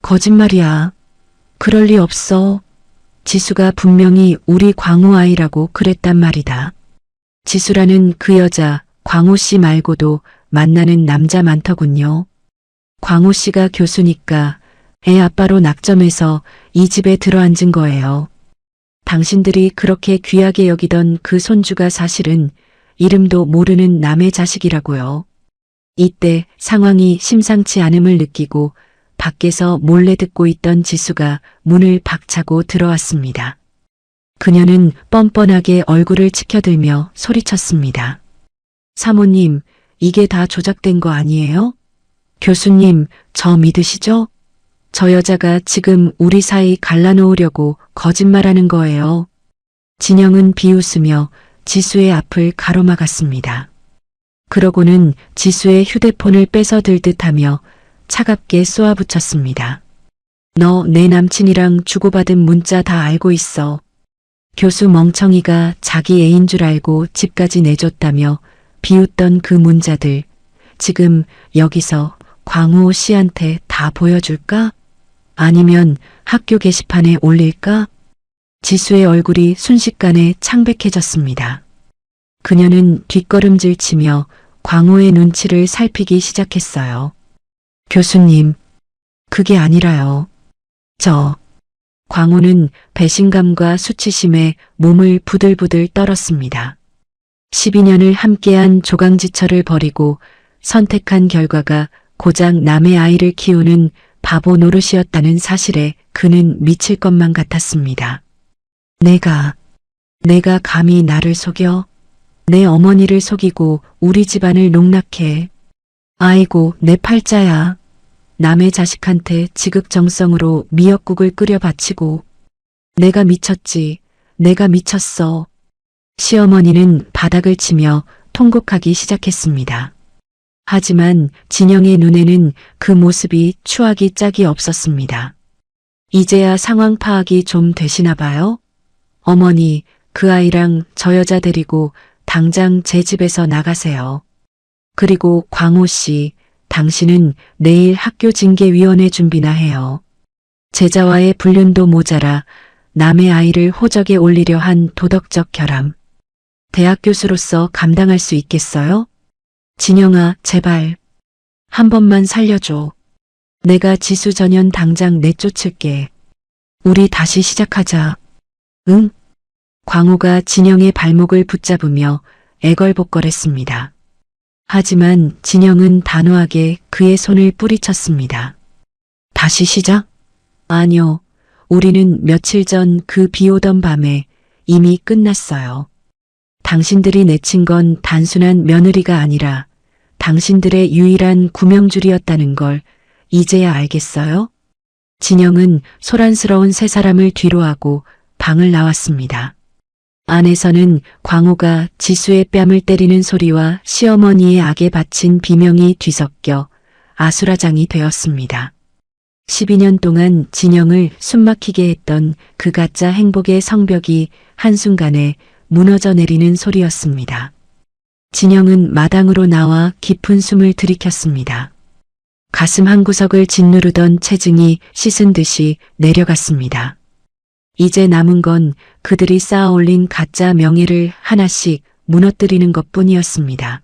거짓말이야. 그럴 리 없어. 지수가 분명히 우리 광호 아이라고 그랬단 말이다. 지수라는 그 여자 광호 씨 말고도 만나는 남자 많더군요. 광호 씨가 교수니까 애 아빠로 낙점해서 이 집에 들어앉은 거예요. 당신들이 그렇게 귀하게 여기던 그 손주가 사실은 이름도 모르는 남의 자식이라고요. 이때 상황이 심상치 않음을 느끼고 밖에서 몰래 듣고 있던 지수가 문을 박차고 들어왔습니다. 그녀는 뻔뻔하게 얼굴을 치켜들며 소리쳤습니다. 사모님, 이게 다 조작된 거 아니에요? 교수님, 저 믿으시죠? 저 여자가 지금 우리 사이 갈라놓으려고 거짓말하는 거예요. 진영은 비웃으며 지수의 앞을 가로막았습니다. 그러고는 지수의 휴대폰을 뺏어 들듯 하며 차갑게 쏘아붙였습니다. 너 내 남친이랑 주고받은 문자 다 알고 있어. 교수 멍청이가 자기 애인 줄 알고 집까지 내줬다며 비웃던 그 문자들, 지금 여기서 광호 씨한테 다 다 보여줄까? 아니면 학교 게시판에 올릴까? 지수의 얼굴이 순식간에 창백해졌습니다. 그녀는 뒷걸음질 치며 광호의 눈치를 살피기 시작했어요. 교수님, 그게 아니라요. 광호는 배신감과 수치심에 몸을 부들부들 떨었습니다. 12년을 함께한 조강지처를 버리고 선택한 결과가 고작 남의 아이를 키우는 바보 노릇이었다는 사실에 그는 미칠 것만 같았습니다. 내가 감히 나를 속여? 내 어머니를 속이고 우리 집안을 농락해. 아이고, 내 팔자야. 남의 자식한테 지극정성으로 미역국을 끓여 바치고. 내가 미쳤지. 내가 미쳤어. 시어머니는 바닥을 치며 통곡하기 시작했습니다. 하지만 진영의 눈에는 그 모습이 추하기 짝이 없었습니다. 이제야 상황 파악이 좀 되시나 봐요? 어머니, 그 아이랑 저 여자 데리고 당장 제 집에서 나가세요. 그리고 광호 씨, 당신은 내일 학교 징계위원회 준비나 해요. 제자와의 불륜도 모자라 남의 아이를 호적에 올리려 한 도덕적 결함. 대학 교수로서 감당할 수 있겠어요? 진영아, 제발. 한 번만 살려줘. 내가 지수 전현 당장 내쫓을게. 우리 다시 시작하자. 응? 광호가 진영의 발목을 붙잡으며 애걸복걸했습니다. 하지만 진영은 단호하게 그의 손을 뿌리쳤습니다. 다시 시작? 아니요. 우리는 며칠 전 그 비 오던 밤에 이미 끝났어요. 당신들이 내친 건 단순한 며느리가 아니라 당신들의 유일한 구명줄이었다는 걸 이제야 알겠어요? 진영은 소란스러운 세 사람을 뒤로하고 방을 나왔습니다. 안에서는 광호가 지수의 뺨을 때리는 소리와 시어머니의 악에 바친 비명이 뒤섞여 아수라장이 되었습니다. 12년 동안 진영을 숨막히게 했던 그 가짜 행복의 성벽이 한순간에 무너져 내리는 소리였습니다. 진영은 마당으로 나와 깊은 숨을 들이켰습니다. 가슴 한구석을 짓누르던 체증이 씻은 듯이 내려갔습니다. 이제 남은 건 그들이 쌓아 올린 가짜 명예를 하나씩 무너뜨리는 것뿐이었습니다.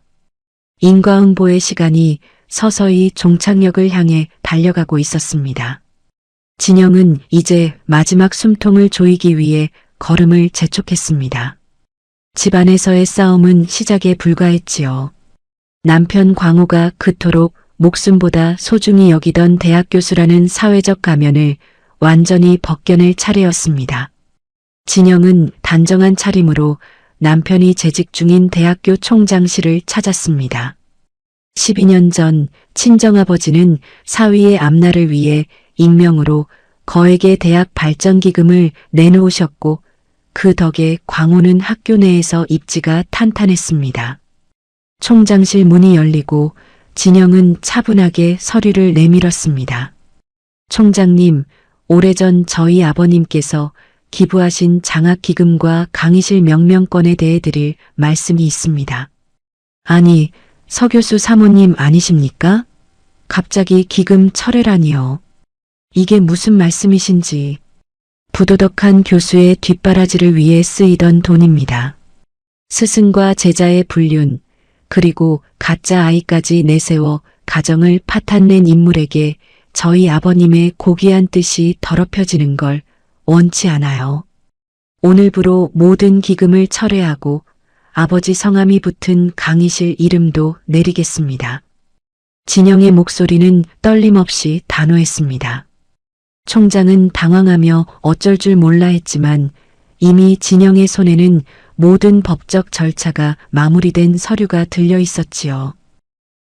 인과응보의 시간이 서서히 종착역을 향해 달려가고 있었습니다. 진영은 이제 마지막 숨통을 조이기 위해 걸음을 재촉했습니다. 집안에서의 싸움은 시작에 불과했지요. 남편 광호가 그토록 목숨보다 소중히 여기던 대학 교수라는 사회적 가면을 완전히 벗겨낼 차례였습니다. 진영은 단정한 차림으로 남편이 재직 중인 대학교 총장실을 찾았습니다. 12년 전 친정아버지는 사위의 앞날을 위해 익명으로 거액의 대학 발전기금을 내놓으셨고 그 덕에 광호는 학교 내에서 입지가 탄탄했습니다. 총장실 문이 열리고 진영은 차분하게 서류를 내밀었습니다. 총장님, 오래전 저희 아버님께서 기부하신 장학기금과 강의실 명명권에 대해 드릴 말씀이 있습니다. 아니, 서 교수 사모님 아니십니까? 갑자기 기금 철회라니요. 이게 무슨 말씀이신지. 부도덕한 교수의 뒷바라지를 위해 쓰이던 돈입니다. 스승과 제자의 불륜, 그리고 가짜 아이까지 내세워 가정을 파탄낸 인물에게 저희 아버님의 고귀한 뜻이 더럽혀지는 걸 원치 않아요. 오늘부로 모든 기금을 철회하고 아버지 성함이 붙은 강의실 이름도 내리겠습니다. 진영의 목소리는 떨림없이 단호했습니다. 총장은 당황하며 어쩔 줄 몰라 했지만 이미 진영의 손에는 모든 법적 절차가 마무리된 서류가 들려 있었지요.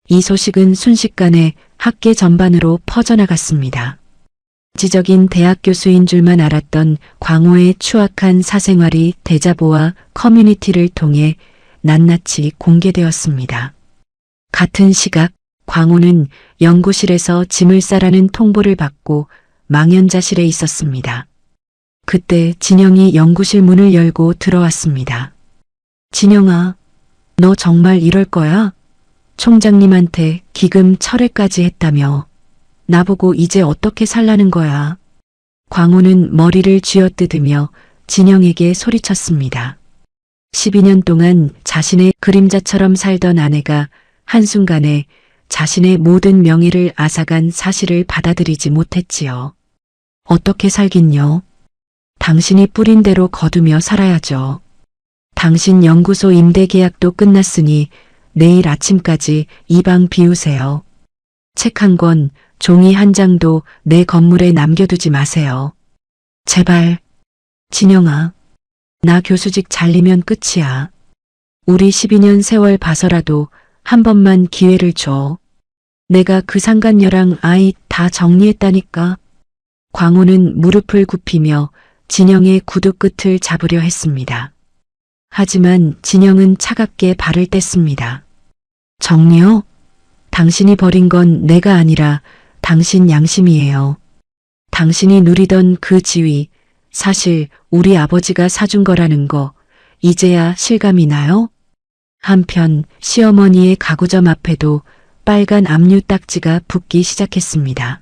이 소식은 순식간에 학계 전반으로 퍼져나갔습니다. 지적인 대학 교수인 줄만 알았던 광호의 추악한 사생활이 대자보와 커뮤니티를 통해 낱낱이 공개되었습니다. 같은 시각 광호는 연구실에서 짐을 싸라는 통보를 받고 망연자실에 있었습니다. 그때 진영이 연구실 문을 열고 들어왔습니다. 진영아, 너 정말 이럴 거야? 총장님한테 기금 철회까지 했다며. 나보고 이제 어떻게 살라는 거야? 광호는 머리를 쥐어뜯으며 진영에게 소리쳤습니다. 12년 동안 자신의 그림자처럼 살던 아내가 한순간에 자신의 모든 명예를 앗아간 사실을 받아들이지 못했지요. 어떻게 살긴요? 당신이 뿌린 대로 거두며 살아야죠. 당신 연구소 임대 계약도 끝났으니 내일 아침까지 이 방 비우세요. 책 한 권, 종이 한 장도 내 건물에 남겨두지 마세요. 제발. 진영아, 나 교수직 잘리면 끝이야. 우리 12년 세월 봐서라도 한 번만 기회를 줘. 내가 그 상간녀랑 아이 다 정리했다니까. 광호는 무릎을 굽히며 진영의 구두 끝을 잡으려 했습니다. 하지만 진영은 차갑게 발을 뗐습니다. 정리요? 당신이 버린 건 내가 아니라 당신 양심이에요. 당신이 누리던 그 지위, 사실 우리 아버지가 사준 거라는 거 이제야 실감이 나요? 한편 시어머니의 가구점 앞에도 빨간 압류 딱지가 붙기 시작했습니다.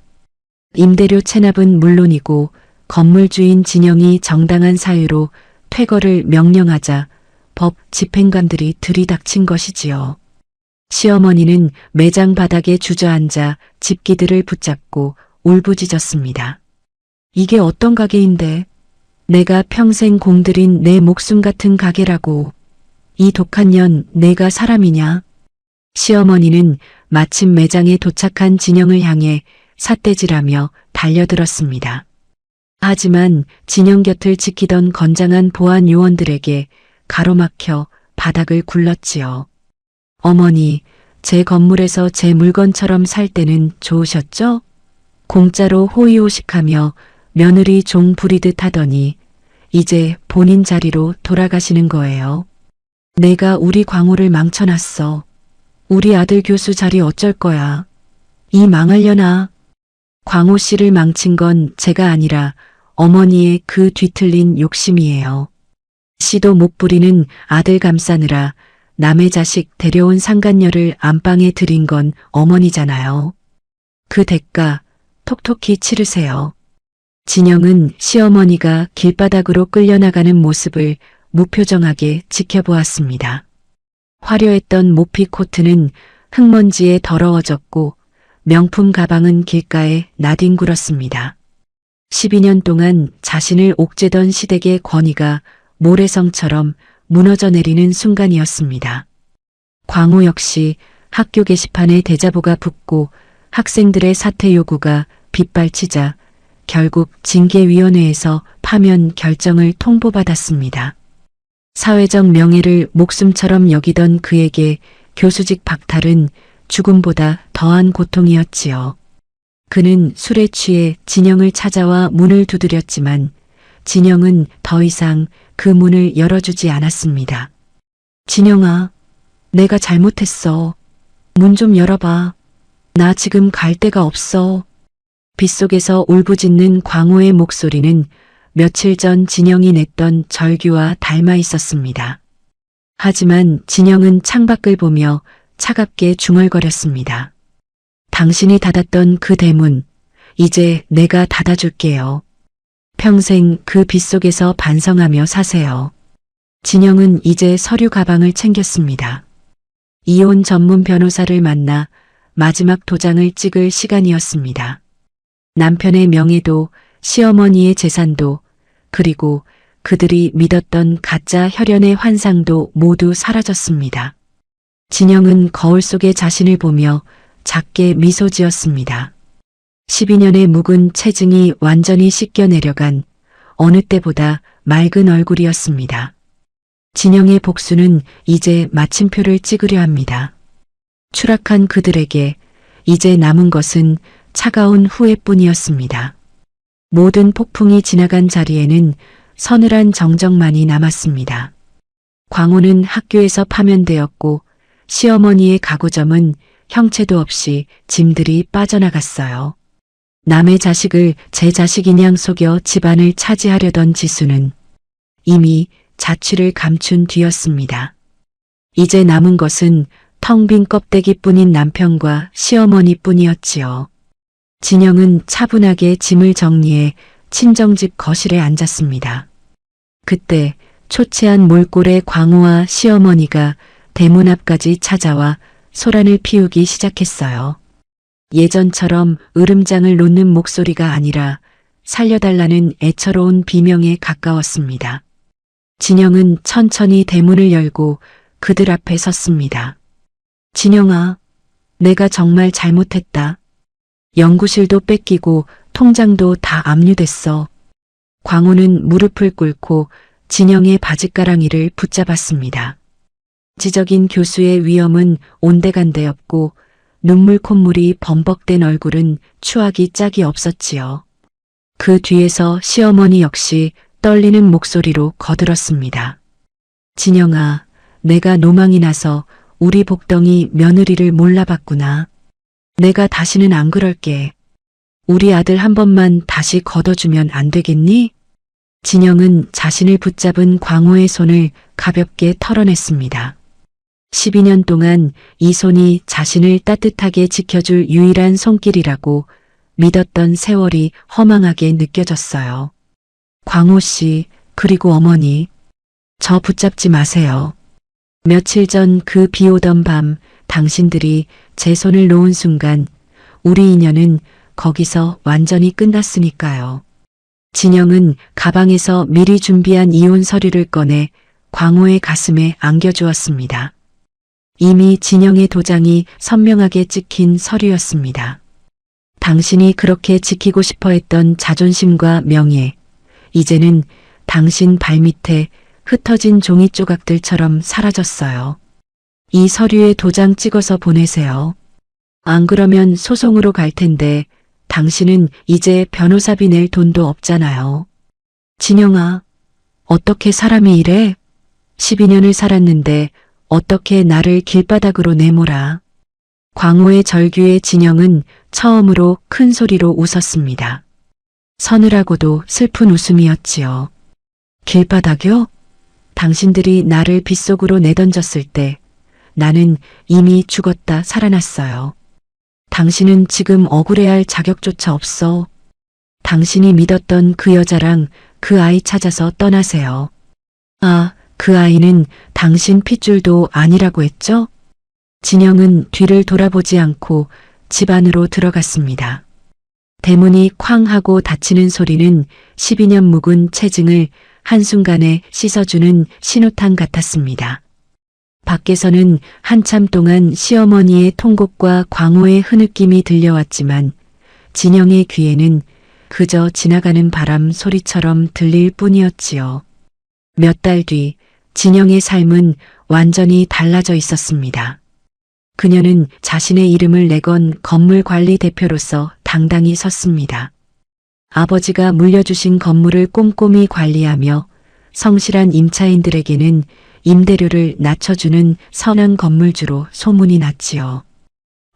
임대료 체납은 물론이고 건물 주인 진영이 정당한 사유로 퇴거를 명령하자 법 집행관들이 들이닥친 것이지요. 시어머니는 매장 바닥에 주저앉아 집기들을 붙잡고 울부짖었습니다. 이게 어떤 가게인데? 내가 평생 공들인 내 목숨 같은 가게라고. 이 독한 년 내가 사람이냐? 시어머니는 마침 매장에 도착한 진영을 향해 삿대질하며 달려들었습니다. 하지만 진영 곁을 지키던 건장한 보안 요원들에게 가로막혀 바닥을 굴렀지요. 어머니, 제 건물에서 제 물건처럼 살 때는 좋으셨죠? 공짜로 호의호식하며 며느리 종 부리듯 하더니 이제 본인 자리로 돌아가시는 거예요. 내가 우리 광호를 망쳐놨어. 우리 아들 교수 자리 어쩔 거야. 이 망하려나. 광호 씨를 망친 건 제가 아니라 어머니의 그 뒤틀린 욕심이에요. 씨도 못 부리는 아들 감싸느라 남의 자식 데려온 상간녀를 안방에 들인 건 어머니잖아요. 그 대가 톡톡히 치르세요. 진영은 시어머니가 길바닥으로 끌려나가는 모습을 무표정하게 지켜보았습니다. 화려했던 모피 코트는 흙먼지에 더러워졌고 명품 가방은 길가에 나뒹굴었습니다. 12년 동안 자신을 옥죄던 시댁의 권위가 모래성처럼 무너져 내리는 순간이었습니다. 광호 역시 학교 게시판에 대자보가 붙고 학생들의 사퇴 요구가 빗발치자 결국 징계위원회에서 파면 결정을 통보받았습니다. 사회적 명예를 목숨처럼 여기던 그에게 교수직 박탈은 죽음보다 더한 고통이었지요. 그는 술에 취해 진영을 찾아와 문을 두드렸지만 진영은 더 이상 그 문을 열어주지 않았습니다. 진영아, 내가 잘못했어. 문 좀 열어봐. 나 지금 갈 데가 없어. 빗속에서 울부짖는 광호의 목소리는 며칠 전 진영이 냈던 절규와 닮아 있었습니다. 하지만 진영은 창밖을 보며 차갑게 중얼거렸습니다. 당신이 닫았던 그 대문, 이제 내가 닫아줄게요. 평생 그 빗속에서 반성하며 사세요. 진영은 이제 서류 가방을 챙겼습니다. 이혼 전문 변호사를 만나 마지막 도장을 찍을 시간이었습니다. 남편의 명예도 시어머니의 재산도 그리고 그들이 믿었던 가짜 혈연의 환상도 모두 사라졌습니다. 진영은 거울 속의 자신을 보며 작게 미소 지었습니다. 12년의 묵은 체증이 완전히 씻겨 내려간 어느 때보다 맑은 얼굴이었습니다. 진영의 복수는 이제 마침표를 찍으려 합니다. 추락한 그들에게 이제 남은 것은 차가운 후회뿐이었습니다. 모든 폭풍이 지나간 자리에는 서늘한 정적만이 남았습니다. 광호는 학교에서 파면되었고 시어머니의 가구점은 형체도 없이 짐들이 빠져나갔어요. 남의 자식을 제 자식이냥 속여 집안을 차지하려던 지수는 이미 자취를 감춘 뒤였습니다. 이제 남은 것은 텅 빈 껍데기뿐인 남편과 시어머니뿐이었지요. 진영은 차분하게 짐을 정리해 친정집 거실에 앉았습니다. 그때 초췌한 몰골의 광호와 시어머니가 대문 앞까지 찾아와 소란을 피우기 시작했어요. 예전처럼 으름장을 놓는 목소리가 아니라 살려달라는 애처로운 비명에 가까웠습니다. 진영은 천천히 대문을 열고 그들 앞에 섰습니다. 진영아, 내가 정말 잘못했다. 연구실도 뺏기고 통장도 다 압류됐어. 광호는 무릎을 꿇고 진영의 바짓가랑이를 붙잡았습니다. 지적인 교수의 위엄은 온데간데였고 눈물 콧물이 범벅된 얼굴은 추하기 짝이 없었지요. 그 뒤에서 시어머니 역시 떨리는 목소리로 거들었습니다. 진영아, 내가 노망이 나서 우리 복덩이 며느리를 몰라봤구나. 내가 다시는 안 그럴게. 우리 아들 한 번만 다시 걷어주면 안 되겠니? 진영은 자신을 붙잡은 광호의 손을 가볍게 털어냈습니다. 12년 동안 이 손이 자신을 따뜻하게 지켜줄 유일한 손길이라고 믿었던 세월이 허망하게 느껴졌어요. 광호 씨, 그리고 어머니, 저 붙잡지 마세요. 며칠 전 그 비 오던 밤 당신들이 제 손을 놓은 순간 우리 인연은 거기서 완전히 끝났으니까요. 진영은 가방에서 미리 준비한 이혼 서류를 꺼내 광호의 가슴에 안겨주었습니다. 이미 진영의 도장이 선명하게 찍힌 서류였습니다. 당신이 그렇게 지키고 싶어 했던 자존심과 명예, 이제는 당신 발밑에 흩어진 종이 조각들처럼 사라졌어요. 이 서류에 도장 찍어서 보내세요. 안 그러면 소송으로 갈 텐데 당신은 이제 변호사비 낼 돈도 없잖아요. 진영아, 어떻게 사람이 이래? 12년을 살았는데 어떻게 나를 길바닥으로 내몰아. 광호의 절규에 진영은 처음으로 큰 소리로 웃었습니다. 서늘하고도 슬픈 웃음이었지요. 길바닥이요? 당신들이 나를 빗속으로 내던졌을 때 나는 이미 죽었다 살아났어요. 당신은 지금 억울해할 자격조차 없어. 당신이 믿었던 그 여자랑 그 아이 찾아서 떠나세요. 아, 그 아이는 당신 핏줄도 아니라고 했죠? 진영은 뒤를 돌아보지 않고 집 안으로 들어갔습니다. 대문이 쾅 하고 닫히는 소리는 12년 묵은 체증을 한순간에 씻어주는 신호탄 같았습니다. 밖에서는 한참 동안 시어머니의 통곡과 광호의 흐느낌이 들려왔지만 진영의 귀에는 그저 지나가는 바람 소리처럼 들릴 뿐이었지요. 몇 달 뒤 진영의 삶은 완전히 달라져 있었습니다. 그녀는 자신의 이름을 내건 건물관리 대표로서 당당히 섰습니다. 아버지가 물려주신 건물을 꼼꼼히 관리하며 성실한 임차인들에게는 임대료를 낮춰주는 선한 건물주로 소문이 났지요.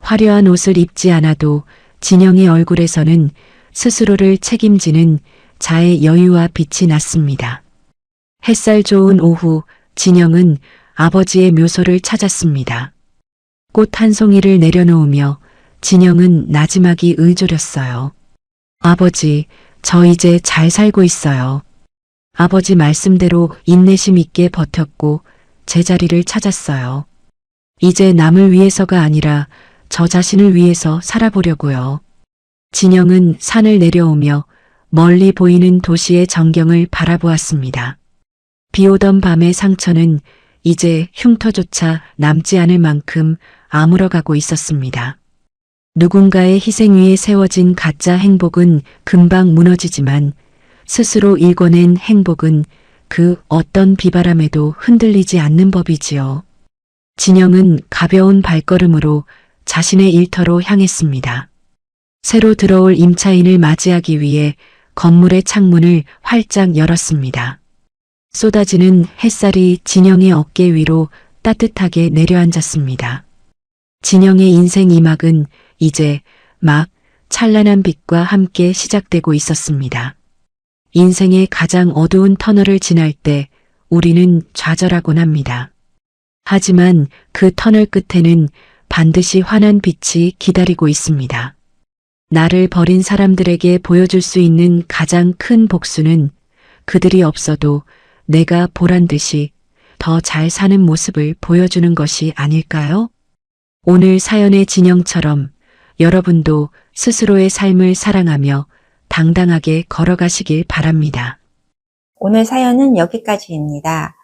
화려한 옷을 입지 않아도 진영의 얼굴에서는 스스로를 책임지는 자의 여유와 빛이 났습니다. 햇살 좋은 오후 진영은 아버지의 묘소를 찾았습니다. 꽃 한 송이를 내려놓으며 진영은 나지막이 의졸였어요. 아버지, 저 이제 잘 살고 있어요. 아버지 말씀대로 인내심 있게 버텼고 제자리를 찾았어요. 이제 남을 위해서가 아니라 저 자신을 위해서 살아보려고요. 진영은 산을 내려오며 멀리 보이는 도시의 전경을 바라보았습니다. 비 오던 밤의 상처는 이제 흉터조차 남지 않을 만큼 아물어가고 있었습니다. 누군가의 희생 위에 세워진 가짜 행복은 금방 무너지지만 스스로 일궈낸 행복은 그 어떤 비바람에도 흔들리지 않는 법이지요. 진영은 가벼운 발걸음으로 자신의 일터로 향했습니다. 새로 들어올 임차인을 맞이하기 위해 건물의 창문을 활짝 열었습니다. 쏟아지는 햇살이 진영의 어깨 위로 따뜻하게 내려앉았습니다. 진영의 인생 2막은 이제 막 찬란한 빛과 함께 시작되고 있었습니다. 인생의 가장 어두운 터널을 지날 때 우리는 좌절하곤 합니다. 하지만 그 터널 끝에는 반드시 환한 빛이 기다리고 있습니다. 나를 버린 사람들에게 보여줄 수 있는 가장 큰 복수는 그들이 없어도 내가 보란 듯이 더 잘 사는 모습을 보여주는 것이 아닐까요? 오늘 사연의 진영처럼 여러분도 스스로의 삶을 사랑하며 당당하게 걸어가시길 바랍니다. 오늘 사연은 여기까지입니다.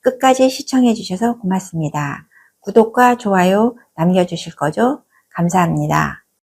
끝까지 시청해 주셔서 고맙습니다. 구독과 좋아요 남겨주실 거죠? 감사합니다.